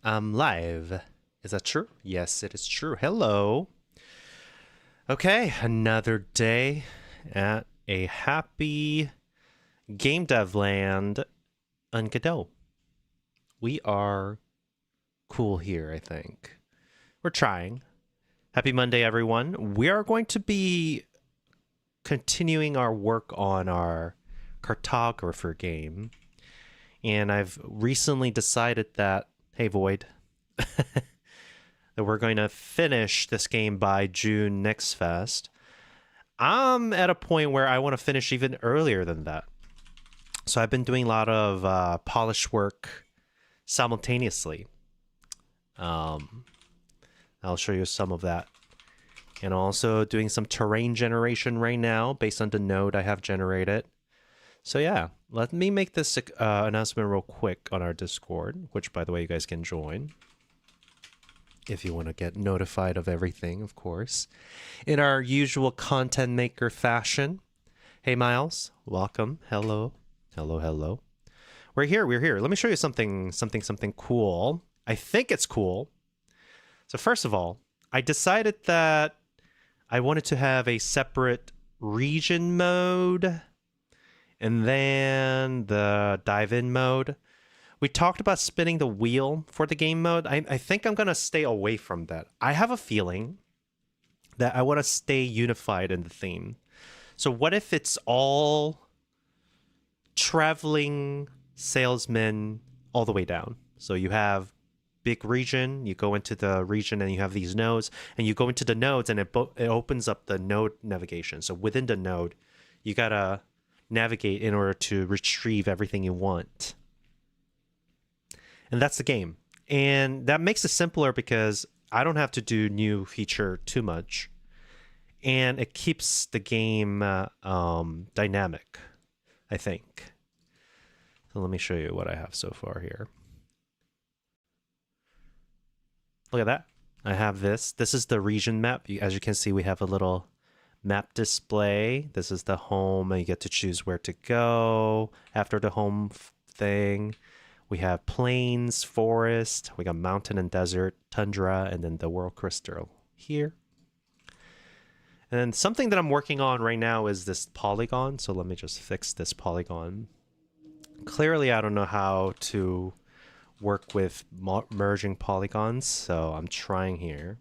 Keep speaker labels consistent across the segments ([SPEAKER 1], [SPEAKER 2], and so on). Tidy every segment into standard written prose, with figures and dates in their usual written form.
[SPEAKER 1] I'm live. Is that true? Yes, it is true. Hello. Okay, another day at a happy game dev land on Godot. We are cool here, I think. We're trying. Happy Monday, everyone. We are going to be continuing our work on our cartographer game. And I've recently decided that, hey, Void, that we're going to finish this game by June next fest. I'm at a point where I want to finish even earlier than that. So I've been doing a lot of polish work simultaneously. I'll show you some of that. And also doing some terrain generation right now based on the node I have generated. So yeah, let me make this announcement real quick on our Discord, which by the way, you guys can join if you want to get notified of everything, of course. In our usual content maker fashion. Hey, Miles, welcome. Hello. Hello, hello. We're here. Let me show you something cool. I think it's cool. So first of all, I decided that I wanted to have a separate region mode and then the dive-in mode. We talked about spinning the wheel for the game mode. I think I'm going to stay away from that. I have a feeling that I want to stay unified in the theme. So what if it's all traveling salesmen all the way down? So you have big region, you go into the region and you have these nodes, and you go into the nodes and it opens up the node navigation. So within the node, you got to navigate in order to retrieve everything you want. And that's the game. And that makes it simpler because I don't have to do new feature too much. And it keeps the game dynamic, I think. So let me show you what I have so far here. Look at that. I have this. This is the region map. As you can see, we have a little map display. This is the home, and you get to choose where to go after the home thing. We have plains, forest, we got mountain and desert, tundra, and then the world crystal here. And something that I'm working on right now is this polygon. So let me just fix this polygon. Clearly, I don't know how to work with merging polygons, so I'm trying here.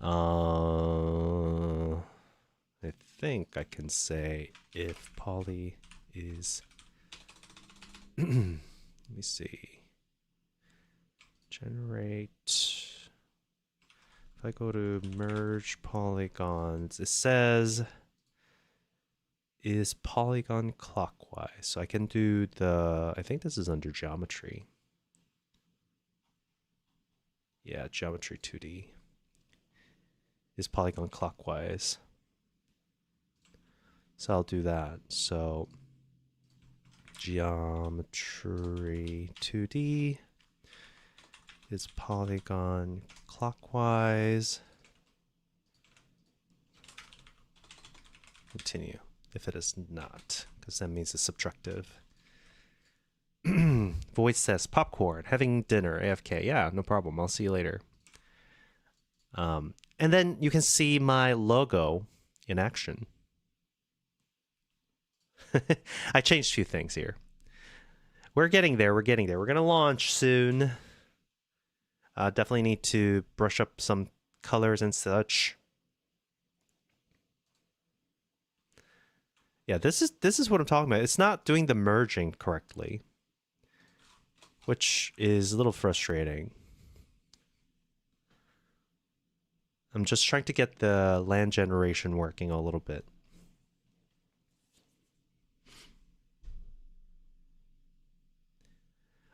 [SPEAKER 1] I think I can say if poly is let me see. Generate. If I go to merge polygons, it says is polygon clockwise. So I can do the, I think this is under geometry. Yeah, geometry 2D. Is polygon clockwise. So I'll do that. So geometry 2D is polygon clockwise. Continue if it is not, because that means it's subtractive. Voice says popcorn, having dinner, AFK. Yeah, no problem. I'll see you later. And then you can see my logo in action. I changed a few things here. We're getting there. We're going to launch soon. Definitely need to brush up some colors and such. Yeah, this is what I'm talking about. It's not doing the merging correctly, which is a little frustrating. I'm just trying to get the land generation working a little bit.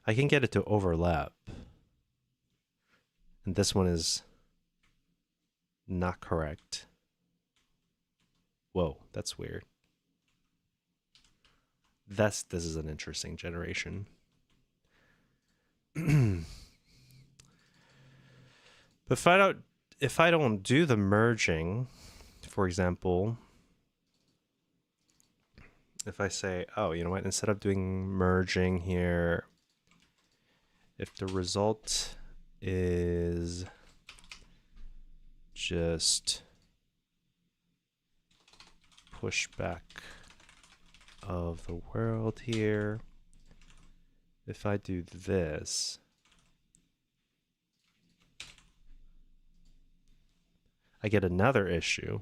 [SPEAKER 1] I can get it to overlap. And this one is not correct. Whoa, that's weird. This is an interesting generation. But if I don't do the merging, for example, if I say, oh, you know what, instead of doing merging here, if the result is just pushback of the world here, if I do this, I get another issue.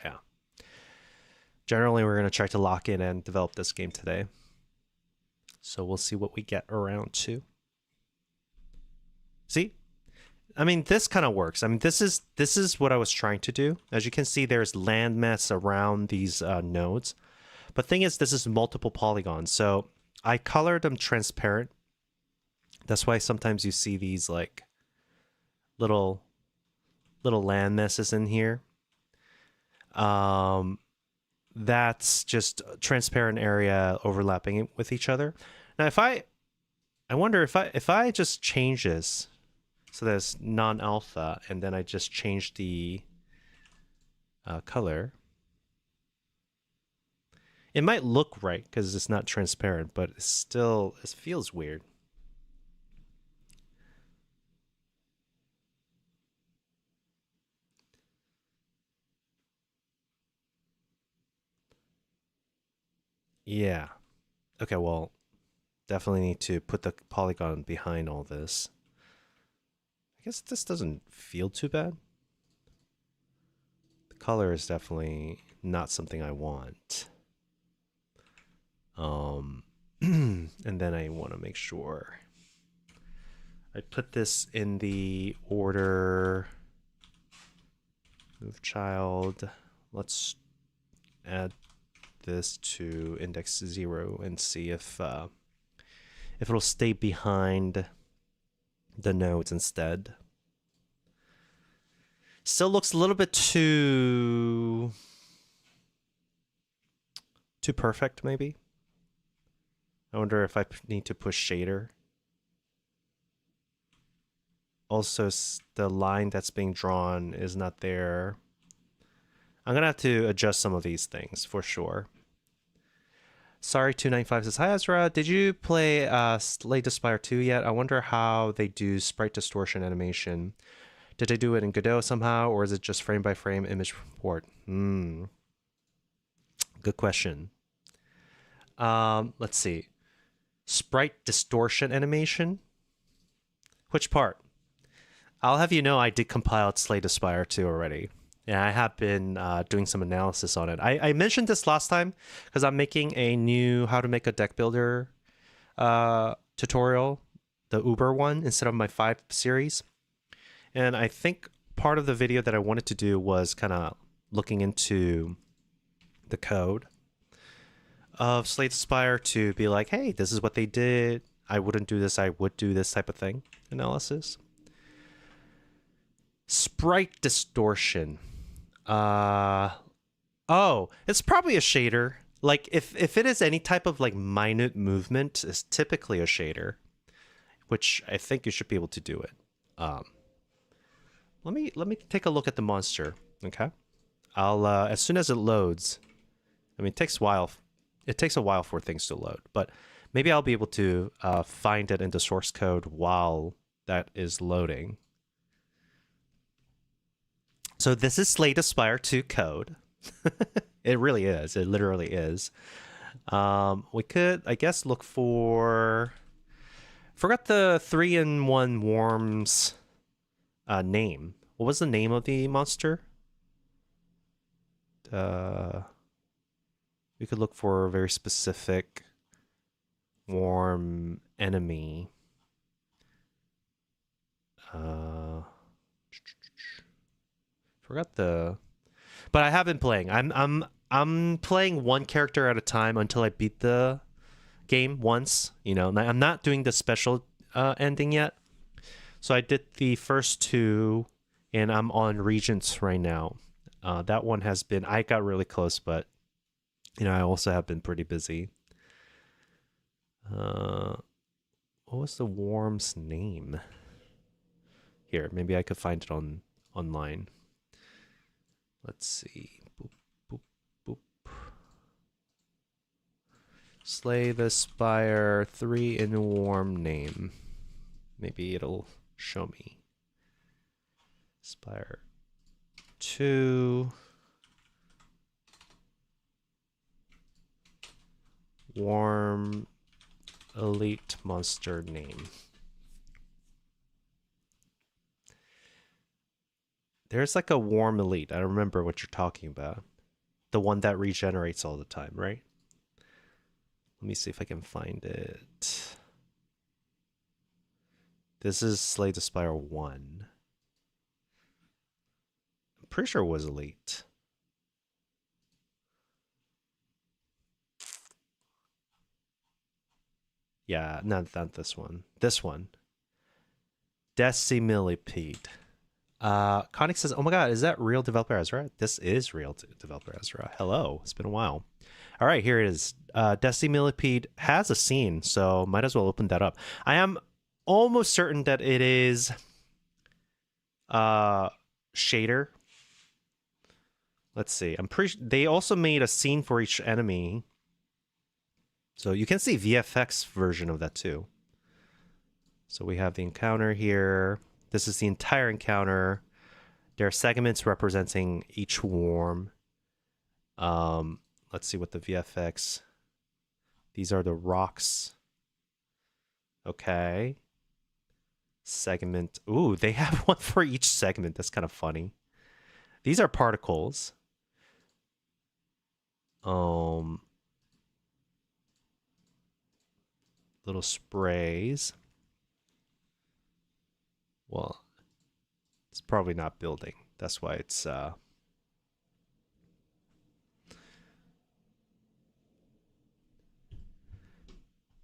[SPEAKER 1] Yeah. Generally, we're going to try to lock in and develop this game today. So we'll see what we get around to. See? I mean, this kind of works. I mean, this is what I was trying to do. As you can see, there's landmass around these nodes. But thing is, this is multiple polygons. So I colored them transparent. That's why sometimes you see these like little land masses in here. That's just transparent area overlapping with each other. Now, I wonder if I just change this so there's non-alpha, and then I just change the color, it might look right because it's not transparent, but it feels weird. Yeah. Okay, well, definitely need to put the polygon behind all this. I guess this doesn't feel too bad. The color is definitely not something I want. And then I want to make sure I put this in the order move child. Let's add this to index 0 and see if it'll stay behind the nodes instead. Still looks a little bit too perfect, maybe. I wonder if I need to push shader. Also, the line that's being drawn is not there. I'm gonna have to adjust some of these things for sure. Sorry, 295 says, hi Ezra, did you play Slay the Spire 2 yet? I wonder how they do sprite distortion animation. Did they do it in Godot somehow, or is it just frame by frame image report? Good question. Let's see. Sprite distortion animation? Which part? I'll have you know I did compile Slay the Spire 2 already. Yeah, I have been doing some analysis on it. I mentioned this last time because I'm making a new how to make a deck builder tutorial, the Uber one, instead of my 5 series. And I think part of the video that I wanted to do was kind of looking into the code of Slay the Spire to be like, hey, this is what they did. I wouldn't do this. I would do this type of thing analysis. Sprite distortion. Oh, it's probably a shader. Like if it is any type of like minute movement, it's typically a shader, which I think you should be able to do it. Let me take a look at the monster. Okay, I'll as soon as it loads. I mean, it takes a while. It takes a while for things to load, but maybe I'll be able to find it in the source code while that is loading. So this is Slay the Spire 2 code. It really is. It literally is. We could, I guess, look for... Forgot the 3-in-1 worms name. What was the name of the monster? We could look for a very specific worm enemy. Forgot the... But I have been playing. I'm playing one character at a time until I beat the game once. You know, I'm not doing the special ending yet. So I did the first 2, and I'm on Regents right now. That one has been... I got really close, but you know, I also have been pretty busy. What was the worm's name? Here, maybe I could find it online. Let's see. Boop, boop, boop. Slay the Spire 3 in warm name. Maybe it'll show me. Spire 2. Warm elite monster name. There's like a warm elite. I remember what you're talking about. The one that regenerates all the time, right? Let me see if I can find it. This is Slay the Spire 1. I'm pretty sure it was elite. Yeah, not this one. This one. Decimillipede. Connick says, oh my god, is that real developer Ezra? This is real developer Ezra. Hello, it's been a while. All right, here it is. Decimillipede has a scene, so might as well open that up. I am almost certain that it is shader. Let's see. I'm pretty. They also made a scene for each enemy, so you can see VFX version of that too. So we have the encounter here. This is the entire encounter. There are segments representing each worm. Let's see what the VFX. These are the rocks. Okay. Segment. Ooh, they have one for each segment. That's kind of funny. These are particles. Little sprays. Well, it's probably not building. That's why it's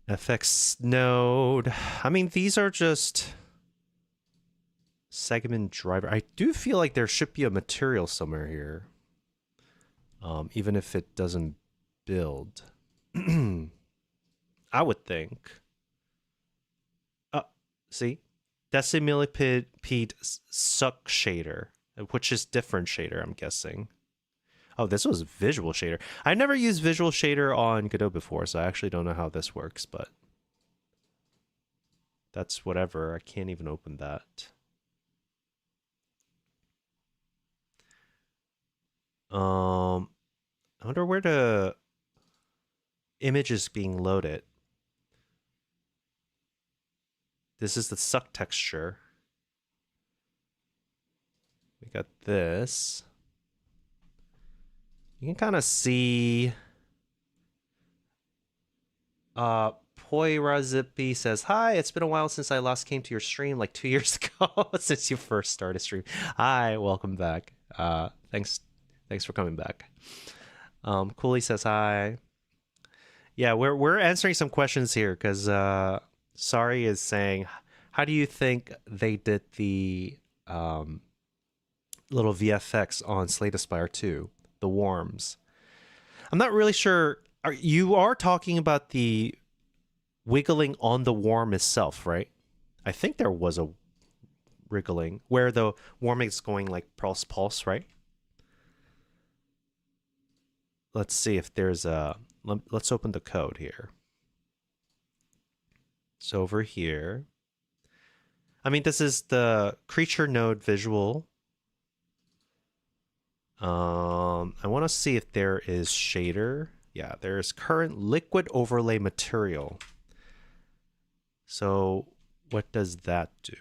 [SPEAKER 1] FX node. I mean, these are just segment driver. I do feel like there should be a material somewhere here. Even if it doesn't build. I would think. See? Decimillipede suck shader, which is different shader, I'm guessing. Oh, this was visual shader. I never used visual shader on Godot before, so I actually don't know how this works, but that's whatever. I can't even open that. I wonder where the image is being loaded. This is the suck texture. We got this. You can kind of see. Poirazippy says, hi, it's been a while since I last came to your stream, like 2 years ago, since you first started stream. Hi, welcome back. Thanks for coming back. Cooley says hi. Yeah, we're answering some questions here because Sari is saying, how do you think they did the little VFX on Slay the Spire 2, the worms? I'm not really sure. You are talking about the wiggling on the worm itself, right? I think there was a wriggling where the worm is going like pulse, right? Let's see if there's a... Let's open the code here. So over here, I mean, this is the creature node visual. I want to see if there is shader. Yeah, there is current liquid overlay material. So what does that do?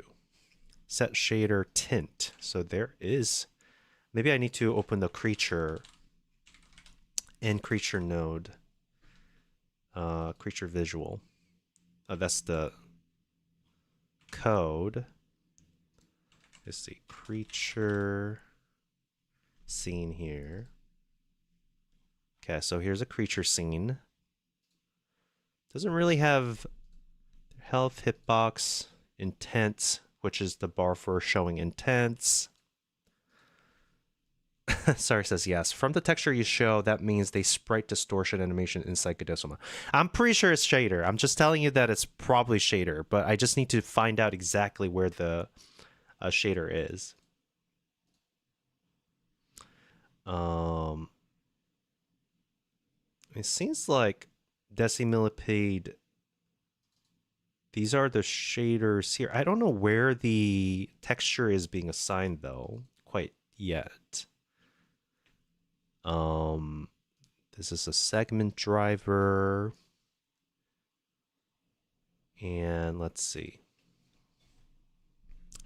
[SPEAKER 1] Set shader tint. So there is... Maybe I need to open the creature and creature node. Creature visual. Oh, that's the code. Let's see, creature scene here. Okay, so here's a creature scene. Doesn't really have health, hitbox, intent, which is the bar for showing intents. Sorry says yes. From the texture you show, that means they sprite distortion animation inside Godot. I'm pretty sure it's shader. I'm just telling you that it's probably shader, but I just need to find out exactly where the shader is. It seems like decimillipede. These are the shaders here. I don't know where the texture is being assigned though, quite yet. This is a segment driver. And let's see.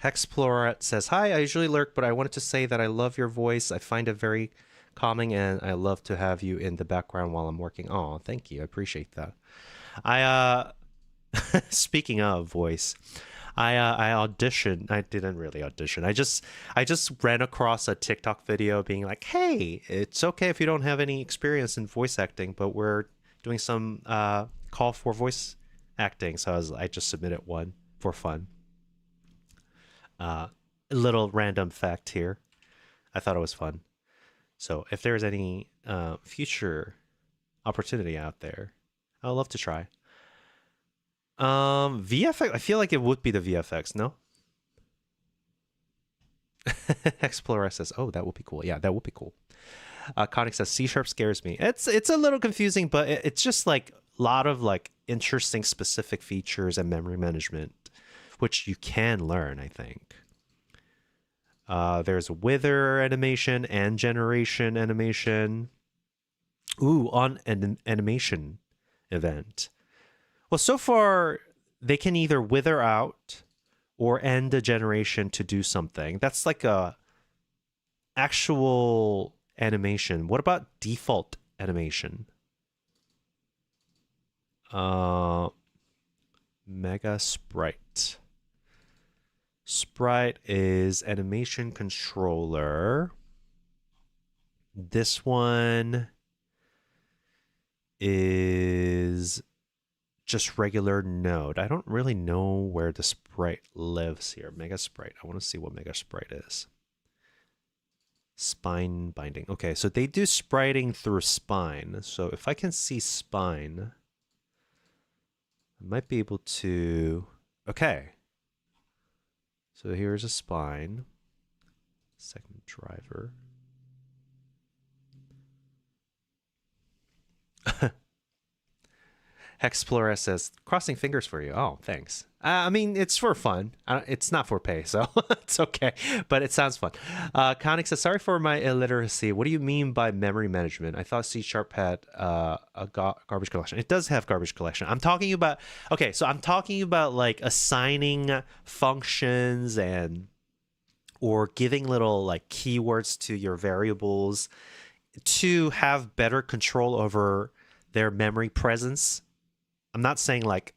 [SPEAKER 1] Hexplorat says, hi, I usually lurk, but I wanted to say that I love your voice. I find it very calming, and I love to have you in the background while I'm working. Oh, thank you. I appreciate that. Speaking of voice, I auditioned. I didn't really audition. I just ran across a TikTok video being like, hey, it's okay if you don't have any experience in voice acting, but we're doing some call for voice acting. So I just submitted one for fun. A little random fact here. I thought it was fun. So if there's any future opportunity out there, I'd love to try. VFX, I feel like it would be the VFX, no? Explorer says, oh, that would be cool. Yeah, that would be cool. Conic says, C# scares me. It's a little confusing, but it's just like a lot of like interesting specific features and memory management, which you can learn, I think. There's wither animation and generation animation. Ooh, on an animation event. Well, so far, they can either wither out or end a generation to do something. That's like a actual animation. What about default animation? Mega Sprite. Sprite is animation controller. This one is just regular node. I don't really know where the sprite lives here. Mega Sprite. I want to see what Mega Sprite is. Spine binding. Okay, so they do spriting through spine. So if I can see spine, I might be able to... Okay. So here's a spine. Segment driver. Hexplorer says, crossing fingers for you. Oh, thanks. I mean, it's for fun. It's not for pay, so it's okay. But it sounds fun. Conic says, sorry for my illiteracy. What do you mean by memory management? I thought C# had a garbage collection. It does have garbage collection. I'm talking about... Okay, so I'm talking about like assigning functions and... or giving little like keywords to your variables to have better control over their memory presence. I'm not saying like,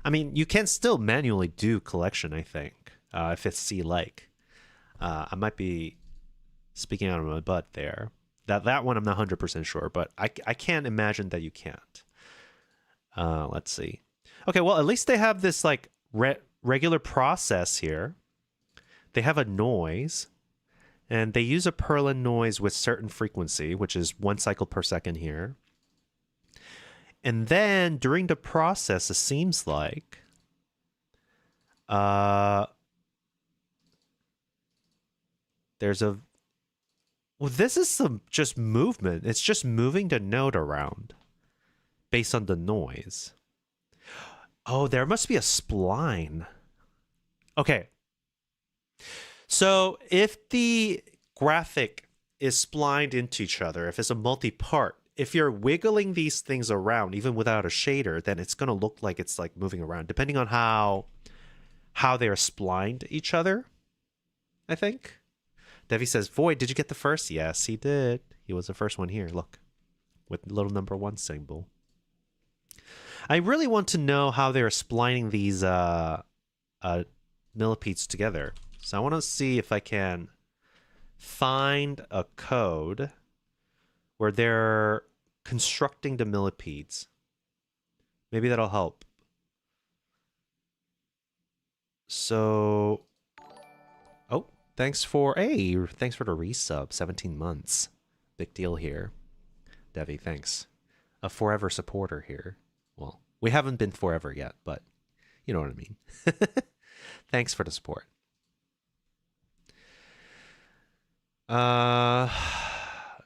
[SPEAKER 1] I mean, you can still manually do collection, I think, if it's C-like. I might be speaking out of my butt there. That one I'm not 100% sure, but I can't imagine that you can't. Let's see. Okay, well, at least they have this like regular process here. They have a noise, and they use a Perlin noise with certain frequency, which is 1 cycle per second here. And then during the process, it seems like there's a... Well, this is some just movement. It's just moving the node around based on the noise. Oh, there must be a spline. Okay. So if the graphic is splined into each other, if it's a multi-part, if you're wiggling these things around, even without a shader, then it's going to look like it's like moving around, depending on how they're splined each other, I think. Devi says, Void, did you get the first? Yes, he did. He was the first one here, look, with the little number 1 symbol. I really want to know how they're splining these millipedes together. So I want to see if I can find a code where they're constructing the millipedes. Maybe that'll help. So, oh, thanks for the resub, 17 months. Big deal here. Devi, thanks. A forever supporter here. Well, we haven't been forever yet, but you know what I mean. Thanks for the support.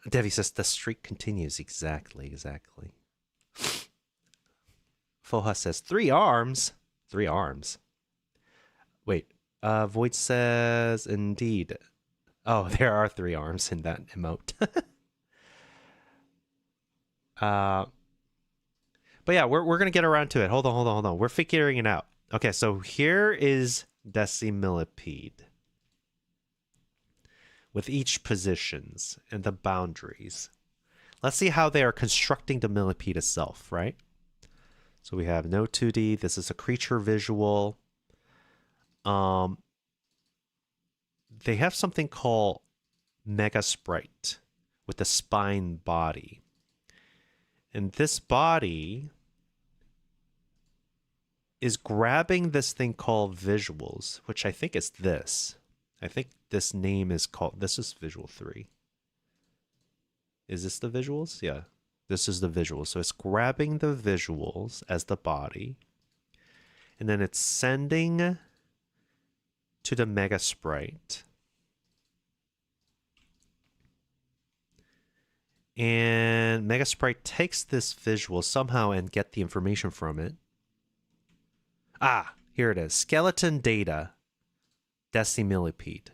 [SPEAKER 1] Devi says the streak continues. Exactly. Foha says 3 arms. 3 arms. Wait. Void says indeed. Oh, there are 3 arms in that emote. But yeah, we're gonna get around to it. Hold on. We're figuring it out. Okay, so here is Decimillipede with each positions and the boundaries. Let's see how they are constructing the millipede itself, right? So we have no 2D. This is a creature visual. They have something called Mega Sprite with the spine body. And this body is grabbing this thing called visuals, which I think is this. I think this name is called, this is visual 3. Is this the visuals? Yeah, this is the visuals. So it's grabbing the visuals as the body, and then it's sending to the Mega Sprite. And Mega Sprite takes this visual somehow and get the information from it. Ah, here it is. Skeleton data, Decimillipede.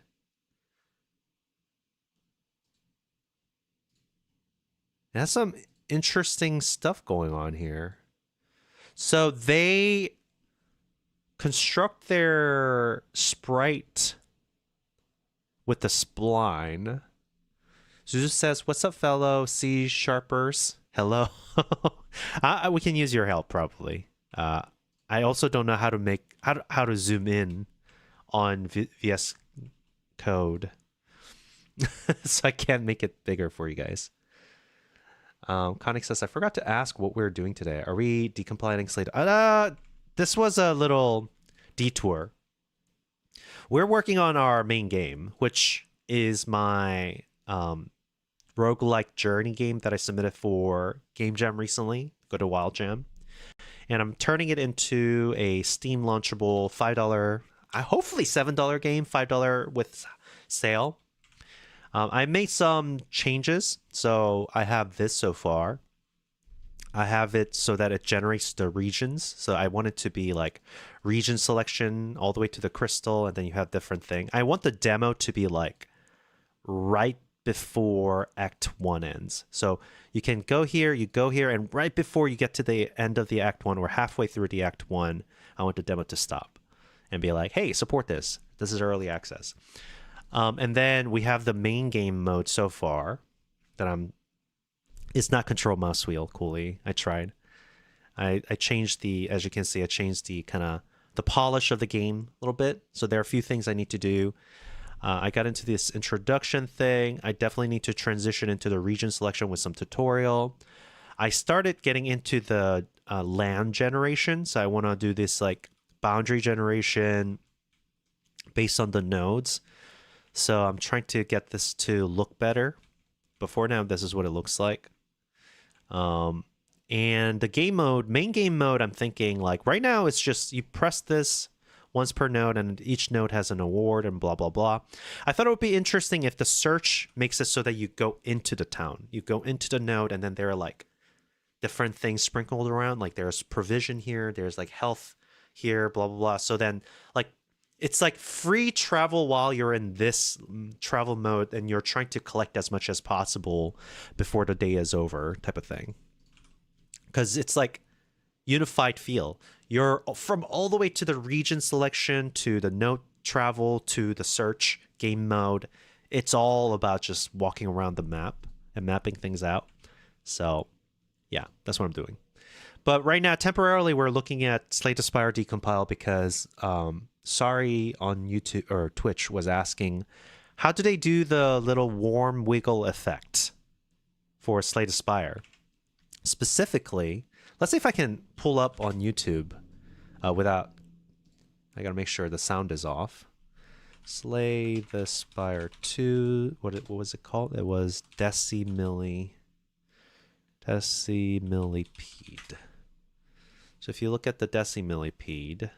[SPEAKER 1] That's some interesting stuff going on here. So they construct their sprite with the spline. Zeus says, "What's up, fellow C sharpers? Hello." We can use your help probably. I also don't know how to make how to zoom in on VS Code, so I can't make it bigger for you guys. Connick says, "I forgot to ask what we're doing today. Are we decompiling Slate?" This was a little detour. We're working on our main game, which is my roguelike journey game that I submitted for Game Jam recently. Go to Wild Jam. And I'm turning it into a Steam launchable $5, hopefully $7 game, $5 with sale. I made some changes. So I have this so far. I have it so that it generates the regions. So I want it to be like region selection all the way to the crystal, and then you have different thing. I want the demo to be like right before Act 1 ends. So you can go here, and right before you get to the end of the Act 1 or halfway through the Act 1, I want the demo to stop and be like, hey, support this. This is early access. And then we have the main game mode so far that it's not control mouse wheel, coolly. I tried. I changed as you can see, I changed the kind of the polish of the game a little bit. So there are a few things I need to do. I got into this introduction thing. I definitely need to transition into the region selection with some tutorial. I started getting into the land generation. So I want to do this like boundary generation based on the nodes. So I'm trying to get this to look better. Before now, this is what it looks like. And the game mode, main game mode, I'm thinking like right now it's just you press this once per node, and each node has an award and blah, blah, blah. I thought it would be interesting if the search makes it so that you go into the town. You go into the node, and then there are like different things sprinkled around. Like there's provision here, there's like health here, blah, blah, blah. So then like it's like free travel while you're in this travel mode, and you're trying to collect as much as possible before the day is over type of thing. Because it's like unified feel. You're from all the way to the region selection, to the node travel, to the search game mode. It's all about just walking around the map and mapping things out. So yeah, that's what I'm doing. But right now, temporarily, we're looking at Slate Aspire Decompile because Sorry on YouTube or Twitch was asking, how do they do the little warm wiggle effect for Slate Aspire? Specifically, let's see if I can pull up on YouTube without, I gotta make sure the sound is off. Slay the Spire 2, what was it called? It was Decimillipede. So if you look at the Decimillipede,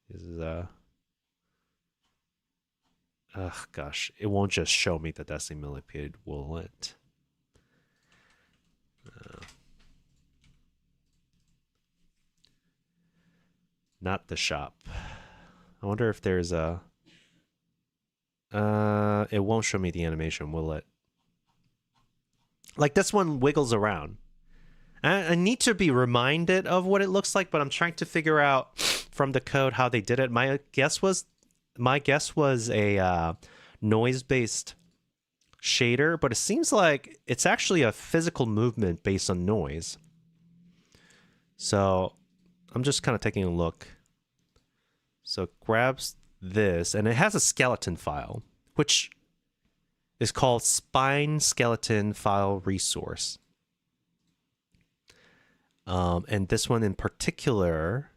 [SPEAKER 1] this is gosh, it won't just show me the Decimillipede, will it? Not the shop. I wonder if there's a... it won't show me the animation, will it? Like, this one wiggles around. I need to be reminded of what it looks like, but I'm trying to figure out from the code how they did it. My guess was a noise-based shader, but it seems like it's actually a physical movement based on noise. So I'm just kind of taking a look. So it grabs this, and it has a skeleton file, which is called spine skeleton file resource. And this one in particular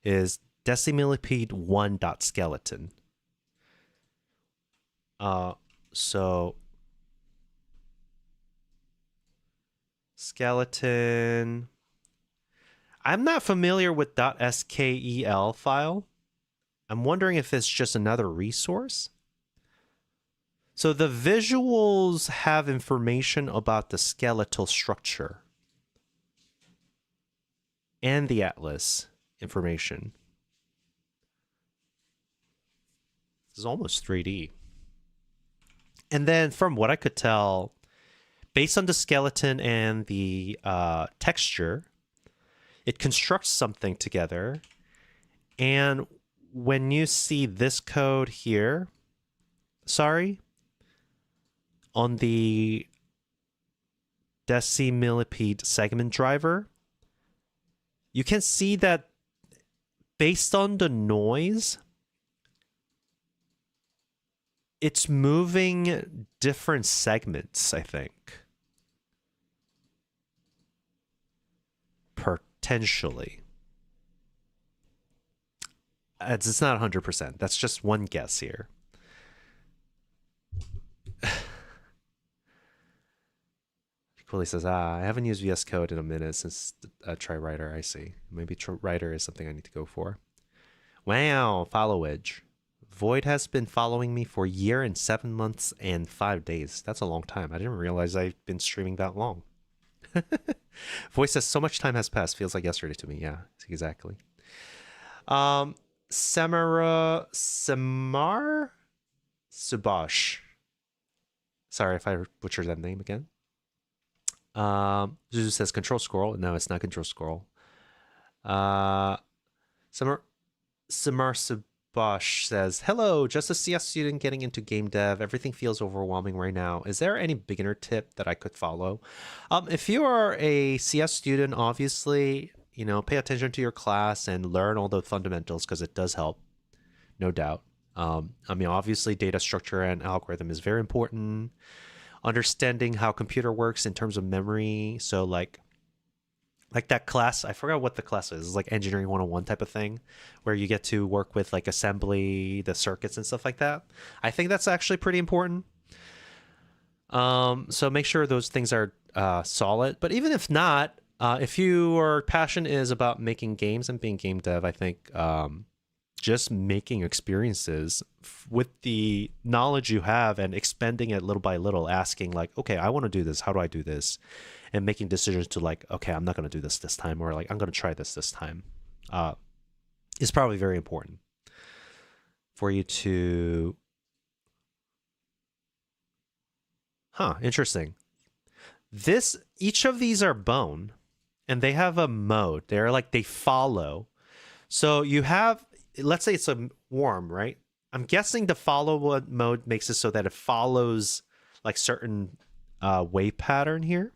[SPEAKER 1] is decimillipede1.skeleton. So skeleton. I'm not familiar with .skel file. I'm wondering if it's just another resource. So the visuals have information about the skeletal structure and the atlas information. This is almost 3D. And then from what I could tell, based on the skeleton and the texture, it constructs something together. And when you see this code here, on the decimillipede segment driver, you can see that based on the noise, it's moving different segments, I think. Potentially. It's not 100%. That's just one guess here. Quilly says, I haven't used VS Code in a minute since try Writer. I see. Maybe Writer is something I need to go for. Wow, follow Edge. Void has been following me for a year and 7 months and 5 days. That's a long time. I didn't realize I've been streaming that long. Voice says, so much time has passed. Feels like yesterday to me. Yeah, exactly. Samar Subash. Sorry if I butchered that name again. Zuzu says control scroll. No, it's not control scroll. Samar Subash says, hello, just a CS student getting into game dev. Everything feels overwhelming right now. Is there any beginner tip that I could follow? If you are a CS student, obviously, pay attention to your class and learn all the fundamentals because it does help, no doubt. Obviously, data structure and algorithm is very important. Understanding how computer works in terms of memory. So like that class, I forgot what the class is. It's like engineering 101 type of thing where you get to work with like assembly, the circuits and stuff like that. I think that's actually pretty important. So make sure those things are solid. But even if not, if your passion is about making games and being game dev, I think just making experiences with the knowledge you have and expanding it little by little, asking like, okay, I want to do this. How do I do this? And making decisions to like, okay, I'm not going to do this time, or like, I'm going to try this time, is probably very important for you to... Interesting. Each of these are bone, and they have a mode. They're like, they follow. So you have, let's say it's a worm, right? I'm guessing the follow mode makes it so that it follows like certain wave pattern here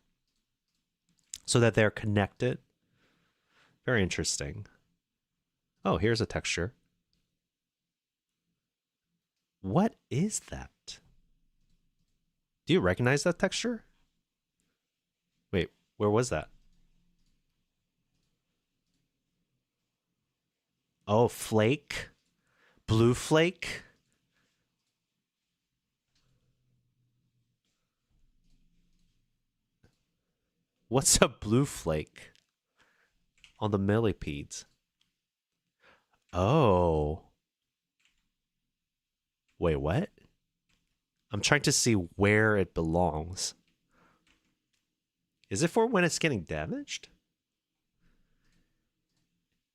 [SPEAKER 1] so that they're connected. Very interesting. Oh, here's a texture. What is that? Do you recognize that texture? Wait, where was that? Oh, flake. Blue flake. What's a blue flake on the millipedes? Oh. Wait, what? I'm trying to see where it belongs. Is it for when it's getting damaged?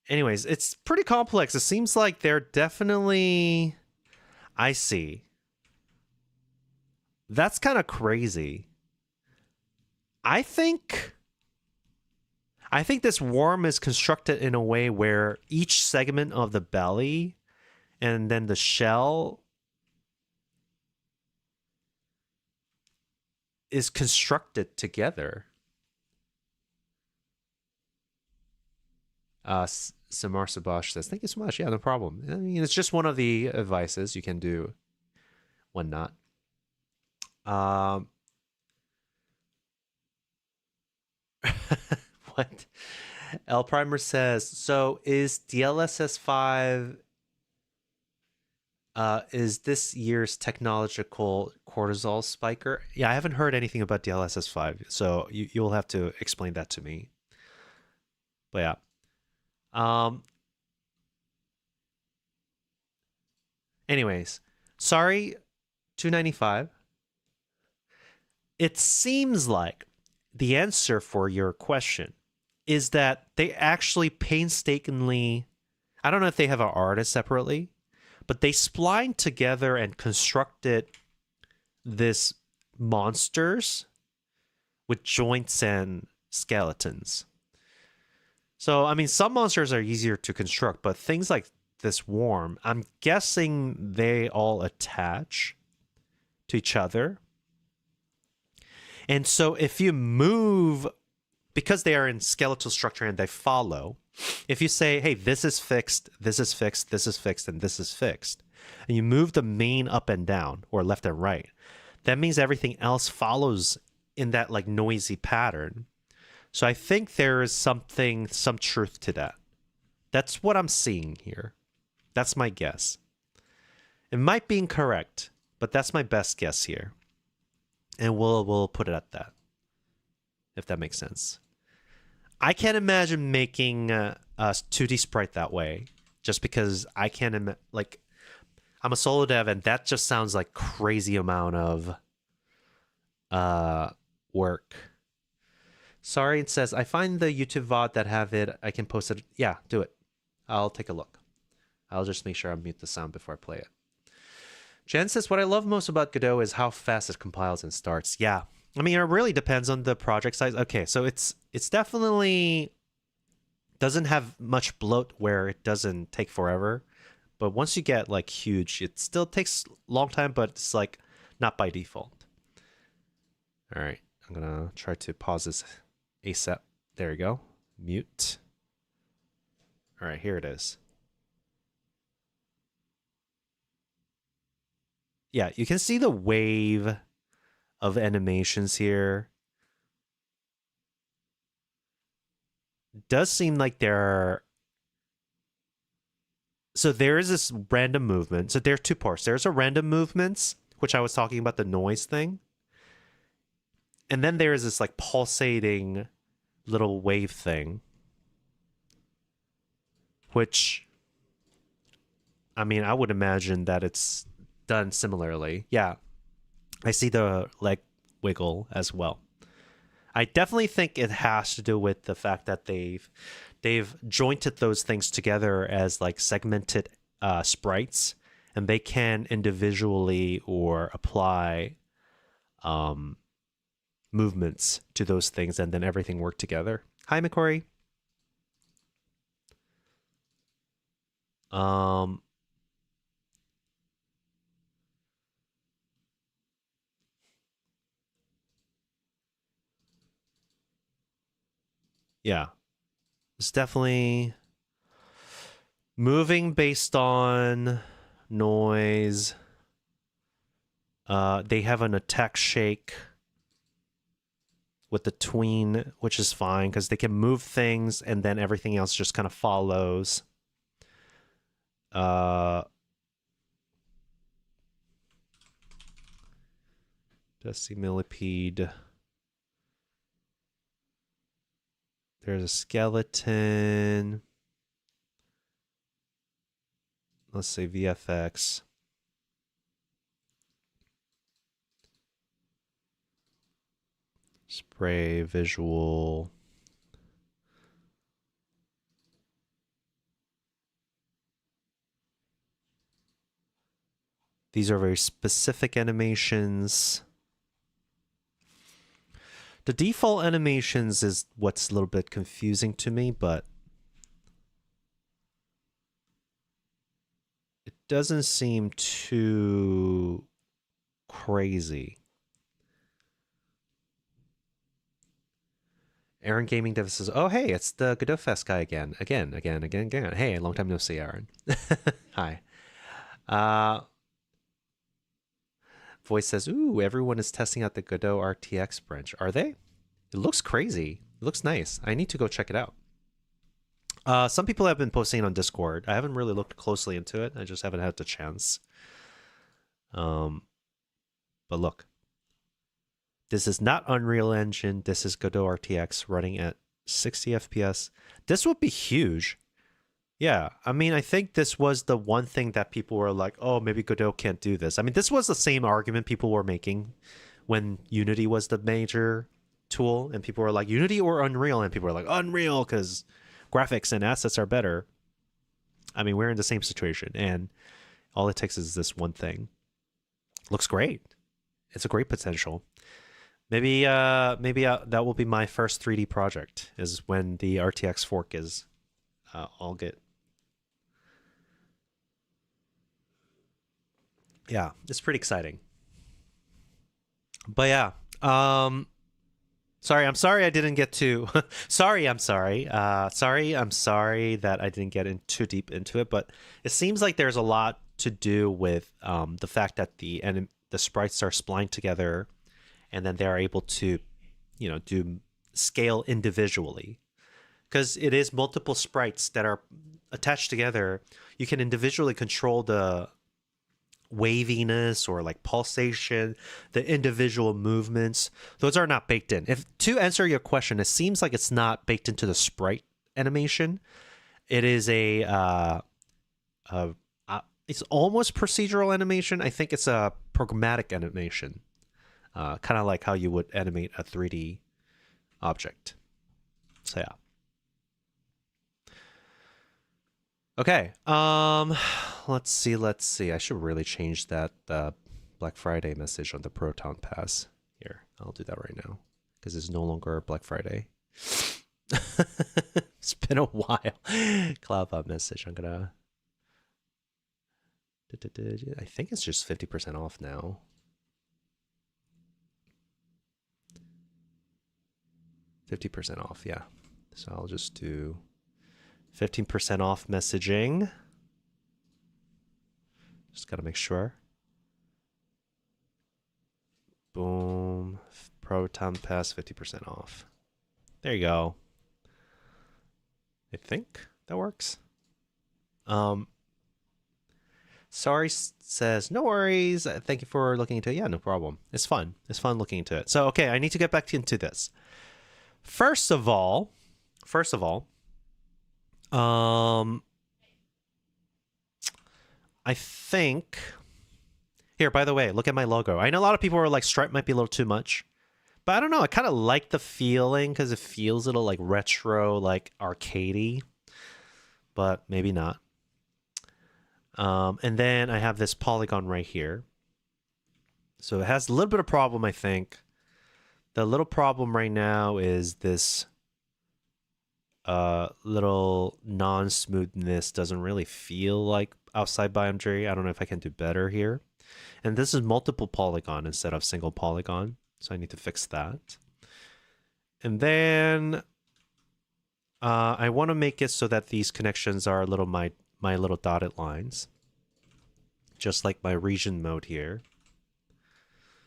[SPEAKER 1] Anyways, it's pretty complex. It seems like they're definitely. I see. That's kind of crazy. I think. I think this worm is constructed in a way where each segment of the belly and then the shell is constructed together. Samar Sabash says, "Thank you so much." Yeah, no problem. I mean, it's just one of the advices you can do when not. Um, what? L Primer says, so is DLSS 5 is this year's technological cortisol spiker? Yeah, I haven't heard anything about DLSS 5, so you'll have to explain that to me. But yeah. Anyways, sorry, 295. It seems like the answer for your question is that they actually painstakingly, I don't know if they have an artist separately, but they splined together and constructed this monsters with joints and skeletons. So, I mean, some monsters are easier to construct, but things like this worm, I'm guessing they all attach to each other. And so if you move, because they are in skeletal structure and they follow, if you say, hey, this is fixed, this is fixed, this is fixed, and this is fixed, and you move the main up and down or left and right, that means everything else follows in that like noisy pattern. So I think there is some truth to that. That's what I'm seeing here. That's my guess. It might be incorrect, but that's my best guess here. And we'll put it at that, if that makes sense. I can't imagine making a 2D sprite that way, just because I can't like. I'm a solo dev, and that just sounds like crazy amount of work. Sorry, it says I find the YouTube VOD that have it. I can post it. Yeah, do it. I'll take a look. I'll just make sure I mute the sound before I play it. Jen says, what I love most about Godot is how fast it compiles and starts. Yeah. I mean, it really depends on the project size. Okay, so it's definitely doesn't have much bloat where it doesn't take forever. But once you get like huge, it still takes a long time, but it's like not by default. All right, I'm gonna try to pause this ASAP. There we go. Mute. All right, here it is. Yeah, you can see the wave of animations here. It does seem like there are. So there is this random movement. So there are two parts. There's a random movements, which I was talking about the noise thing. And then there is this like pulsating little wave thing, which, I mean, I would imagine that it's done similarly. Yeah, I see the leg wiggle as well. I definitely think it has to do with the fact that they've jointed those things together as like segmented sprites, and they can individually or apply movements to those things, and then everything work together. Hi, McCory. Yeah, it's definitely moving based on noise. They have an attack shake with the tween, which is fine because they can move things and then everything else just kind of follows. Decimillipede. There's a skeleton. Let's say VFX. Spray visual. These are very specific animations. The default animations is what's a little bit confusing to me, but it doesn't seem too crazy. Aaron Gaming Dev says, "Oh, hey, it's the Godot Fest guy again. Again. Hey, long time no see, Aaron." Hi. Voice says, "Ooh, everyone is testing out the Godot RTX branch. Are they? It looks crazy. It looks nice. I need to go check it out." Some people have been posting on Discord. I haven't really looked closely into it. I just haven't had the chance. But look. This is not Unreal Engine. This is Godot RTX running at 60 FPS. This would be huge. Yeah, I mean, I think this was the one thing that people were like, oh, maybe Godot can't do this. I mean, this was the same argument people were making when Unity was the major tool. And people were like, Unity or Unreal? And people were like, Unreal, because graphics and assets are better. I mean, we're in the same situation. And all it takes is this one thing. Looks great. It's a great potential. Maybe that will be my first 3D project, is when the RTX fork is all good. Yeah, it's pretty exciting. But yeah, I'm sorry I didn't get to. I'm sorry that I didn't get in too deep into it. But it seems like there's a lot to do with the fact that the sprites are splined together. And then they're able to, do scale individually. Because it is multiple sprites that are attached together. You can individually control the waviness or like pulsation, the individual movements. Those are not baked in. To answer your question, it seems like it's not baked into the sprite animation. It is it's almost procedural animation. I think it's a programmatic animation. Kind of like how you would animate a 3D object. So yeah. Okay. Let's see. I should really change that Black Friday message on the Proton Pass. Here, I'll do that right now because it's no longer Black Friday. It's been a while. Cloudbot message. I'm gonna. I think it's just 50% off now. %50 off, yeah. So I'll just do 15% off messaging. Just gotta make sure. Boom. Proton Pass 50% off. There you go. I think that works. Sorry says, no worries. Thank you for looking into it. Yeah, no problem. It's fun. It's fun looking into it. So, okay, I need to get back into this. First of all, I think here, by the way, look at my logo. I know a lot of people are like, Stripe might be a little too much, but I don't know. I kind of like the feeling because it feels a little like retro, like arcadey, but maybe not. And then I have this polygon right here. So it has a little bit of problem, I think. The little problem right now is this little non-smoothness doesn't really feel like outside boundary. I don't know if I can do better here. And this is multiple polygon instead of single polygon. So I need to fix that. And then I want to make it so that these connections are a little my little dotted lines. Just like my region mode here.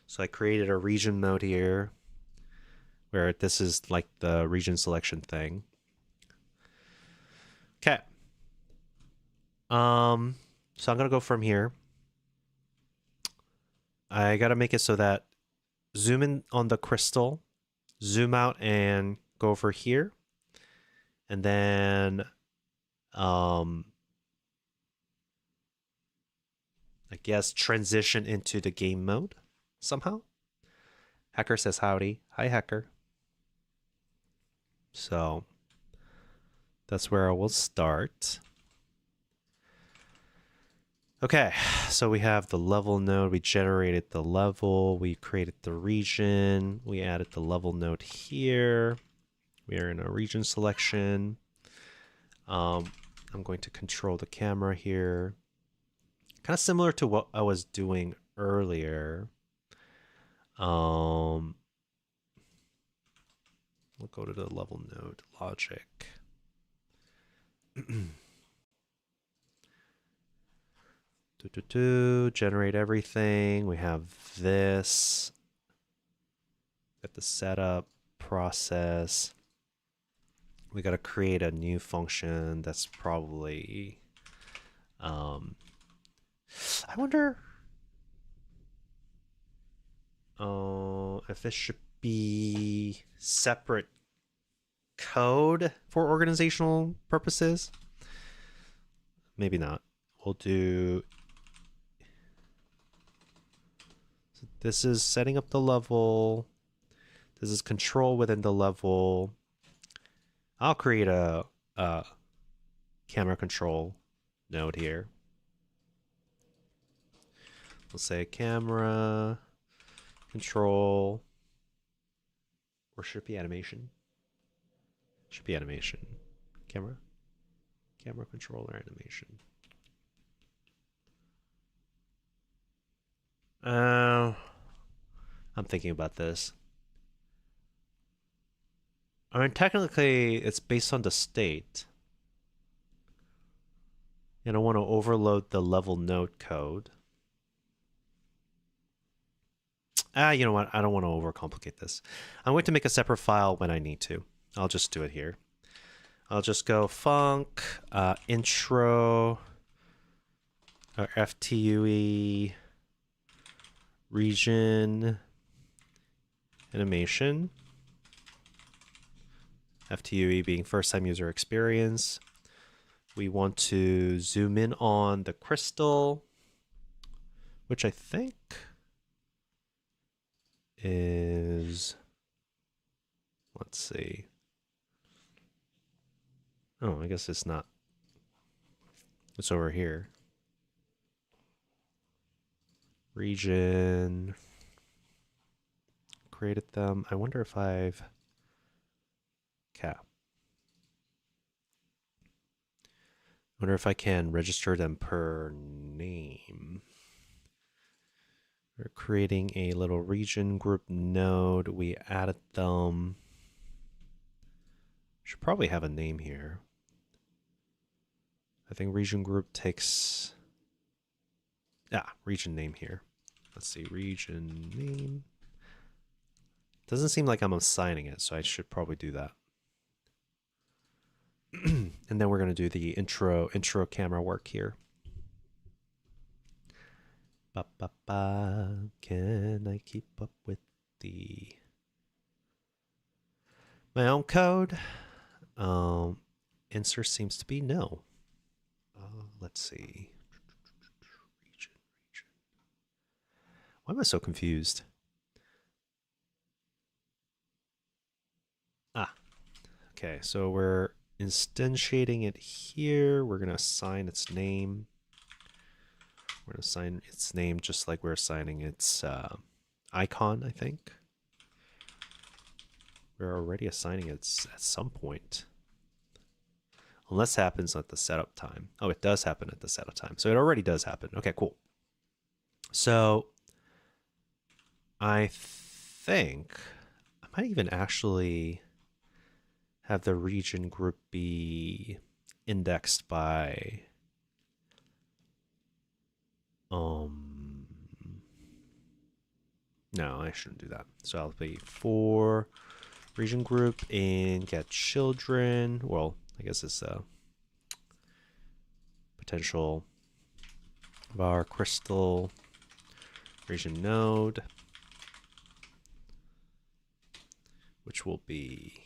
[SPEAKER 1] So I created a region mode here where this is like the region selection thing. Okay. So I'm gonna go from here. I gotta make it so that zoom in on the crystal, zoom out and go over here. And then I guess transition into the game mode somehow. Hacker says howdy. Hi, Hacker. So that's where I will start. Okay, so we have the level node. We generated the level. We created the region. We added the level node here. We are in a region selection. I'm going to control the camera here. Kind of similar to what I was doing earlier. We'll go to the level node logic. Generate everything. We have this. Got the setup process. We got to create a new function that's probably. I wonder if it should be separate code for organizational purposes. Maybe not. We'll do. So this is setting up the level. This is control within the level. I'll create a camera control node here. We'll say camera control, or should it be animation? Should be animation. Camera controller animation. I'm thinking about this. I mean, technically, it's based on the state. And I want to overload the level node code. You know what? I don't want to overcomplicate this. I'm going to make a separate file when I need to. I'll just do it here. I'll just go func intro or FTUE region animation. FTUE being first time user experience. We want to zoom in on the crystal, which I think is, let's see. Oh, I guess it's not. It's over here. Region. Created them. I wonder if I've cap. I wonder if I can register them per name. We're creating a little region group node. We added them. Should probably have a name here. I think region group takes, region name here. Let's see, region name. Doesn't seem like I'm assigning it, so I should probably do that. And then we're going to do the intro camera work here. Can I keep up with my own code? Answer seems to be no. Let's see. Region. Why am I so confused? Okay, so we're instantiating it here. We're going to assign its name. We're going to assign its name just like we're assigning its icon, I think. We're already assigning it at some point. Unless it happens at the setup time. Oh, it does happen at the setup time. So it already does happen. Okay, cool. So I think I might even actually have the region group be indexed by no, I shouldn't do that. So I'll be for region group in get children. Well, I guess it's a potential var crystal region node, which will be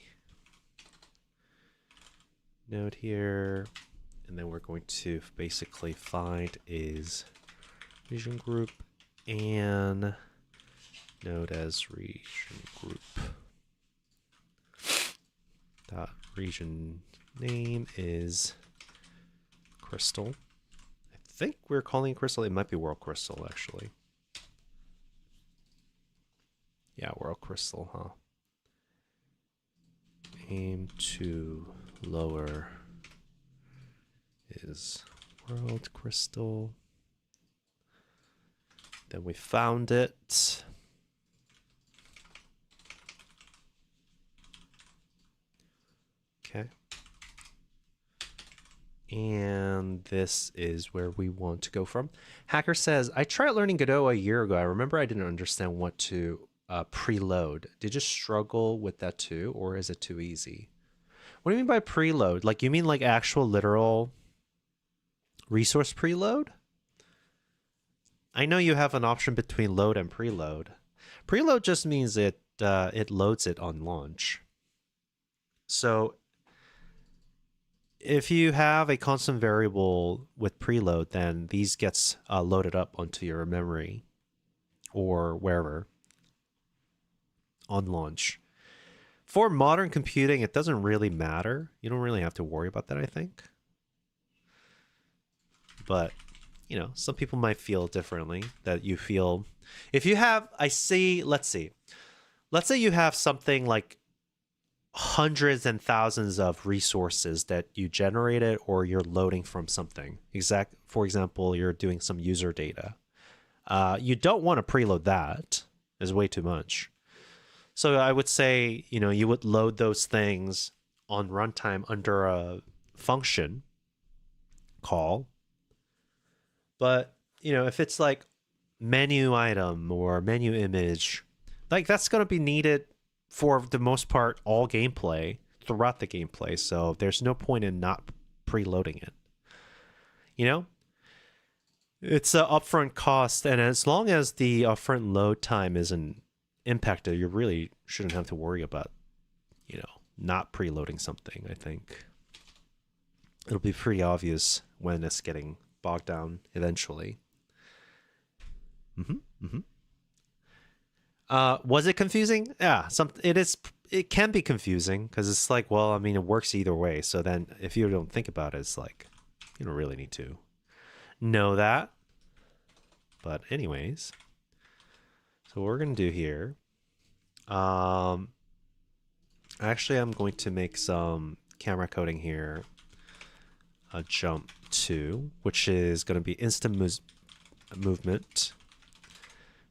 [SPEAKER 1] node here, and then we're going to basically find is region group and node as region group dot region name is crystal, I think we're calling it crystal. It might be world crystal, actually. Yeah, world crystal, huh? Aim to lower is world crystal. Then we found it. Okay. And this is where we want to go from. Hacker says, I tried learning Godot a year ago. I remember I didn't understand what to preload. Did you struggle with that too, or is it too easy? What do you mean by preload? Like, you mean like actual literal resource preload? I know you have an option between load and preload. Preload just means it loads it on launch. So if you have a constant variable with preload, then these gets loaded up onto your memory or wherever on launch. For modern computing, it doesn't really matter. You don't really have to worry about that, I think. But, you know, some people might feel differently, that you feel... If you have, let's say you have something like hundreds and thousands of resources that you generated or you're loading from something. For example, you're doing some user data. You don't want to preload that. It's way too much. So I would say, you know, you would load those things on runtime under a function call. But, you know, if it's like menu item or menu image, like that's going to be needed for the most part all gameplay throughout the gameplay. So there's no point in not preloading it. You know? It's an upfront cost, and as long as the upfront load time isn't impacted, you really shouldn't have to worry about, you know, not preloading something, I think. It'll be pretty obvious when it's getting bogged down eventually. Was it confusing? Yeah, it can be confusing because it's like, well, I mean, it works either way. So then if you don't think about it, it's like, you don't really need to know that. But anyways, so what we're going to do here, actually, I'm going to make some camera coding here. A jump to, which is going to be instant movement,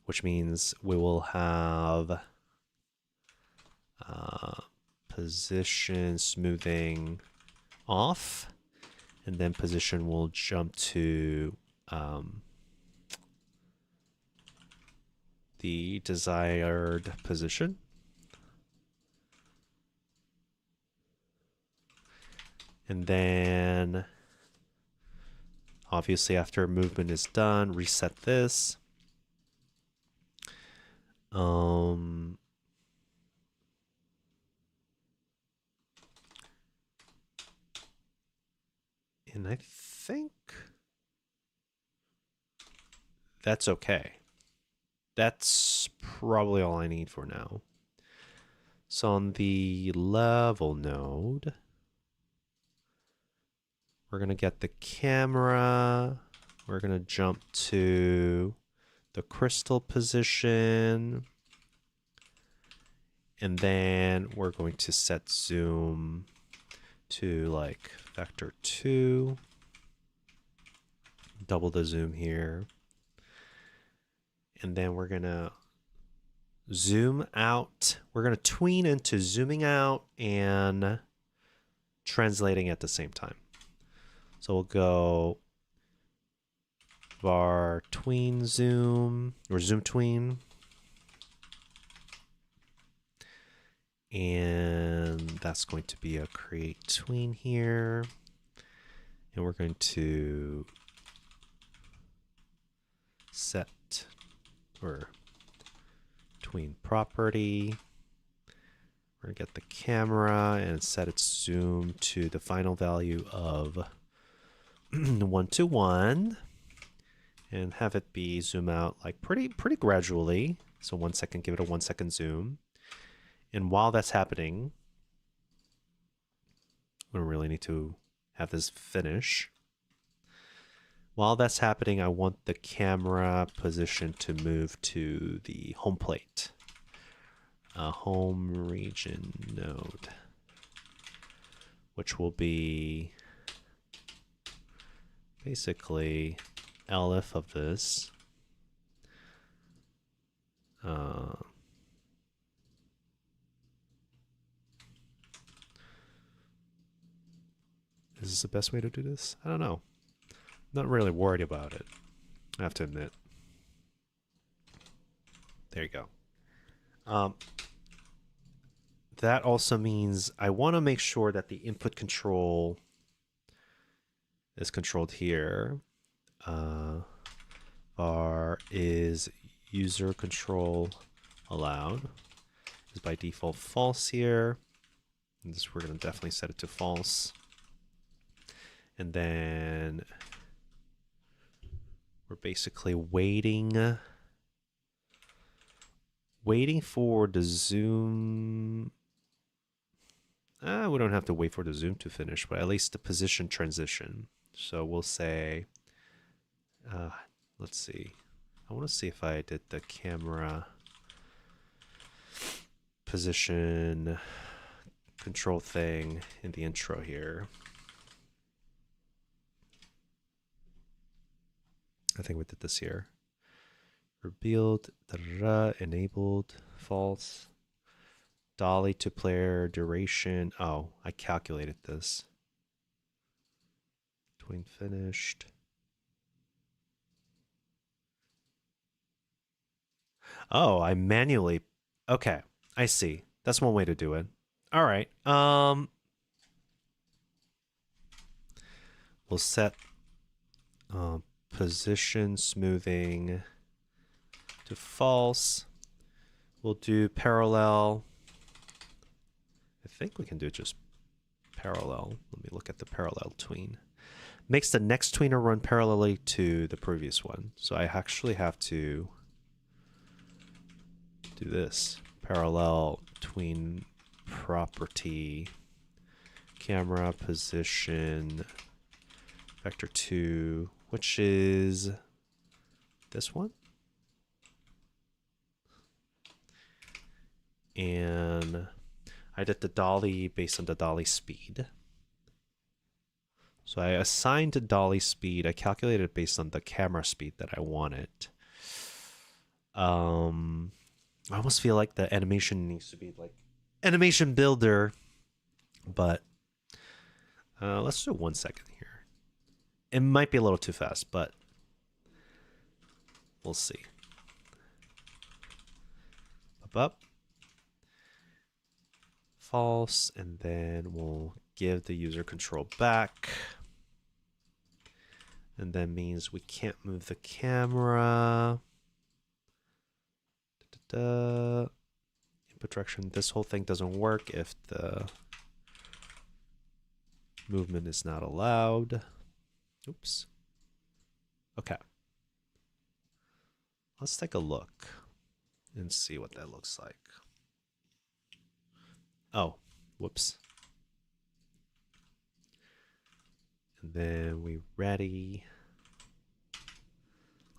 [SPEAKER 1] which means we will have position smoothing off, and then position will jump to the desired position. And then obviously after movement is done, reset this. And I think that's okay. That's probably all I need for now. So on the level node, we're going to get the camera. We're going to jump to the crystal position. And then we're going to set zoom to like factor 2. Double the zoom here. And then we're going to zoom out. We're going to tween into zooming out and translating at the same time. So we'll go var tween zoom, or zoom tween. And that's going to be a create tween here. And we're going to set or tween property. We're going to get the camera and set its zoom to the final value of 1 to 1 and have it be zoom out like pretty gradually. So 1 second, give it a 1 second zoom. And while that's happening, we don't really need to have this finish. While that's happening, I want the camera position to move to the home plate. Home region node, which will be basically elif of this. Is this the best way to do this? I don't know. Not really worried about it, I have to admit. There you go. That also means I want to make sure that the input control is controlled here. Var is user control allowed is by default false here. And this, we're going to definitely set it to false. And then we're basically waiting for the zoom. We don't have to wait for the zoom to finish, but at least the position transition. So we'll say, let's see. I want to see if I did the camera position control thing in the intro here. I think we did this here. Revealed, enabled, false. Dolly to player duration. Oh, I calculated this. Tween finished. Oh, I manually. Okay, I see. That's one way to do it. All right. We'll set position smoothing to false. We'll do parallel. I think we can do just parallel. Let me look at the parallel tween. Makes the next tweener run parallelly to the previous one. So I actually have to do this. Parallel tween property camera position vector 2, which is this one. And I did the dolly based on the dolly speed. So I assigned the dolly speed. I calculated it based on the camera speed that I wanted. I almost feel like the animation needs to be like animation builder, but let's do 1 second here. It might be a little too fast, but we'll see. Up. False, and then we'll give the user control back. And that means we can't move the camera. Input direction. This whole thing doesn't work if the movement is not allowed. Oops. Okay. Let's take a look and see what that looks like. Oh, whoops. And then we ready.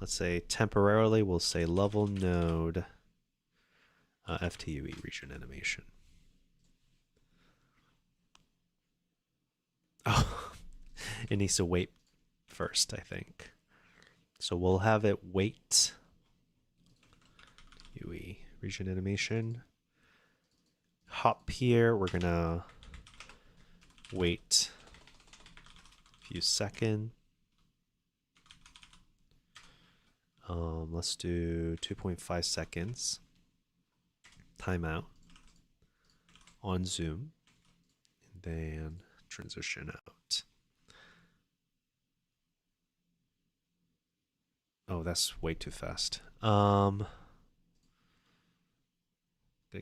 [SPEAKER 1] Let's say temporarily, we'll say level node FTUE region animation. Oh, it needs to wait first, I think. So we'll have it wait. UE region animation. Hop here, we're gonna wait a few seconds. Let's do 2.5 seconds. Timeout on zoom, and then transition out. Oh, that's way too fast. Gonna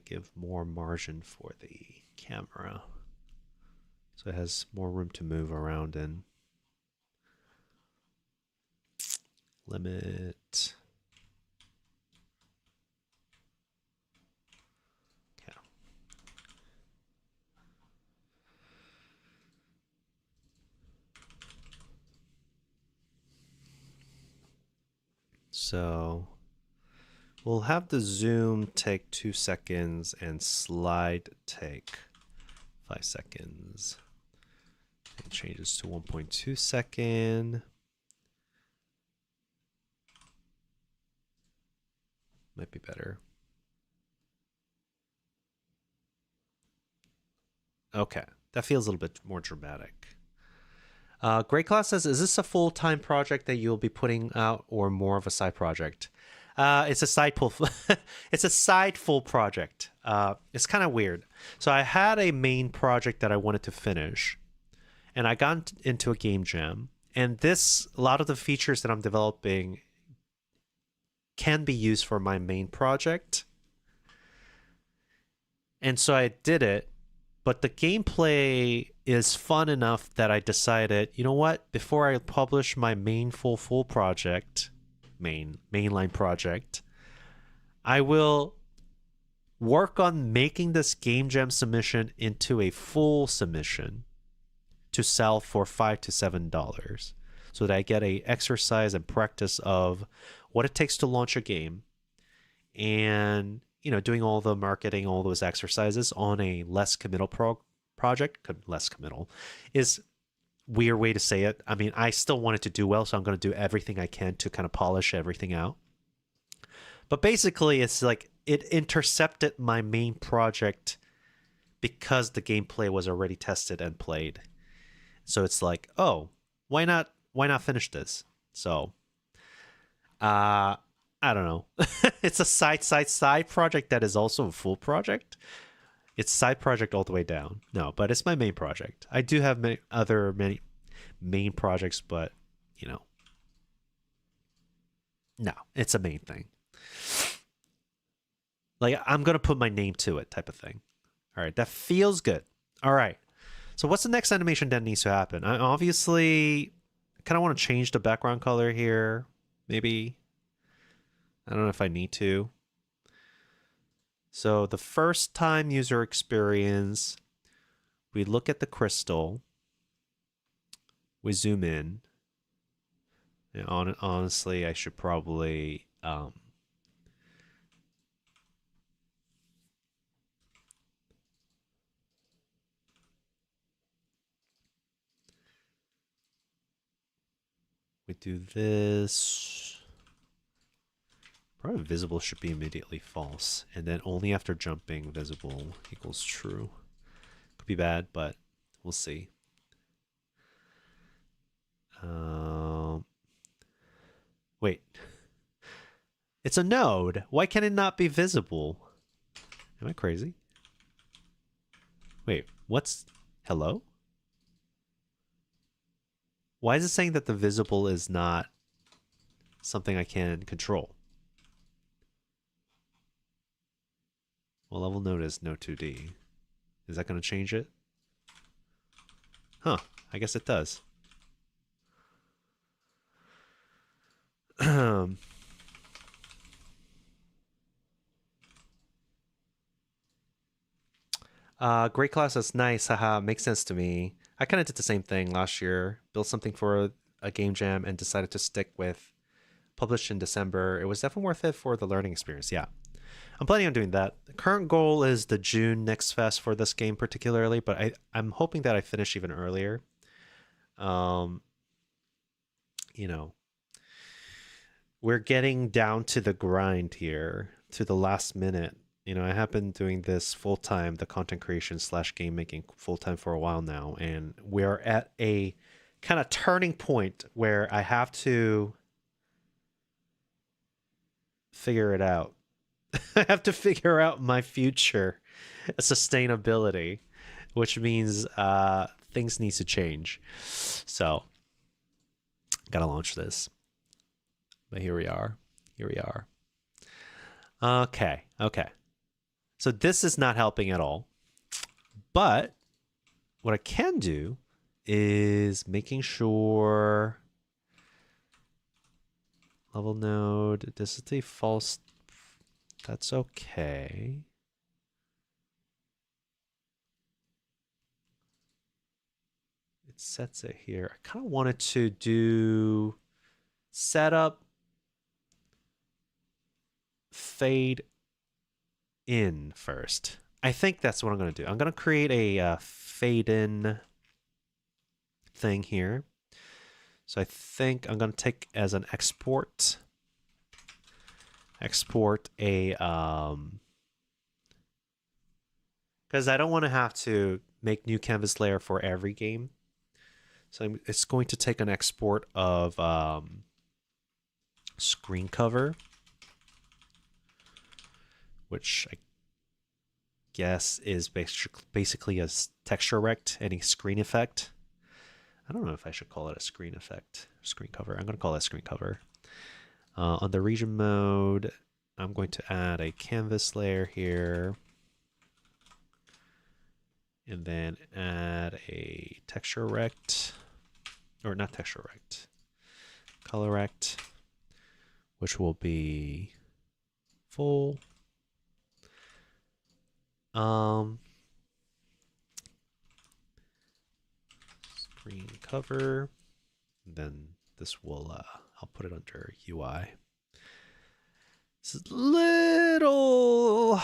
[SPEAKER 1] give more margin for the camera so it has more room to move around in. Limit. Okay. So we'll have the zoom take 2 seconds and slide take 5 seconds. It changes to 1.2 second. Might be better. Okay, that feels a little bit more dramatic. Great Class says, is this a full-time project that you'll be putting out or more of a side project? It's a side full. It's a side full project. It's kind of weird. So I had a main project that I wanted to finish, and I got into a game jam. And a lot of the features that I'm developing can be used for my main project. And so I did it, but the gameplay is fun enough that I decided, you know what? Before I publish my main full project, mainline project, I will work on making this game jam submission into a full submission to sell for $5 to $7, so that I get a exercise and practice of what it takes to launch a game, and doing all the marketing, all those exercises on a less committal project. Less committal is weird way to say it. I mean, I still want it to do well, so I'm going to do everything I can to kind of polish everything out. But basically, it's like it intercepted my main project because the gameplay was already tested and played. So it's like, oh, why not finish this? So, I don't know. It's a side project that is also a full project. It's side project all the way down. No, but it's my main project. I do have many main projects, but no, it's a main thing. Like, I'm gonna put my name to it, type of thing. All right, that feels good. All right. So what's the next animation that needs to happen? I obviously kind of want to change the background color here. Maybe. I don't know if I need to. So the first time user experience, we look at the crystal. We zoom in. And honestly, I should probably we do this. Probably visible should be immediately false, and then only after jumping visible equals true. Could be bad, but we'll see. Wait. It's a node. Why can it not be visible? Am I crazy? Wait, what's... Hello? Why is it saying that the visible is not something I can control? Well, level node is no 2D. Is that going to change it? Huh, I guess it does. Great Class, that's nice. Haha, makes sense to me. I kind of did the same thing last year. Built something for a game jam and decided to stick with published in December. It was definitely worth it for the learning experience. Yeah. I'm planning on doing that. The current goal is the June Next Fest for this game particularly, but I'm hoping that I finish even earlier. We're getting down to the grind here, to the last minute. I have been doing this full-time, the content creation / game making full-time for a while now, and we're at a kind of turning point where I have to figure it out. I have to figure out my future sustainability, which means things need to change. So, gotta launch this. But here we are. Okay. So this is not helping at all. But what I can do is making sure level node, this is the false. That's okay. It sets it here. I kind of wanted to do setup fade in first. I think that's what I'm going to do. I'm going to create a fade in thing here. So I think I'm going to take as an export a because I don't want to have to make new canvas layer for every game. So it's going to take an export of screen cover, which I guess is basically a texture rect, any screen effect. I don't know if I should call it a screen effect, screen cover. I'm going to call it screen cover. On the region mode, I'm going to add a canvas layer here. And then add a texture rect, or not texture rect, color rect, which will be full. Screen cover. Then this will, I'll put it under UI. This is little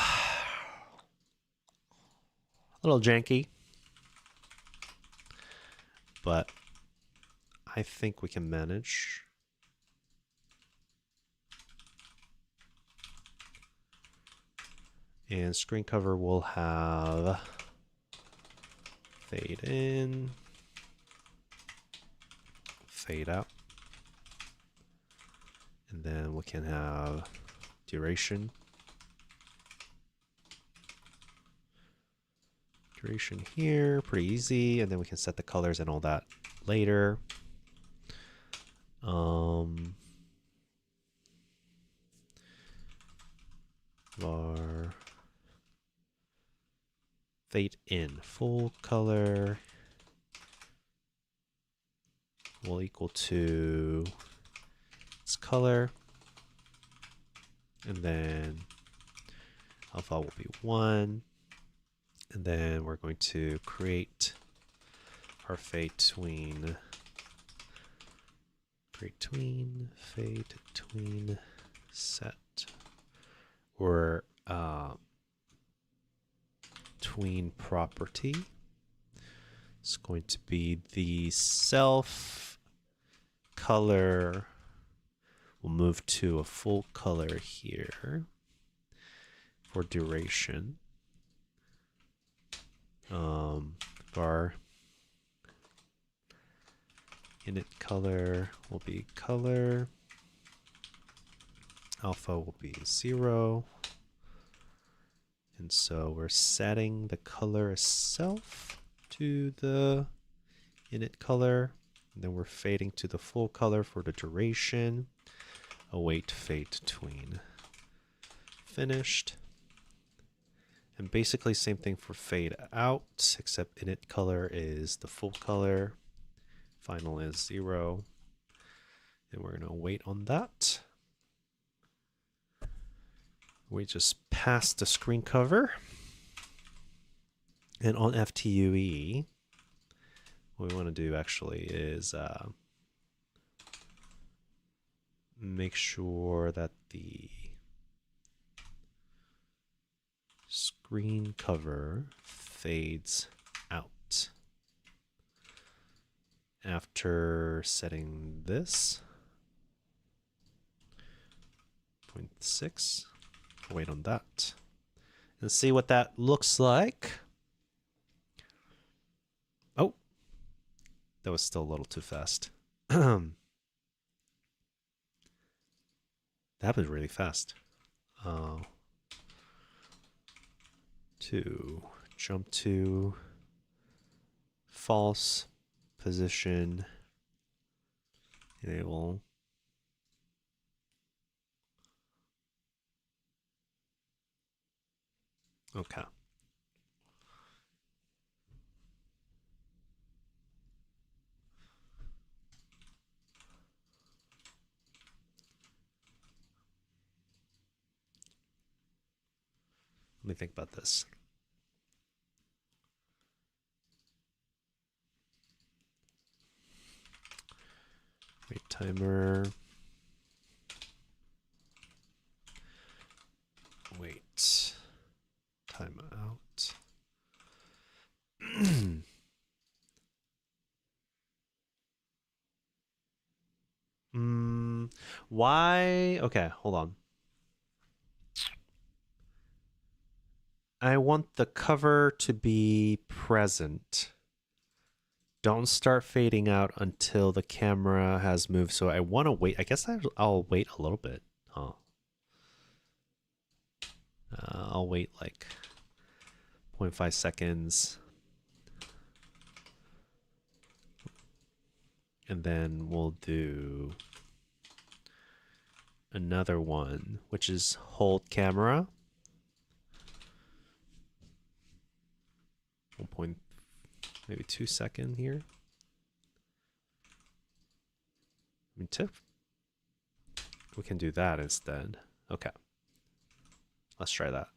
[SPEAKER 1] janky, but I think we can manage. And screen cover will have fade in, fade out. And then we can have duration. Duration here, pretty easy. And then we can set the colors and all that later. Var fade in full color will equal to its color, and then alpha will be 1, and then we're going to create our fade tween set, or tween property. It's going to be the self color. We'll move to a full color here for duration. Var init color will be color. Alpha will be 0. And so we're setting the color itself to the init color. And then we're fading to the full color for the duration. Await fade tween. Finished. And basically same thing for fade out, except init color is the full color. Final is 0. And we're going to wait on that. We just pass the screen cover. And on FTUE, what we want to do actually is make sure that the screen cover fades out. After setting this, 0.6, wait on that, and see what that looks like. Oh, that was still a little too fast. That was really fast. To jump to false position, enable. Okay. Let me think about this. Wait timer. Why? Okay, hold on. I want the cover to be present. Don't start fading out until the camera has moved. So I want to wait. I guess I'll wait a little bit. Huh. I'll wait like 0.5 seconds. And then we'll do another one, which is hold camera. 1. Maybe 2 second here. I mean, we can do that instead. Okay. Let's try that.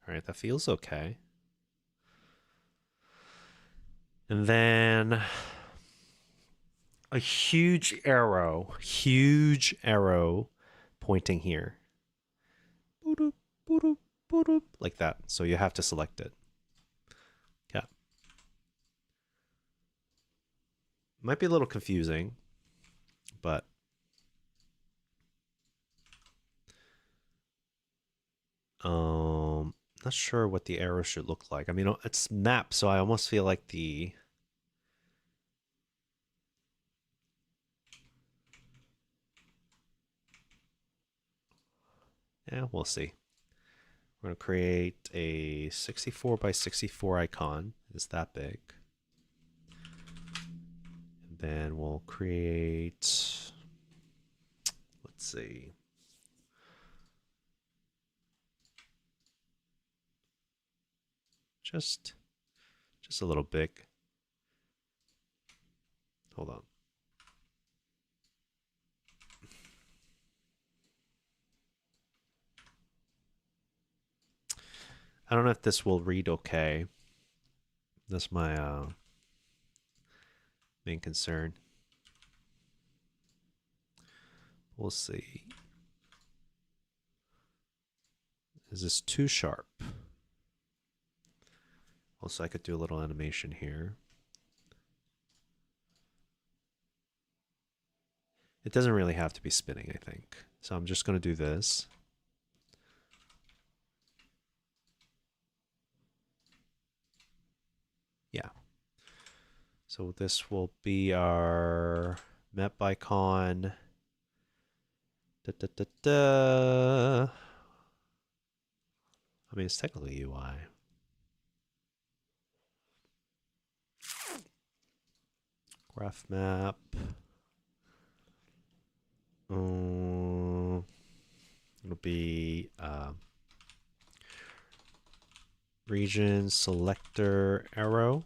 [SPEAKER 1] All right, that feels okay. And then a huge arrow pointing here. Like that. So you have to select it. Yeah. Might be a little confusing, but not sure what the arrow should look like. I mean, it's mapped, so I almost feel like the yeah, we'll see. We're going to create a 64 by 64 icon. It's that big. And then we'll create, let's see. Just a little big. Hold on. I don't know if this will read okay. That's my main concern. We'll see. Is this too sharp? Also, I could do a little animation here. It doesn't really have to be spinning, I think. So I'm just going to do this. Yeah. So this will be our map icon. Da, da, da, da. I mean, it's technically UI. Graph map. It'll be region selector arrow.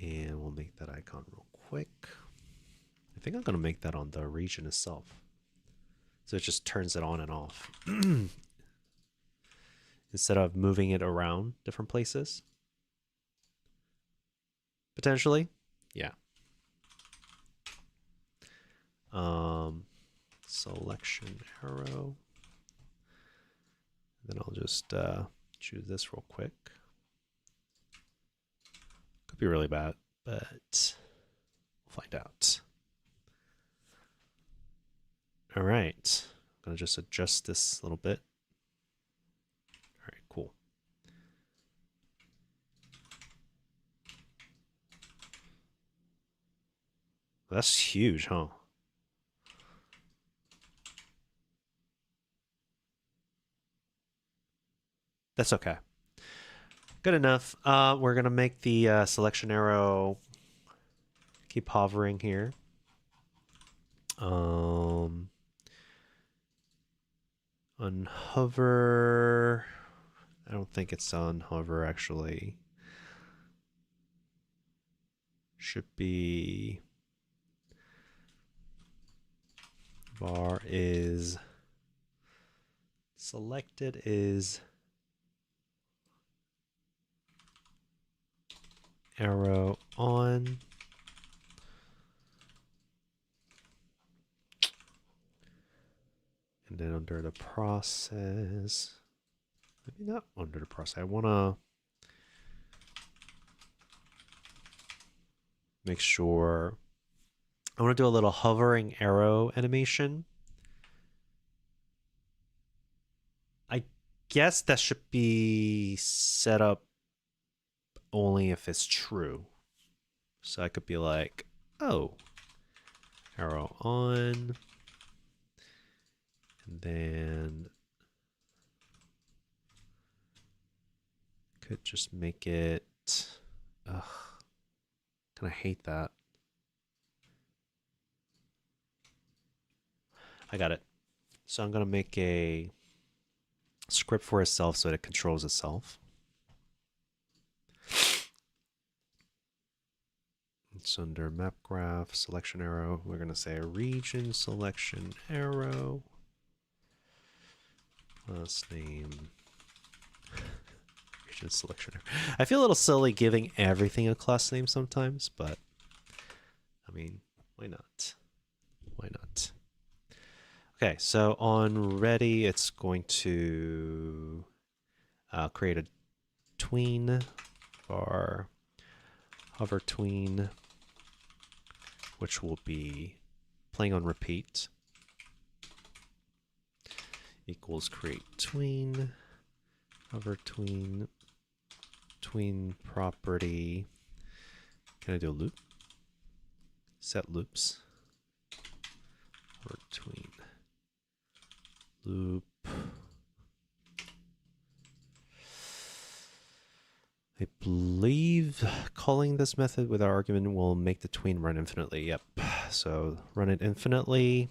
[SPEAKER 1] And we'll make that icon real quick. I think I'm going to make that on the region itself. So it just turns it on and off. Instead of moving it around different places. Potentially. Yeah. Selection arrow. Then I'll just choose this real quick. Could be really bad, but we'll find out. All right. I'm going to just adjust this a little bit. All right, cool. That's huge, huh? That's okay. Good enough. We're going to make the selection arrow keep hovering here. Unhover. I don't think it's on hover actually. Should be var is selected is arrow on. And And then under the process, maybe not under the process. I want to make sure, I want to do a little hovering arrow animation. I guess that should be set up only if it's true. So I could be like, oh, arrow on, and then could just make it, ugh, kind of hate that. I got it. So I'm gonna make a script for itself so that it controls itself. It's under map graph, selection arrow. We're gonna say region selection arrow. Last name. Region selection arrow. I feel a little silly giving everything a class name sometimes, but I mean, why not? Why not? Okay, so on ready, it's going to create a tween var hover tween, which will be playing on repeat, equals create tween, hover tween, tween property. Can I do a loop? Set loops. Hover tween. Loop. I believe calling this method with our argument will make the tween run infinitely. Yep. So run it infinitely,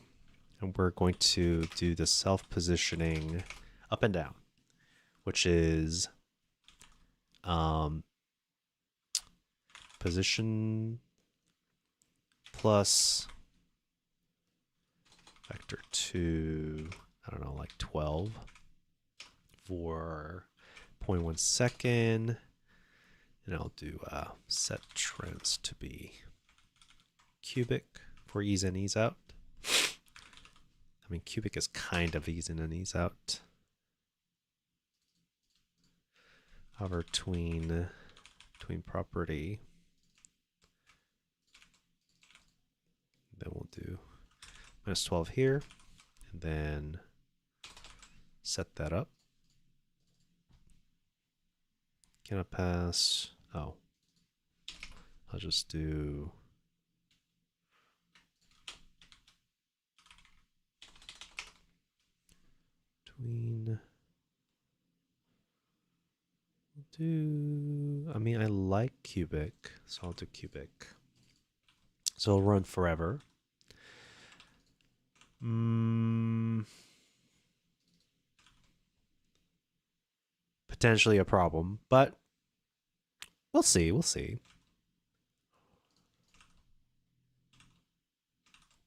[SPEAKER 1] and we're going to do the self-positioning up and down, which is position plus vector 2, I don't know, like 12 for 0.1 second. And I'll do set trends to be cubic for ease in, ease out. I mean, cubic is kind of ease in and ease out. Hover tween property. Then we'll do minus 12 here, and then set that up. Can I pass? Oh, I'll just do tween. I mean, I like cubic, so I'll do cubic. So it'll run forever. Potentially a problem, but we'll see. We'll see.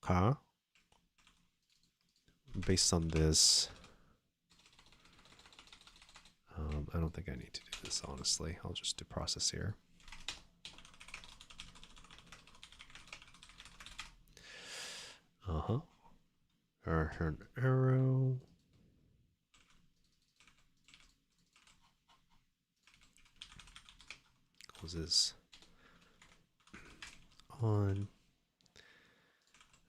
[SPEAKER 1] Okay. Based on this, I don't think I need to do this, honestly. I'll just do process here. An arrow. Closes on.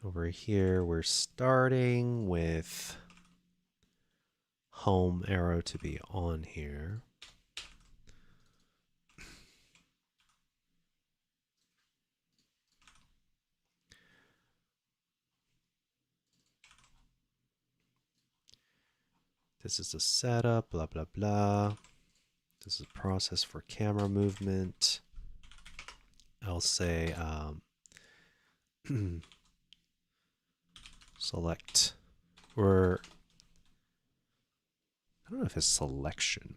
[SPEAKER 1] Over here, we're starting with home arrow to be on here. This is the setup, blah, blah, blah. This is a process for camera movement. I'll say select, or I don't know if it's selection.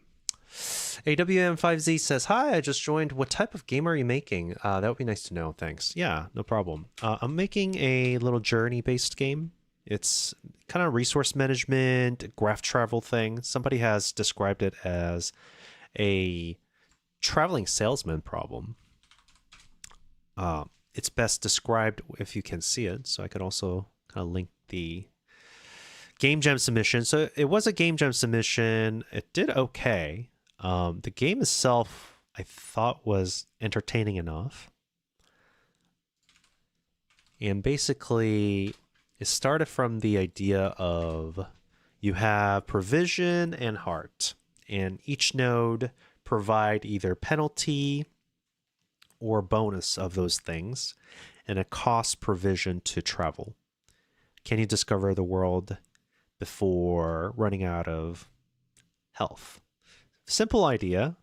[SPEAKER 1] AWM5Z says, hi, I just joined. What type of game are you making? That would be nice to know. Thanks. Yeah, no problem. I'm making a little journey-based game. It's kind of resource management, graph travel thing. Somebody has described it as a traveling salesman problem. It's best described if you can see it. So I could also kind of link the Game Jam submission. So it was a Game Jam submission. It did okay. The game itself, I thought, was entertaining enough. And basically, it started from the idea of you have provision and heart, and each node provide either penalty or bonus of those things, and it costs provision to travel. Can you discover the world before running out of health? Simple idea,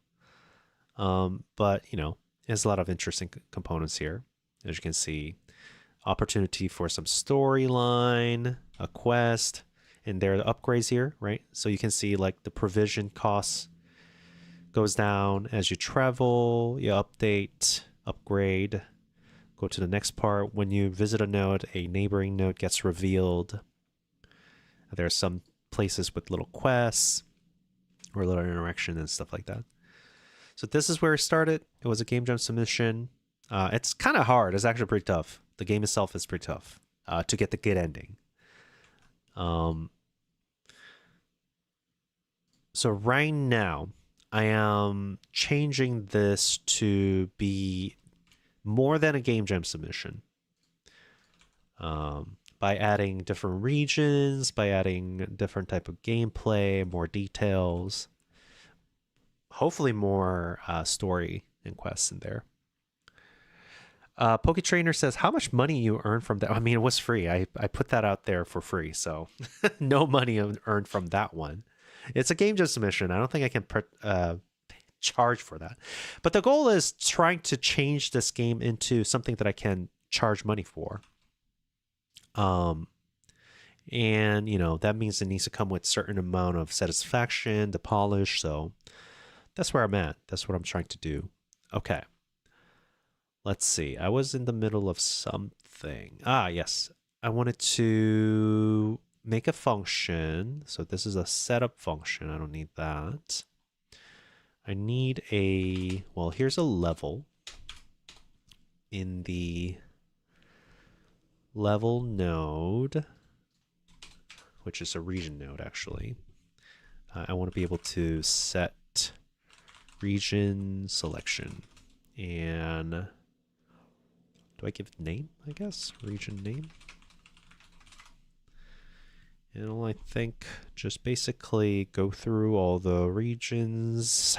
[SPEAKER 1] but you know, there's a lot of interesting components here. As you can see, opportunity for some storyline, a quest, and there are the upgrades here, right? So you can see like the provision costs goes down as you travel, you update, upgrade, go to the next part. When you visit a node, a neighboring node gets revealed. There are some places with little quests or little interaction and stuff like that. So this is where it started. It was a Game Jam submission. It's kind of hard. It's actually pretty tough. The game itself is pretty tough to get the good ending. So right now, I am changing this to be more than a Game Jam submission. By adding different regions, by adding different type of gameplay, more details, hopefully more story and quests in there. Poke Trainer says, how much money you earned from that? I mean, it was free. I put that out there for free, so no money earned from that one. It's a Game Jam submission. I don't think I can charge for that. But the goal is trying to change this game into something that I can charge money for. And you know, that means it needs to come with certain amount of satisfaction, the polish. So that's where I'm at. That's what I'm trying to do. Okay. Let's see. I was in the middle of something. Yes. I wanted to make a function. So this is a setup function. I don't need that. I need a, well, here's a level in the level node, which is a region node actually. I want to be able to set region selection, and do I give name? I guess region name. And I think just basically go through all the regions.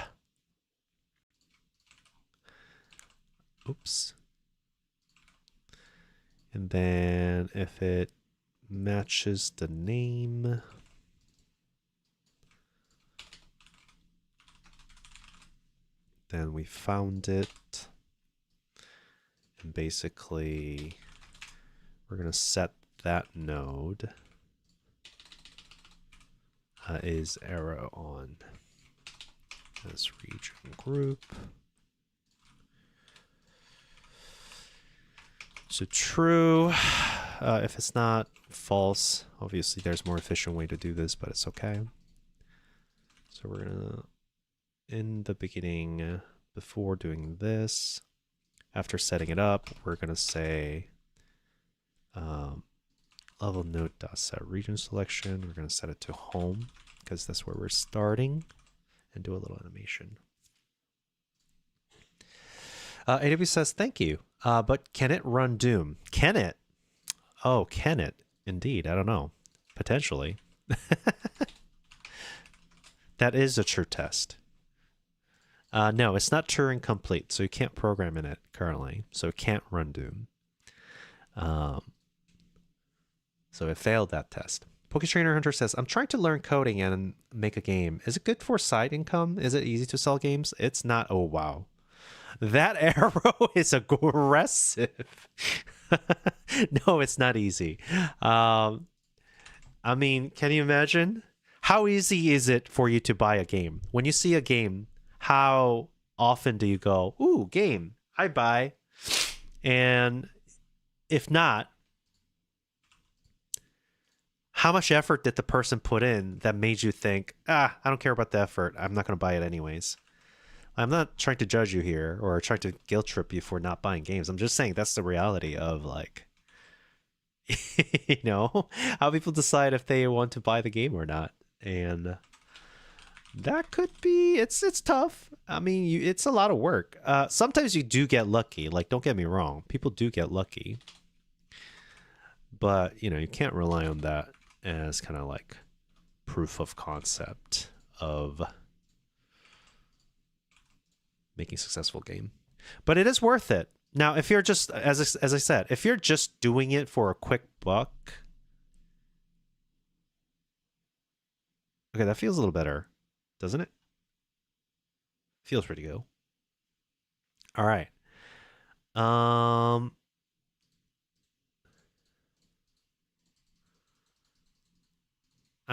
[SPEAKER 1] Oops. And then if it matches the name, then we found it. And basically, we're going to set that node is arrow on as region group. So true. If it's not, false. Obviously, there's a more efficient way to do this, but it's okay. So we're gonna, in the beginning, before doing this, after setting it up, we're gonna say level node dot set region selection. We're gonna set it to home because that's where we're starting, and do a little animation. AW says, thank you. But can it run Doom? Can it? Oh, can it? Indeed. I don't know. Potentially. That is a true test. No, it's not Turing complete, so you can't program in it currently. So it can't run Doom. So it failed that test. Poketrainer Hunter says, I'm trying to learn coding and make a game. Is it good for side income? Is it easy to sell games? It's not. Oh, wow. That arrow is aggressive. No, it's not easy. I mean, can you imagine? How easy is it for you to buy a game? When you see a game, how often do you go, ooh, game, I buy? And if not, how much effort did the person put in that made you think, I don't care about the effort. I'm not going to buy it anyways. I'm not trying to judge you here or trying to guilt trip you for not buying games. I'm just saying that's the reality of, like, You know, how people decide if they want to buy the game or not. And that could be, it's tough. I mean, it's a lot of work. Sometimes you do get lucky. Like, don't get me wrong, people do get lucky. But, you know, you can't rely on that as kind of like proof of concept of making a successful game. But it is worth it. Now, if you're just, as I said, if you're just doing it for a quick buck, okay, that feels a little better, doesn't it? Feels pretty good. All right. I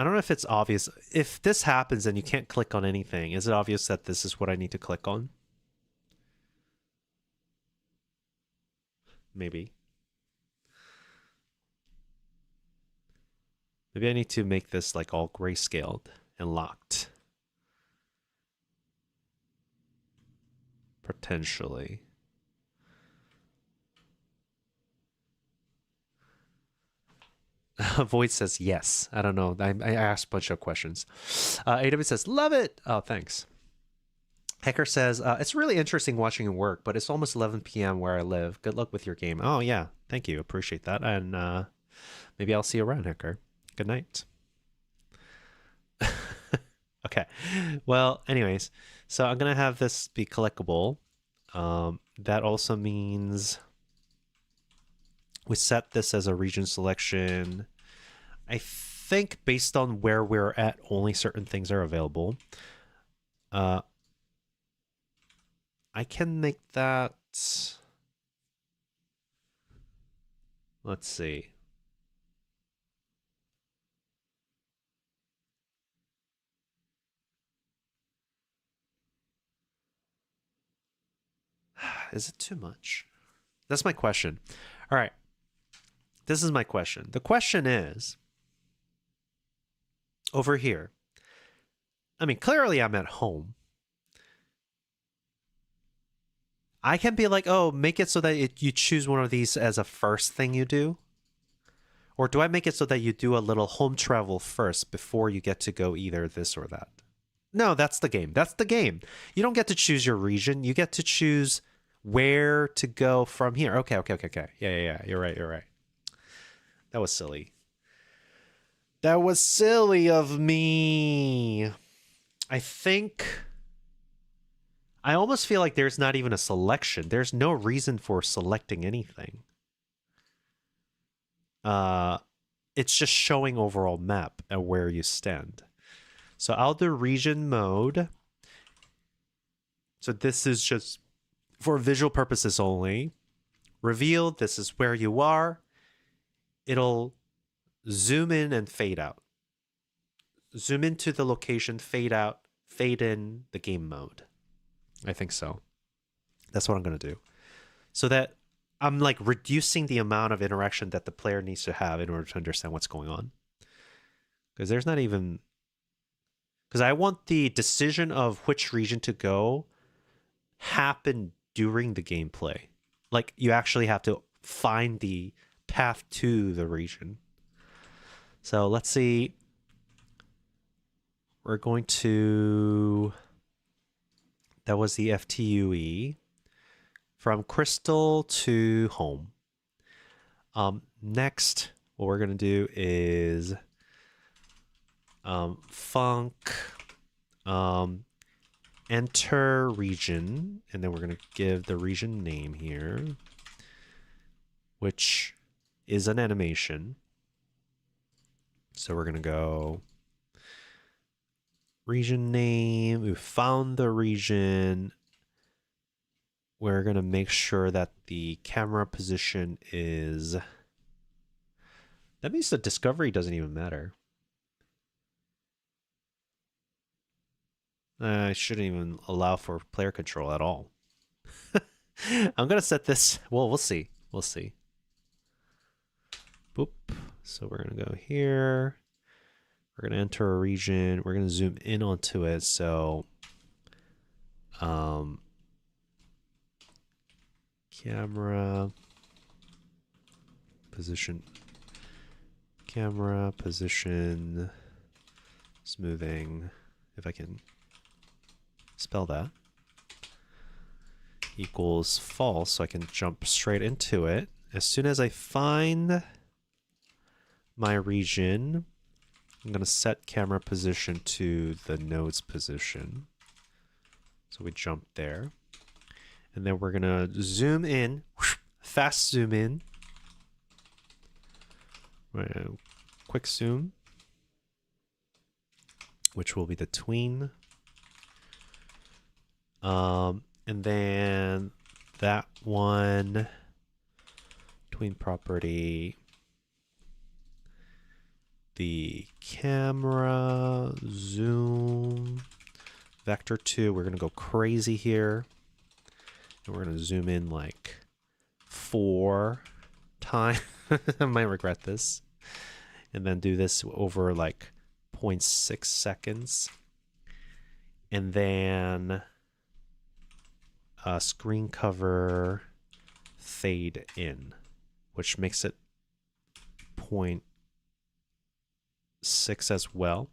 [SPEAKER 1] don't know if it's obvious. If this happens and you can't click on anything, is it obvious that this is what I need to click on? Maybe. Maybe I need to make this like all grayscaled and locked. Potentially. Void says yes. I don't know. I asked a bunch of questions. AW says, love it. Oh, thanks. Hecker says, it's really interesting watching it work, but it's almost 11 p.m. where I live. Good luck with your game. Oh, yeah. Thank you. Appreciate that. And maybe I'll see you around, Hecker. Good night. Okay. Well, anyways, so I'm going to have this be collectible. That also means we set this as a region selection. I think based on where we're at, only certain things are available. I can make that... Let's see. Is it too much? That's my question. All right. This is my question. The question is, over here, I mean, clearly I'm at home. I can be like, oh, make it so that you choose one of these as a first thing you do. Or do I make it so that you do a little home travel first before you get to go either this or that? No, that's the game. That's the game. You don't get to choose your region. You get to choose where to go from here. Okay. Yeah. You're right. That was silly. That was silly of me. I think... I almost feel like there's not even a selection. There's no reason for selecting anything. It's just showing overall map and where you stand. So I'll do region mode. So this is just for visual purposes only. Reveal, this is where you are. It'll zoom in and fade out. Zoom into the location, fade out, fade in the game mode. I think so. That's what I'm going to do. So that I'm like reducing the amount of interaction that the player needs to have in order to understand what's going on. Because there's not even... Because I want the decision of which region to go happen during the gameplay. Like you actually have to find the path to the region. So let's see. We're going to... That was the FTUE. From Crystal to home. Next, what we're going to do is funk, enter region, and then we're going to give the region name here, which is an animation. So we're going to go region name. We found the region. We're going to make sure that the camera position is... That means the discovery doesn't even matter. I shouldn't even allow for player control at all. I'm going to set this... Well, we'll see. We'll see. Boop. So we're going to go here. We're going to enter a region. We're going to zoom in onto it. So... camera position camera position smoothing, if I can spell that, equals false, so I can jump straight into it. As soon as I find my region, I'm going to set camera position to the node's position. So we jump there. And then we're going to zoom in, fast zoom in. Quick zoom, which will be the tween. And then that one, tween property, the camera, zoom, vector 2, we're going to go crazy here. And we're going to zoom in like 4 times. I might regret this. And then do this over like 0.6 seconds. And then screen cover fade in, which makes it 0.6 as well.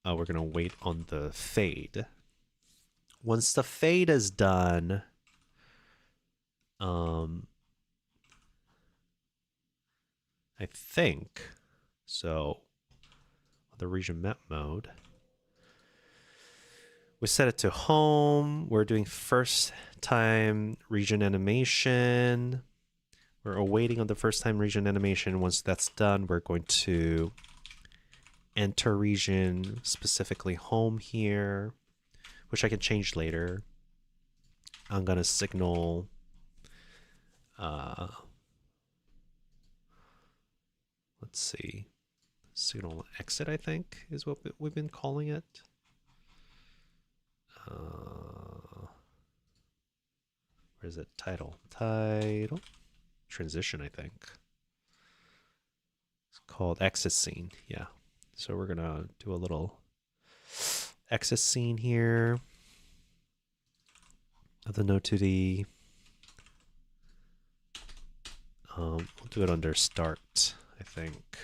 [SPEAKER 1] We're going to wait on the fade. Once the fade is done, I think, so the region map mode, we set it to home. We're doing first time region animation. We're awaiting on the first time region animation. Once that's done, we're going to enter region, specifically home here, which I can change later. I'm going to signal let's see, signal exit, I think, is what we've been calling it. Where is it? Title. Transition, I think. It's called exit scene. Yeah. So we're going to do a little exit scene here of the Node 2D. We'll do it under start, I think.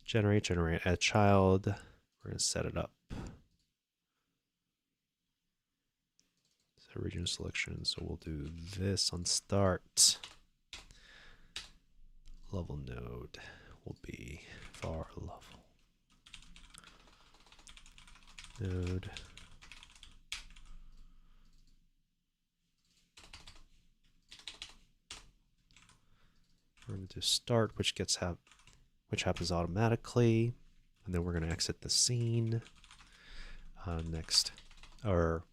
[SPEAKER 1] Generate, add child. We're going to set it up. So region selection. So we'll do this on start. Level node will be var level. Node. We're going to do start, which happens automatically, and then we're going to exit the scene. Next, or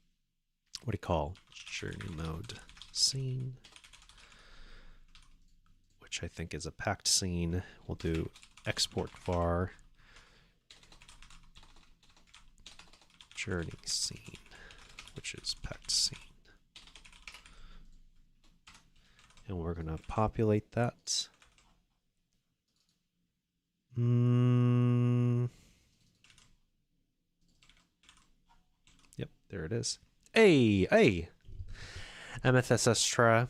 [SPEAKER 1] what do you call journey mode scene, which I think is a packed scene. We'll do export var journey scene, which is packed scene. And we're going to populate that. Yep, there it is. Hey! Amethestra.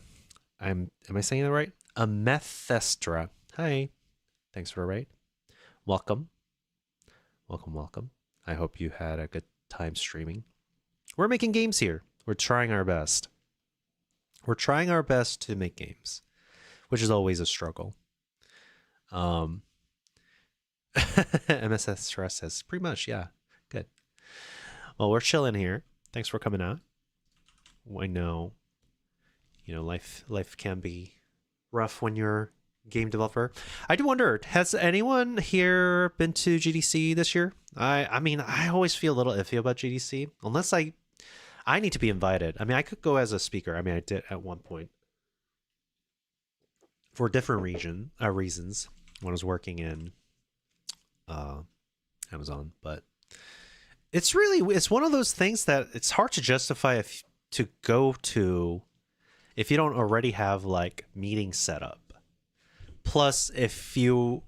[SPEAKER 1] Am I saying that right? Amethestra. Hi. Thanks for a raid. Welcome. Welcome. I hope you had a good time streaming. We're making games here. We're trying our best. We're trying our best to make games, which is always a struggle. MSS Stress says, pretty much, yeah. Good. Well, we're chilling here. Thanks for coming out. I know, life can be rough when you're a game developer. I do wonder, has anyone here been to GDC this year? I mean, I always feel a little iffy about GDC, unless I need to be invited. I mean, I could go as a speaker. I mean, I did at one point for different reasons when I was working in Amazon. But it's one of those things that it's hard to justify to go to if you don't already have like meetings set up. Plus, if you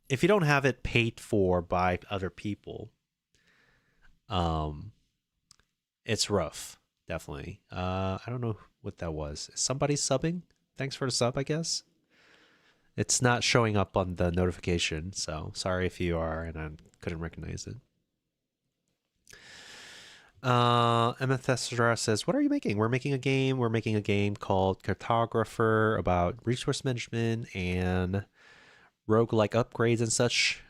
[SPEAKER 1] don't have it paid for by other people, it's rough, definitely. I don't know what that was. Is somebody subbing? Thanks for the sub, I guess. It's not showing up on the notification, so sorry if you are and I couldn't recognize it. MFSR says, what are you making? We're making a game. We're making a game called Cartographer about resource management and roguelike upgrades and such.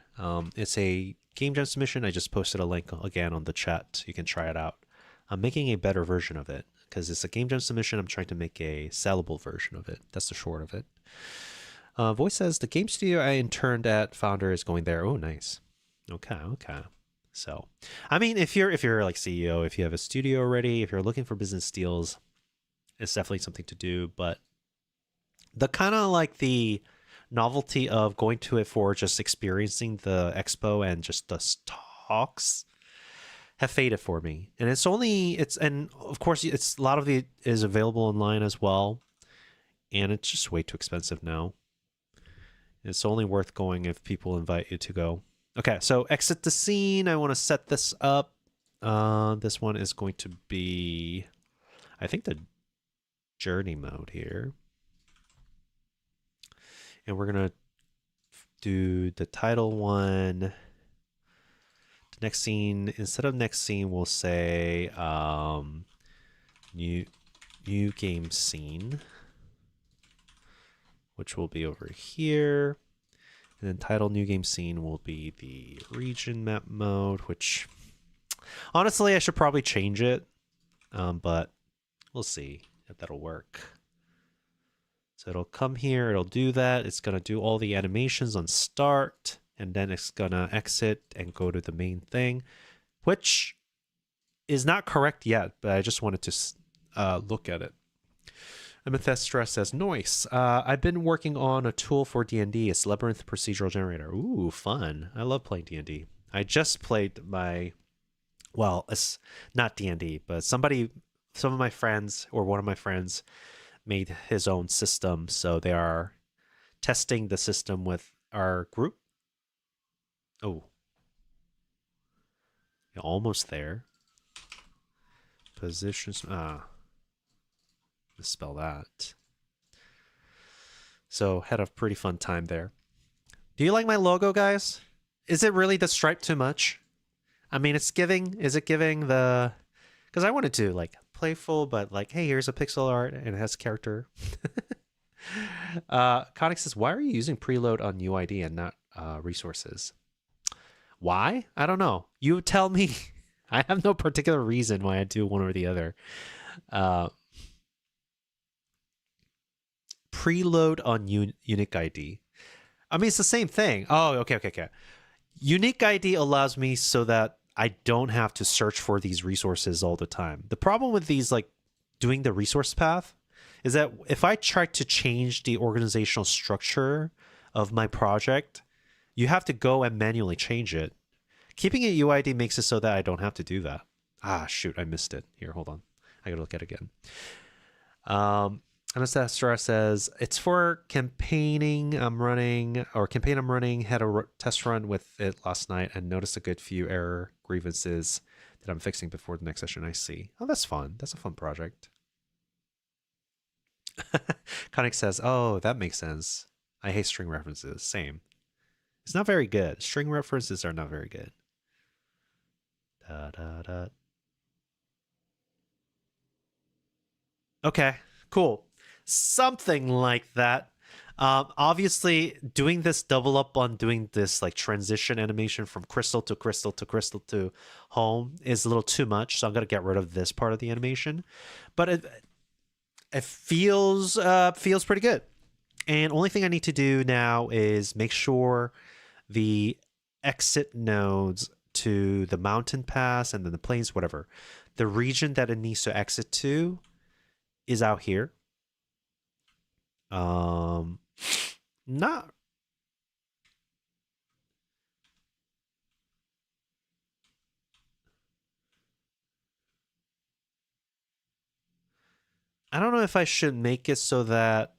[SPEAKER 1] It's a game jam submission. I just posted a link again on the chat. You can try it out. I'm making a better version of it because it's a game jam submission. I'm trying to make a sellable version of it. That's the short of it. Voice says the game studio I interned at founder is going there. Oh, nice. Okay. So, I mean, if you're like CEO, if you have a studio already, if you're looking for business deals, it's definitely something to do. But the kind of like the novelty of going to it for just experiencing the expo and just the talks have faded for me. And and of course it's a lot of it is available online as well. And it's just way too expensive now. It's only worth going if people invite you to go. Okay, so exit the scene. I want to set this up. This one is going to be, I think, the journey mode here. And we're going to do the title one. The next scene, instead of next scene, we'll say new game scene, which will be over here. And then title new game scene will be the region map mode, which honestly, I should probably change it. But we'll see if that'll work. So it'll come here, it'll do that. It's going to do all the animations on start, and then it's going to exit and go to the main thing, which is not correct yet, but I just wanted to look at it. Amethestra says, nice. I've been working on a tool for D&D. It's Labyrinth Procedural Generator. Ooh, fun. I love playing D&D. I just played well, it's not D&D, but some of my friends, or one of my friends, made his own system. So they are testing the system with our group. Oh. You're almost there. Positions. Spell that. So had a pretty fun time there. Do you like my logo, guys? Is it really the stripe too much? I mean, is it giving the, because I wanted to like playful, but like, hey, here's a pixel art and it has character. Conic says, why are you using preload on UID and not resources? Why? I don't know. You tell me. I have no particular reason why I do one or the other. Preload on unique ID. I mean, it's the same thing. Oh, okay. Unique ID allows me so that I don't have to search for these resources all the time. The problem with these, like doing the resource path, is that if I try to change the organizational structure of my project, you have to go and manually change it. Keeping it UID makes it so that I don't have to do that. Ah, shoot, I missed it. Here, hold on. I gotta look at it again. Anastasia says, it's for campaign I'm running, had a test run with it last night and noticed a good few error grievances that I'm fixing before the next session. I see. Oh, that's fun. That's a fun project. Conic says, oh, that makes sense. I hate string references. Same. It's not very good. String references are not very good. Okay, cool. Something like that. Obviously, doing this double up on doing this like transition animation from crystal to crystal to crystal to home is a little too much. So I'm gonna get rid of this part of the animation. But it feels pretty good. And only thing I need to do now is make sure the exit nodes to the mountain pass and then the plains, whatever, the region that it needs to exit to is out here. Not I don't know if I should make it so that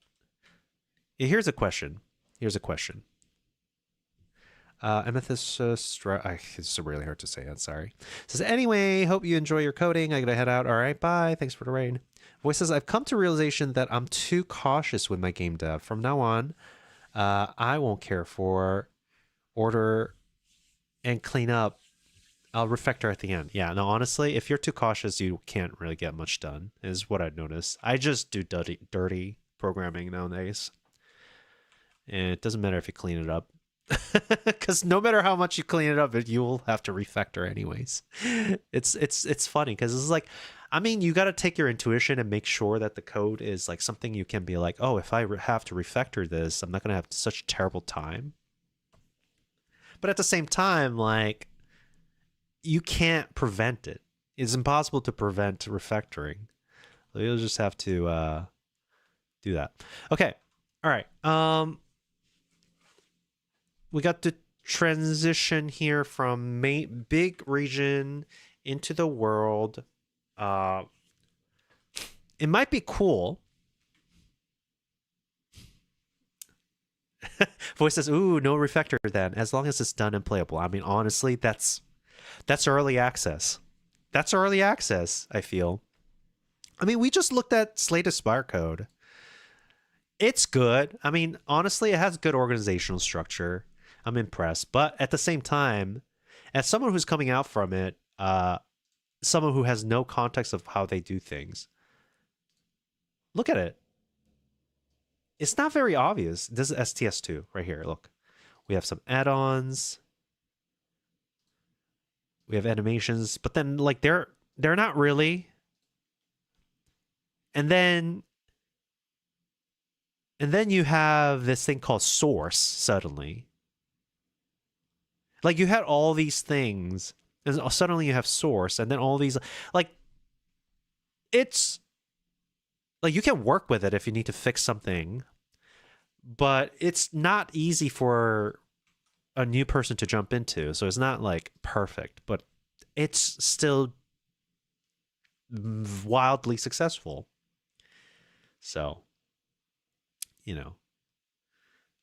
[SPEAKER 1] here's a question. Amethyst, it's really hard to say. I'm sorry. It says, anyway, hope you enjoy your coding. I gotta head out. All right, bye. Thanks for the rain. Voice says, I've come to realization that I'm too cautious with my game dev. From now on, I won't care for order and clean up. I'll refactor at the end. Yeah, no, honestly, if you're too cautious, you can't really get much done, is what I've noticed. I just do dirty programming nowadays. And it doesn't matter if you clean it up. Because no matter how much you clean it up, you will have to refactor anyways. It's funny because it's like, I mean, you got to take your intuition and make sure that the code is like something you can be like, oh, if I have to refactor this, I'm not gonna have such a terrible time. But at the same time, like, you can't prevent it. It's impossible to prevent refactoring. You'll just have to do that. Okay. All right. We got the transition here from big region into the world. It might be cool. Voice says, "Ooh, no refactor then, as long as it's done and playable." I mean, honestly, that's early access. That's early access, I feel. I mean, we just looked at Slate Aspire code. It's good. I mean, honestly, it has good organizational structure. I'm impressed. But at the same time, as someone who's coming out from it, someone who has no context of how they do things, look at it. It's not very obvious. This is STS2 right here. Look, we have some add-ons. We have animations, but then like they're not really. And then you have this thing called source suddenly. Like you had all these things, and suddenly you have source, and then all these like it's like you can work with it if you need to fix something, but it's not easy for a new person to jump into. So it's not like perfect, but it's still wildly successful. So, you know,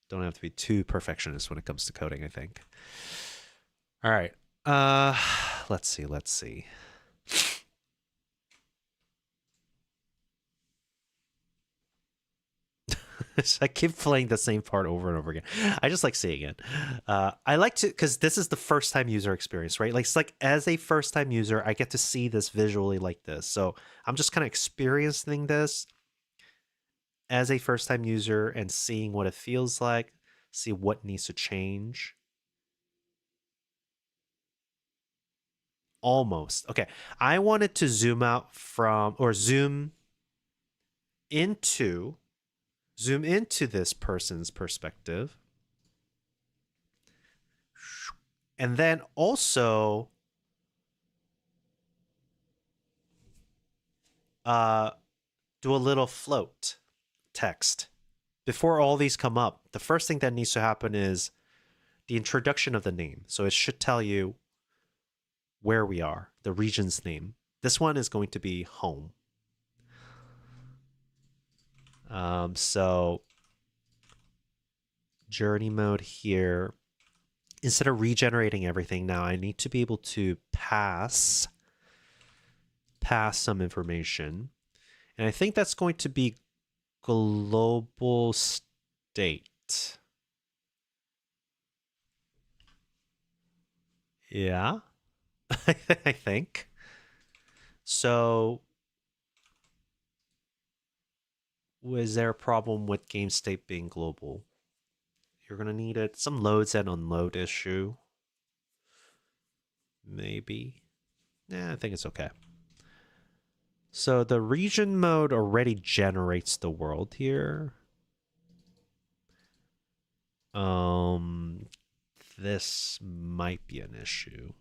[SPEAKER 1] don't have to be too perfectionist when it comes to coding, I think. All right. Let's see. I keep playing the same part over and over again. I just like seeing it. I like to, because this is the first time user experience, right? Like it's like as a first time user, I get to see this visually like this. So I'm just kind of experiencing this as a first time user and seeing what it feels like, see what needs to change. Almost. Okay. I wanted to zoom out from, or into zoom into this person's perspective. And then also do a little float text. Before all these come up, the first thing that needs to happen is the introduction of the name. So it should tell you where we are, the region's name. This one is going to be home. So journey mode here. Instead of regenerating everything now, I need to be able to pass some information. And I think that's going to be global state. Yeah, I think. So was there a problem with game state being global? You're going to need it. Some loads and unload issue. Maybe. Yeah, I think it's okay. So the region mode already generates the world here. This might be an issue.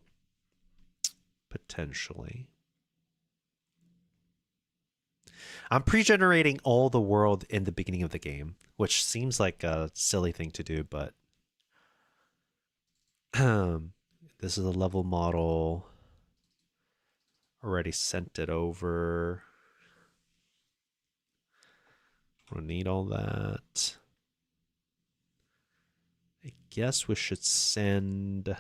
[SPEAKER 1] Potentially. I'm pre-generating all the world in the beginning of the game, which seems like a silly thing to do, but this is a level model. Already sent it over. I don't need all that. I guess we should send...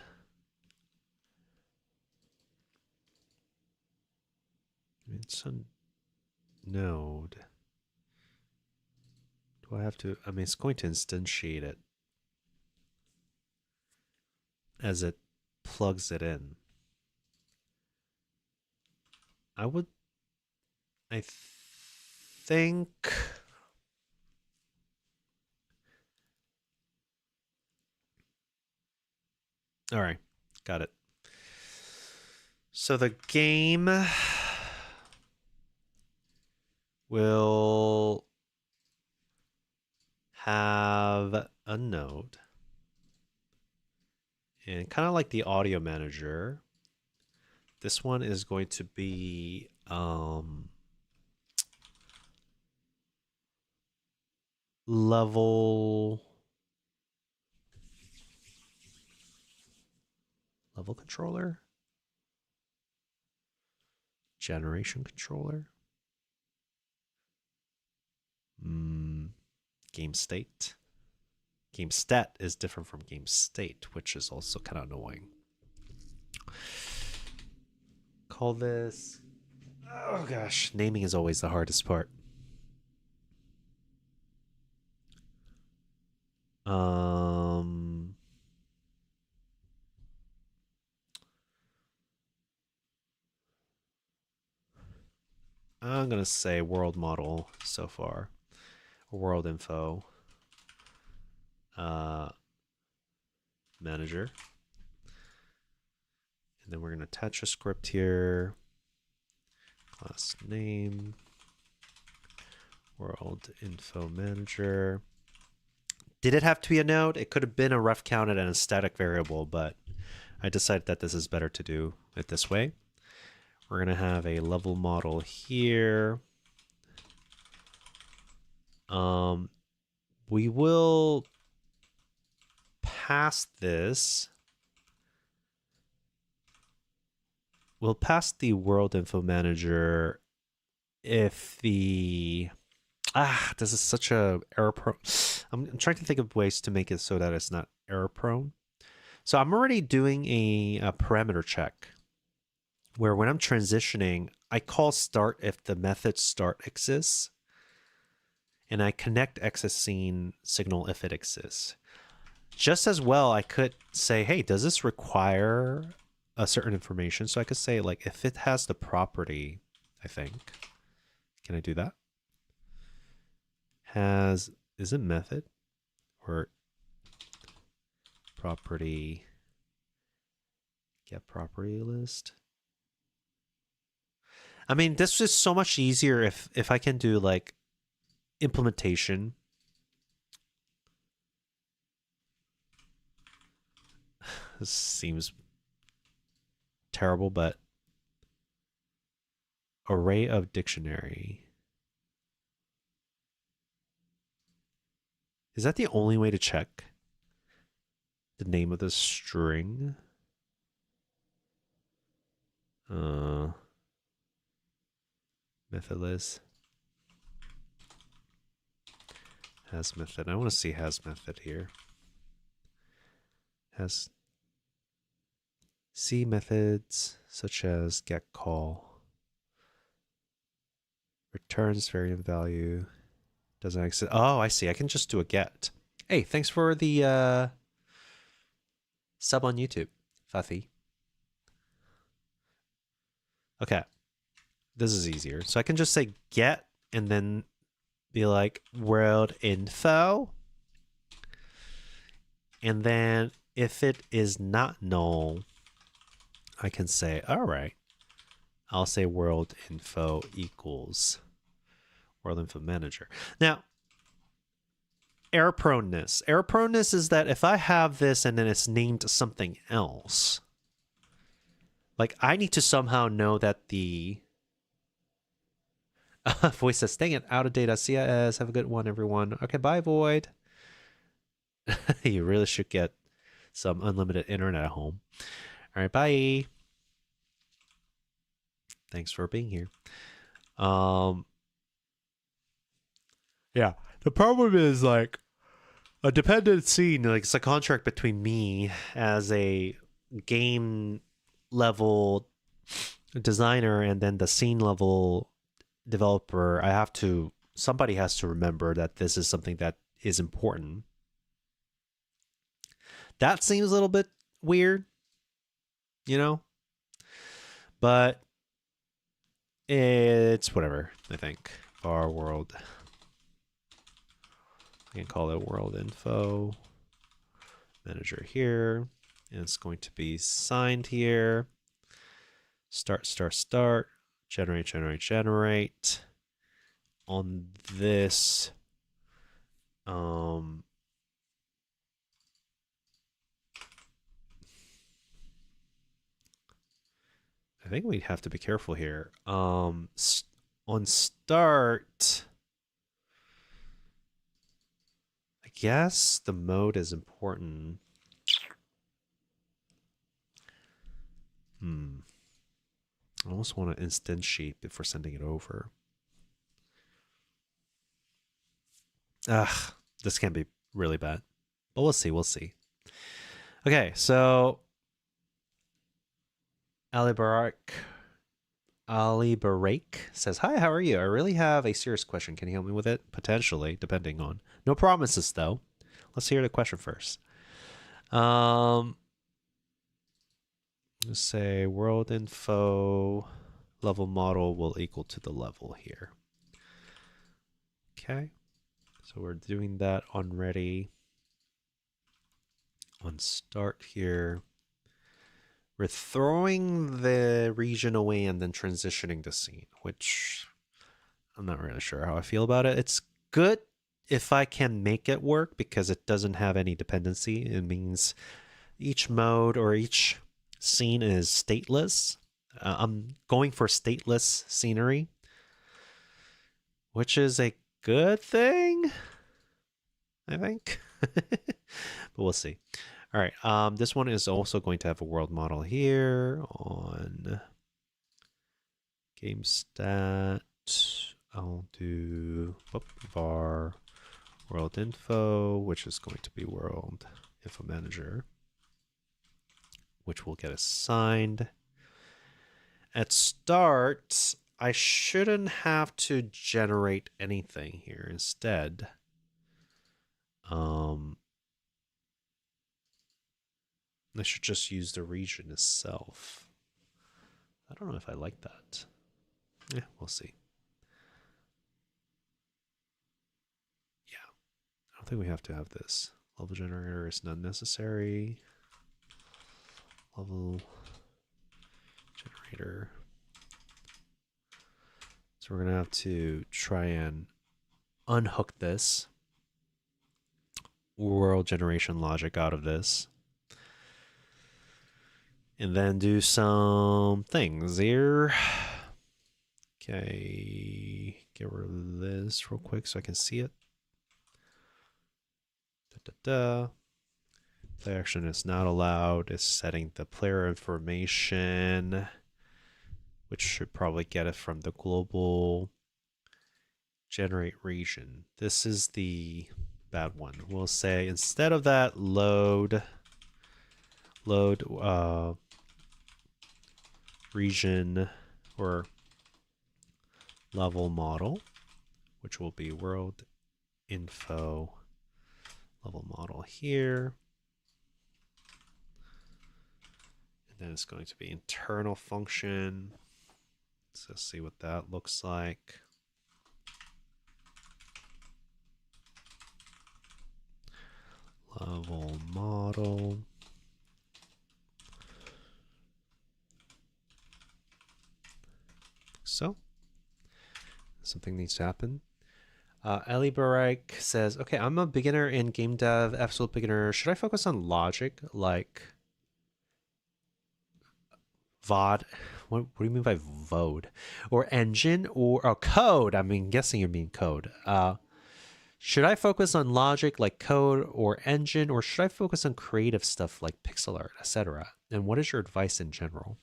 [SPEAKER 1] It's a node. Do Do I have to? I mean, it's going to instantiate it as it plugs it in. I think. All right, got it. So the game will have a node. And kind of like the audio manager, this one is going to be level controller, generation controller, game state. Game stat is different from game state, which is also kind of annoying. Call this, oh gosh, naming is always the hardest part. I'm gonna say world model so far, world info, manager, and then we're gonna attach a script here. Class name, world info manager. Did it have to be a node? It could have been a ref counted and a static variable, but I decided that this is better to do it this way. We're going to have a level model here. We will pass this. We'll pass the world info manager if the... this is such a error prone. I'm trying to think of ways to make it so that it's not error prone. So I'm already doing a parameter check where when I'm transitioning, I call start if the method start exists, and I connect accessing signal if it exists. Just as well, I could say, hey, does this require a certain information? So I could say, like, if it has the property, I think. Can I do that? Is it method or property, get property list? I mean, this is so much easier if I can do like implementation. This seems terrible, but array of dictionary. Is that the only way to check the name of the string? Methodless. Has method. I want to see has method here. Has C methods such as get call. Returns variant value. Doesn't exist. Oh, I see. I can just do a get. Hey, thanks for the sub on YouTube, Fathi. Okay. This is easier. So I can just say get and then be like world info. And then if it is not null, I can say, all right, I'll say world info equals world info manager. Now, error proneness. Error proneness is that if I have this and then it's named something else, like I need to somehow know that the Voice says, dang it, out of data. CIS, have a good one, everyone. Okay, bye, Void. You really should get some unlimited internet at home. All right, bye. Thanks for being here. Yeah, the problem is like a dependent scene, like it's a contract between me as a game level designer and then the scene level developer. I have to somebody has to remember that this is something that is important. That seems a little bit weird, you know? But it's whatever, I think. Var world. I can call it world info. Manager here. And it's going to be signed here. Start. Generate. On this, I think we have to be careful here. On start, I guess the mode is important. I almost want to instantiate before sending it over. This can be really bad. But we'll see. Okay, so Ali Barak says, "Hi, how are you? I really have a serious question. Can you help me with it? Potentially, depending on. No promises, though. Let's hear the question first. Let's say world info level model will equal to the level here. Okay, so we're doing that on ready. On start here, we're throwing the region away and then transitioning the scene, which I'm not really sure how I feel about it. It's good if I can make it work because it doesn't have any dependency. It means each mode or each scene is stateless. I'm going for stateless scenery, which is a good thing, I think. But we'll see. All right, this one is also going to have a world model here on game stat. I'll do var world info, which is going to be world info manager, which will get assigned. At start, I shouldn't have to generate anything here. Instead, I should just use the region itself. I don't know if I like that. Yeah, we'll see. Yeah, I don't think we have to have this. Level generator is not necessary. Level generator. So we're going to have to try and unhook this world generation logic out of this. And then do some things here. Okay, get rid of this real quick so I can see it. Play action is not allowed. It's setting the player information, which should probably get it from the global generate region. This is the bad one. We'll say instead of that, load region or level model, which will be world info level model here. And then it's going to be internal function. So let's see what that looks like. Level model. So something needs to happen. Eli Barak says, okay, I'm a beginner in game dev, absolute beginner. Should I focus on logic like VOD? What do you mean by VOD? Or engine or code? I mean, guessing you mean code. Should I focus on logic like code or engine, or should I focus on creative stuff like pixel art, etc.? And what is your advice in general?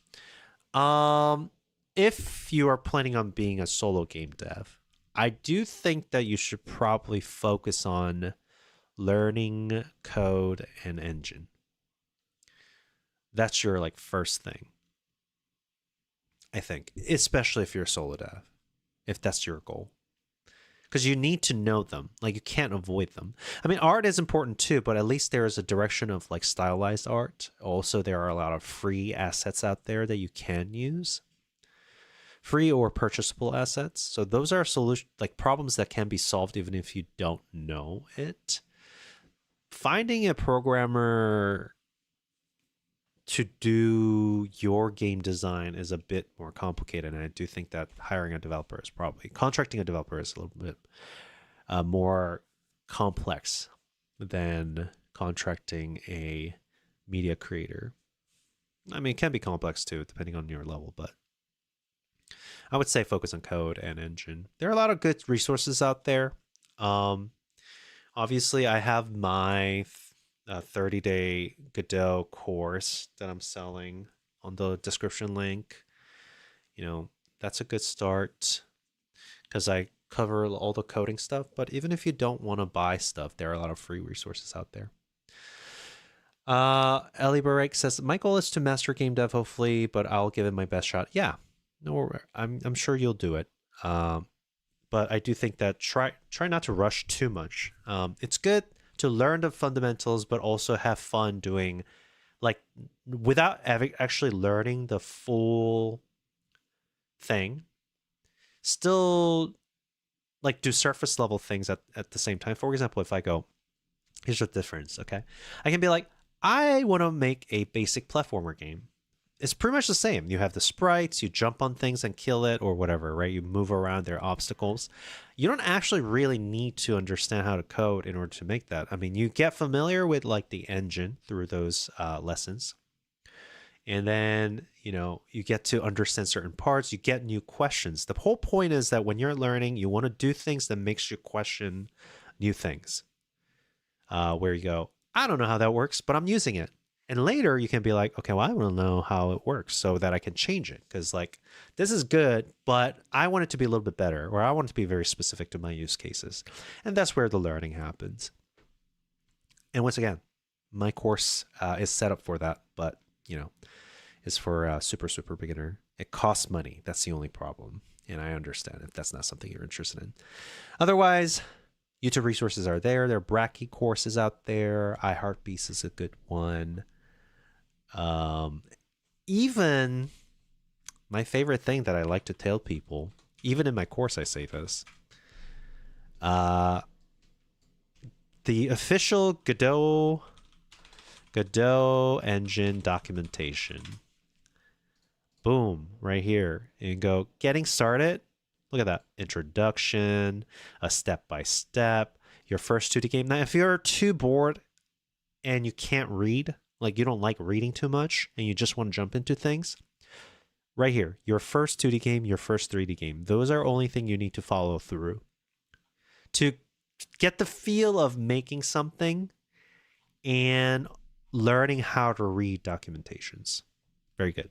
[SPEAKER 1] If you are planning on being a solo game dev, I do think that you should probably focus on learning code and engine. That's your like first thing, I think, especially if you're a solo dev, if that's your goal. because you need to know them. Like, you can't avoid them. I mean, art is important too, but at least there is a direction of like stylized art. Also, there are a lot of free assets out there that you can use, free or purchasable assets. So those are solution like problems that can be solved even if you don't know it. Finding a programmer to do your game design is a bit more complicated, and I do think that hiring a developer is probably contracting a developer is a little bit more complex than contracting a media creator. I mean, it can be complex too, depending on your level, but I would say focus on code and engine. There are a lot of good resources out there. Obviously, I have my 30-day Godot course that I'm selling on the description link. You know, that's a good start because I cover all the coding stuff. But even if you don't want to buy stuff, there are a lot of free resources out there. Ellie Barek says, my goal is to master game dev, hopefully, but I'll give it my best shot. Yeah, no, I'm sure you'll do it. But I do think that try not to rush too much. It's good to learn the fundamentals, but also have fun doing, like, without actually learning the full thing. Still, like, do surface level things at the same time. For example, if I go, here's the difference, okay? I can be like, I want to make a basic platformer game. It's pretty much the same. You have the sprites, you jump on things and kill it or whatever, right? You move around, there are obstacles. You don't actually really need to understand how to code in order to make that. I mean, you get familiar with like the engine through those lessons. And then, you know, you get to understand certain parts, you get new questions. The whole point is that when you're learning, you want to do things that makes you question new things. Where you go, I don't know how that works, but I'm using it. And later you can be like, okay, well, I want to know how it works so that I can change it. Because like, this is good, but I want it to be a little bit better, or I want it to be very specific to my use cases. And that's where the learning happens. And once again, my course is set up for that, but you know, it's for super beginner. It costs money. That's the only problem. And I understand if that's not something you're interested in. Otherwise, YouTube resources are there. There are Bracky courses out there. iHeartBeast is a good one. Even my favorite thing that I like to tell people, even in my course I say this, the official Godot engine documentation. Boom, right here. And you go, getting started. Look at that. Introduction, a step-by-step, your first 2D game. Now, if you're too bored and you can't read, like you don't like reading too much and you just want to jump into things, right here, your first 2D game, your first 3D game. Those are only thing you need to follow through to get the feel of making something and learning how to read documentations. Very good.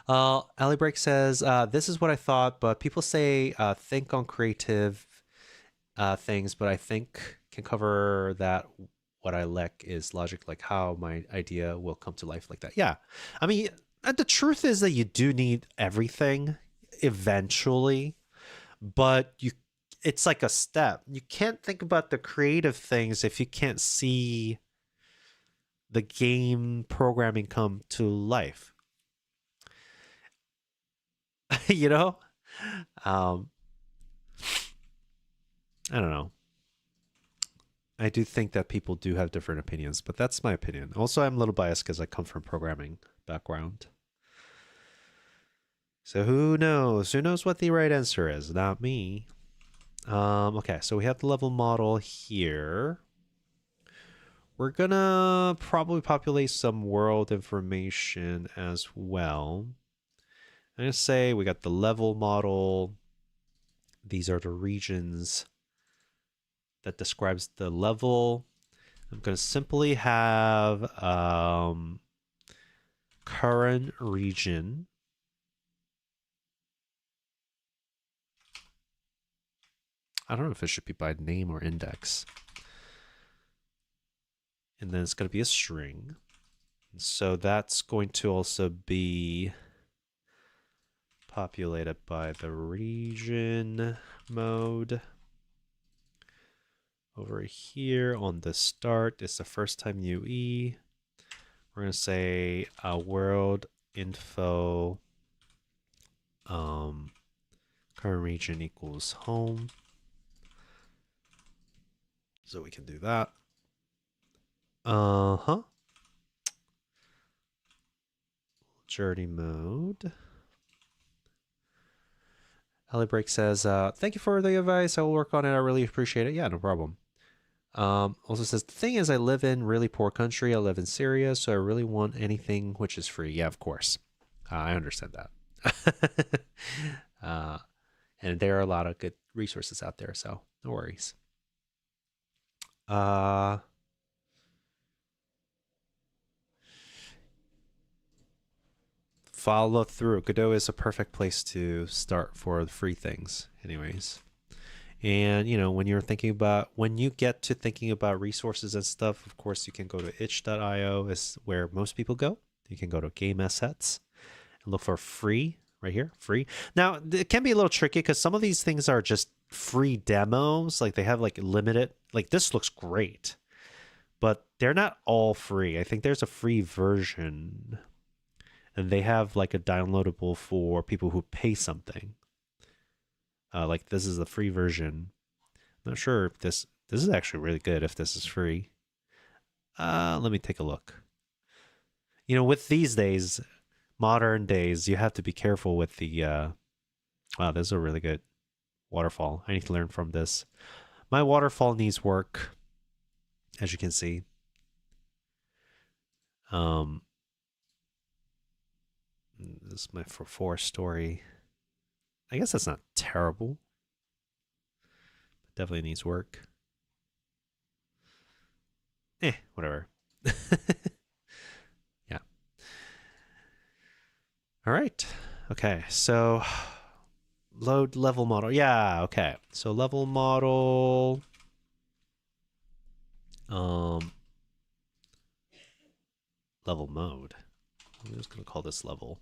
[SPEAKER 1] Ali Break says, this is what I thought, but people say think on creative things, but I think can cover that. What I lack is logic, like how my idea will come to life like that. Yeah. I mean, the truth is that you do need everything eventually, but it's like a step. You can't think about the creative things if you can't see the game programming come to life. You know? I don't know. I do think that people do have different opinions, but that's my opinion. Also, I'm a little biased because I come from programming background. So who knows? Who knows what the right answer is? Not me. Okay, so we have the level model here. We're gonna probably populate some world information as well. I'm gonna say we got the level model. These are the regions that describes the level. I'm gonna simply have current region. I don't know if it should be by name or index. And then it's going to be a string. So that's going to also be populated by the region mode. Over here on the start is the first time UE. We're going to say world info current region equals home. So we can do that. Journey mode. Break says, thank you for the advice. I will work on it. I really appreciate it. Yeah, no problem. Also says, the thing is, I live in really poor country. I live in Syria, so I really want anything which is free. Yeah, of course. I understand that. And there are a lot of good resources out there, so no worries. Follow through. Godot is a perfect place to start for the free things, anyways. And, you know, when you get to thinking about resources and stuff, of course, you can go to itch.io is where most people go. You can go to game assets and look for free right here, free. Now, it can be a little tricky because some of these things are just free demos. Like they have like limited, like this looks great, but they're not all free. I think there's a free version and they have like a downloadable for people who pay something. Like this is the free version. I'm not sure if this is actually really good if this is free. Let me take a look. You know, with these days, modern days, you have to be careful with the wow, this is a really good waterfall. I need to learn from this. My waterfall needs work, as you can see. This is my forest story. I guess that's not terrible. But definitely needs work. Whatever. Yeah. All right. Okay. So load level model. Yeah. Okay. So level model. Level mode. I'm just going to call this level.